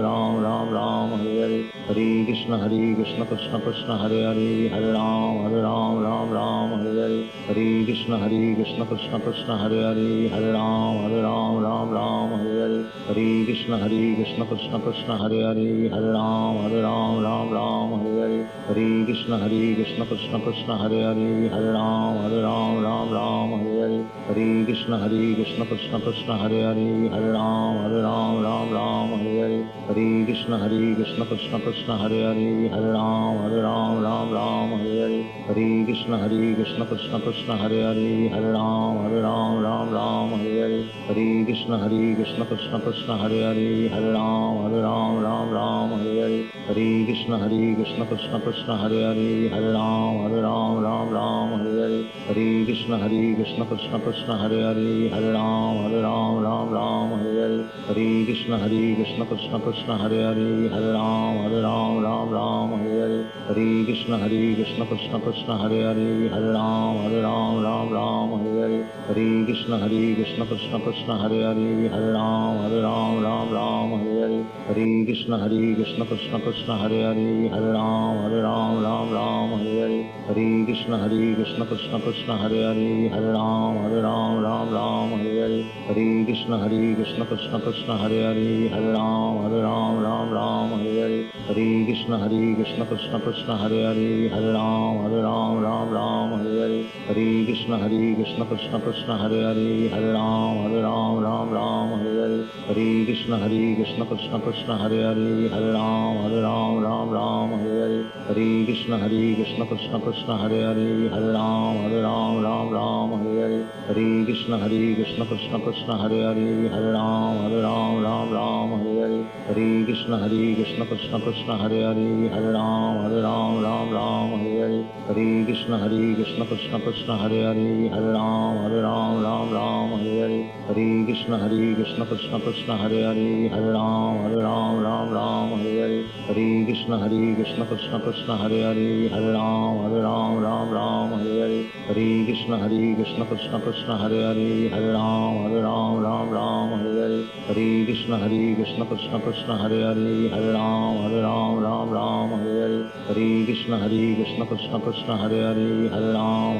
Hare Hare Krishna Krishna Krishna Hare Hare Hare Ram Hare Hare Hare Krishna Krishna Krishna Hare Hare Hare Ram Hare Hare Hare Krishna Krishna Krishna Hare Hare Hare Ram Hare Hare Hare Krishna Krishna Krishna Hare Hare Hare Ram Hare Hare Hare Krishna Krishna Krishna Hare Hare Hare Ram Hare Hare Hare Krishna Krishna Krishna Hare Hare Hare Ram Hare Hare Hare Krishna Krishna Krishna Hare Hare Hare Ram Hare Hare Hare Krishna Krishna Krishna Hare Hare Hare Ram Hare Hare Hare Krishna Krishna Krishna Hare Hare Hare Ram Hare Hare Hare Krishna Krishna Krishna Hare Hare Hare Ram Hare Hare Hare Krishna Krishna Krishna Hare Hare Hare Ram Hare Hare Hare Krishna Krishna Krishna Hare Hare Hare Ram Hare Hare Hare Krishna Krishna Krishna Hare Hare Hare Ram Hare Hare Hare Krishna Krishna Krishna Hare Hare Hare Ram Hare Hare Hare Krishna Krishna Krishna Hare Hare Hare Ram Hare Hare Hare Krishna Krishna Krishna Hare Hare Hare Ram Hare Hare Hare Krishna Krishna Krishna Hare Hare Hare Ram Hare Hare Hare Krishna Krishna Krishna Hare Hare Hare Ram Hare Hare Hare Krishna Krishna Krishna Hare Hare Hare Ram Hare Hare Hare Krishna Krishna Krishna Hare Hare Hare Ram Hare Hare Hare Krishna Krishna Krishna Hare Hare Hare Ram Hare Hare Hare Krishna Krishna Krishna Hare Hare Hare Ram Hare Hare Hare Krishna Krishna Krishna Hare Hare Hare Ram Hare Hare Hare Krishna Krishna Krishna Hare Hare Hare Ram Hare Hare Hare Krishna Krishna Krishna Hare Hare Hare Ram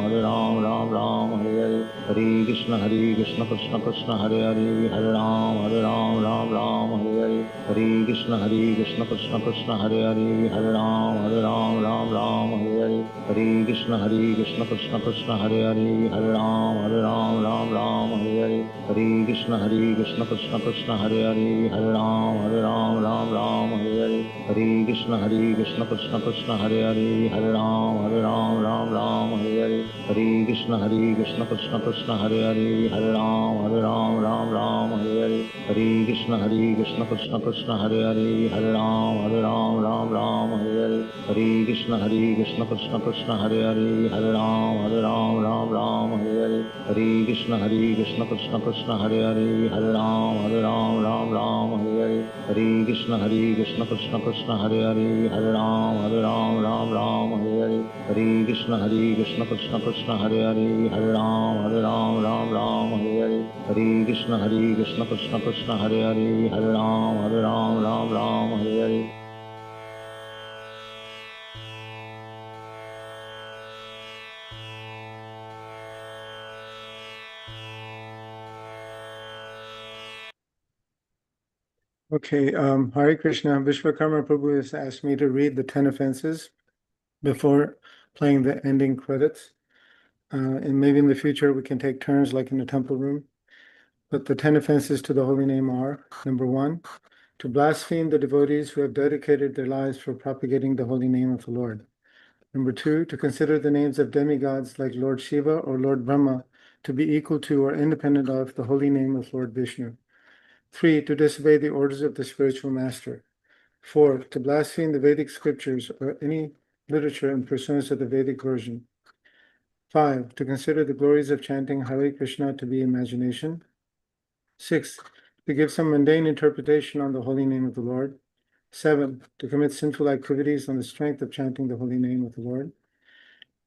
Ram Ram Hare Hare Hare Krishna Krishna Krishna Hare Hare Hare Ram Ram Hare Hare Hare Krishna Krishna Krishna Hare Hare Hare Ram Ram Hare Hare Hare Krishna Krishna Krishna Hare Hare Hare Ram Ram Hare Hare Hare Krishna Krishna Krishna Hare Hare Hare Ram Ram Hare Hare Hare Krishna Krishna Krishna Hare Hare Hare Ram Ram Hare Hare Hare Krishna Krishna Krishna Hare Hare Hare Ram Ram Hare Hare Hare Krishna Krishna Krishna Hare Hare Hare Ram Ram Hare Hare Hare Krishna Krishna Krishna Hare Hare Hare Ram Ram Hare Hare Hare Krishna Krishna Krishna Hare Hare Hare Ram Ram Hare Hare Hare Krishna Krishna Krishna Hare Hare Hare Ram Hare Hare Hare Krishna Krishna Krishna Hare Hare Hare Ram Hare Hare Hare Krishna Krishna Krishna Hare Hare Hare Ram Hare Hare. Okay, Hare Krishna. Vishwakarma Prabhu has asked me to read the 10 offenses before playing the ending credits. And maybe in the future we can take turns like in the temple room. But the 10 offenses to the holy name are: number 1, to blaspheme the devotees who have dedicated their lives for propagating the holy name of the Lord. Number 2, to consider the names of demigods like Lord Shiva or Lord Brahma to be equal to or independent of the holy name of Lord Vishnu. 3, to disobey the orders of the spiritual master. 4, to blaspheme the Vedic scriptures or any literature in pursuance of the Vedic version. 5, to consider the glories of chanting Hare Krishna to be imagination. 6, to give some mundane interpretation on the holy name of the Lord. 7, to commit sinful activities on the strength of chanting the holy name of the Lord.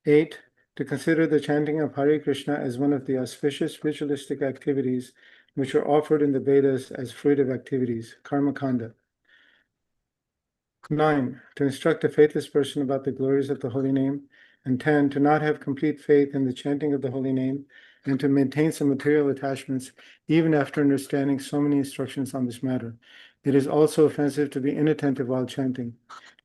8, to consider the chanting of Hare Krishna as one of the auspicious ritualistic activities which are offered in the Vedas as fruitive activities, karma kanda. 9, to instruct a faithless person about the glories of the holy name. And 10, to not have complete faith in the chanting of the holy name and to maintain some material attachments even after understanding so many instructions on this matter. It is also offensive to be inattentive while chanting.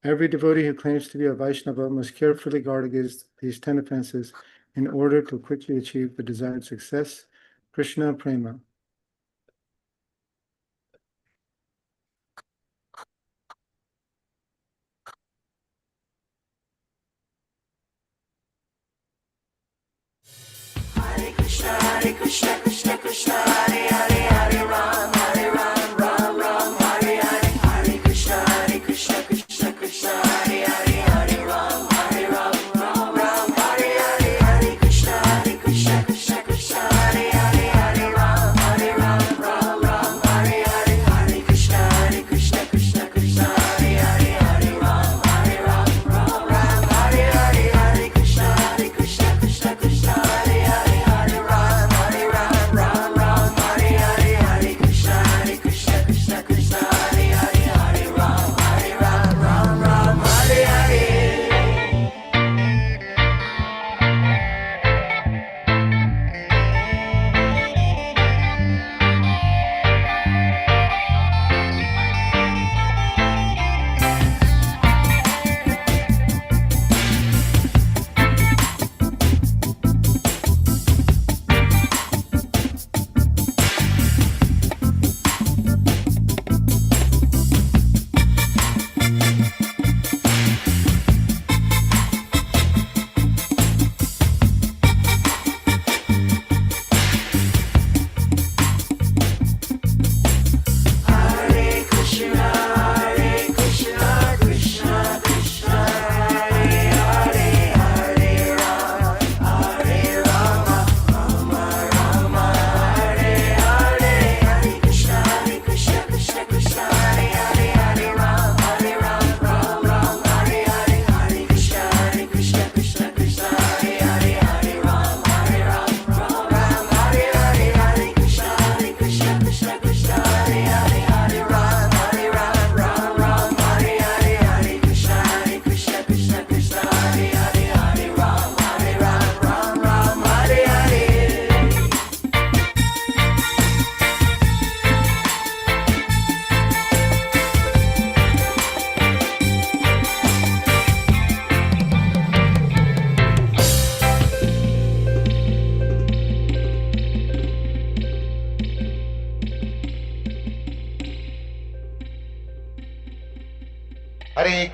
Every devotee who claims to be a Vaishnava must carefully guard against these 10 offenses in order to quickly achieve the desired success. Krishna Prema. Hare Krishna, Krishna Krishna, Hare Hare, Hare Ram, Ram Ram, Hare Hare. Hare Krishna, Krishna Krishna, Hare Hare, Hare Ram, Ram Hare Hare. Hare Krishna, Krishna Krishna, Hare Hare, Hare Ram, Ram Hare Hare. Hare Krishna, Krishna Krishna, Hare Hare, Hare Ram, Ram Hare Hare. Hare Krishna, Krishna Krishna, Hare Hare, Hare Ram, Ram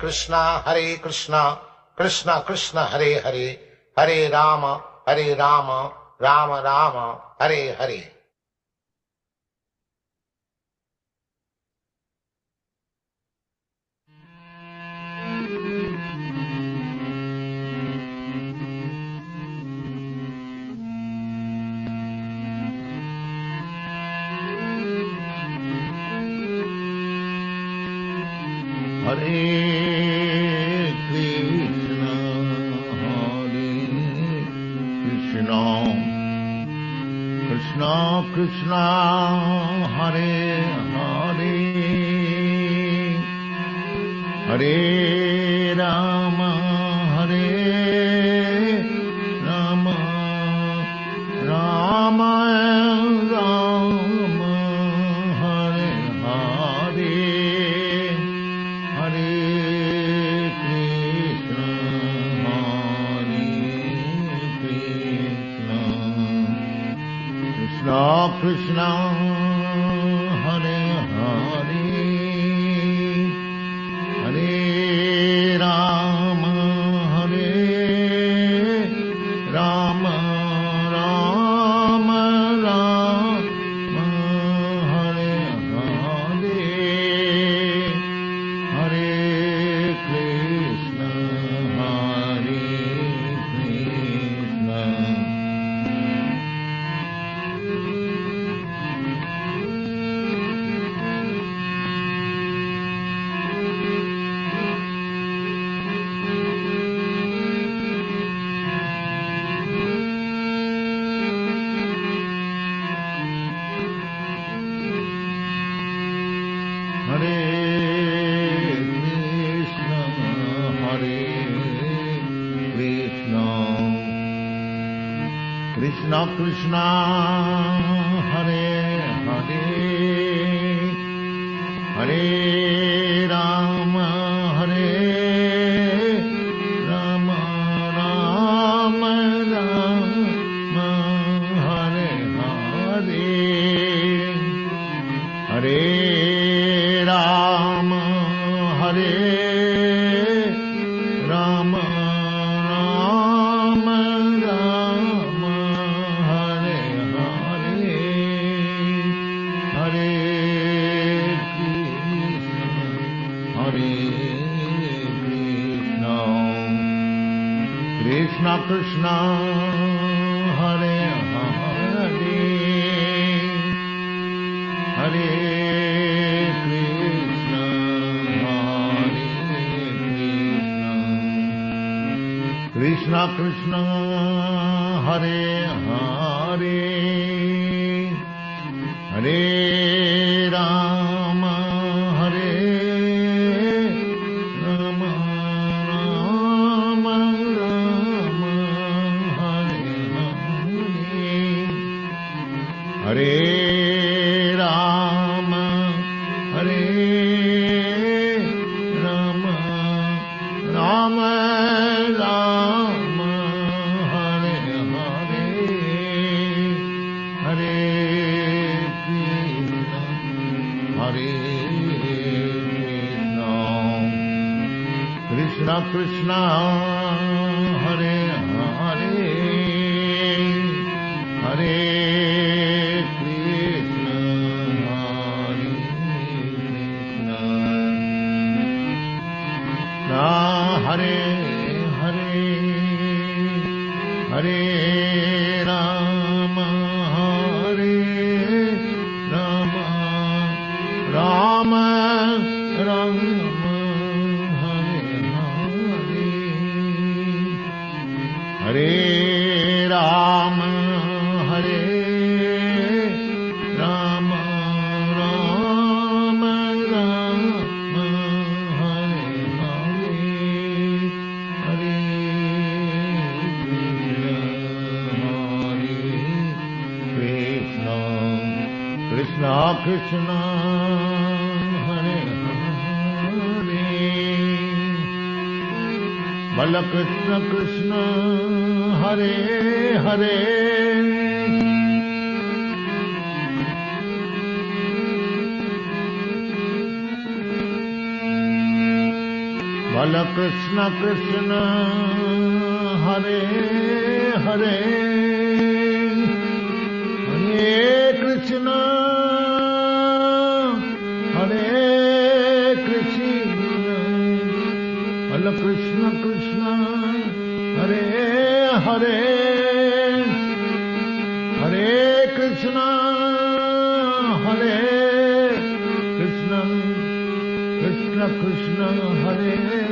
Krishna, Krishna Krishna, Hare Hare, Hare Rama, Rama Rama, Hare Hare. Hare Krishna, Krishna Krishna, Hare Hare, Hare Rama, Rama Rama, Hare Hare, Hare Krishna, Krishna Krishna, Hare Hare, Hare Rama, Rama Rama, Hare Hare, Hare Krishna, Krishna Krishna, Hare Hare, Hare Rama, Rama Rama, Hare Hare, Hare Rama, Rama Krishna Krishna, Hare Hare, Hare Krishna, Krishna Krishna, Hare Hare, Hare Rama, Hare Rama, Rama Rama, Hare Hare, Hare Krishna, Krishna Krishna, Hare Hare, Hare Hare Hare, Hare Rama, Rama Rama, Hare Hare, Hare Rama, Rama Krishna Krishna, Hare Hare, Bala Krishna Krishna, Hare Hare, Hare Krishna Krishna Hare Hare Hare Krishna Hare Krishna Hare Krishna Krishna Hare Hare Hare Krishna Hare Krishna Krishna Krishna Hare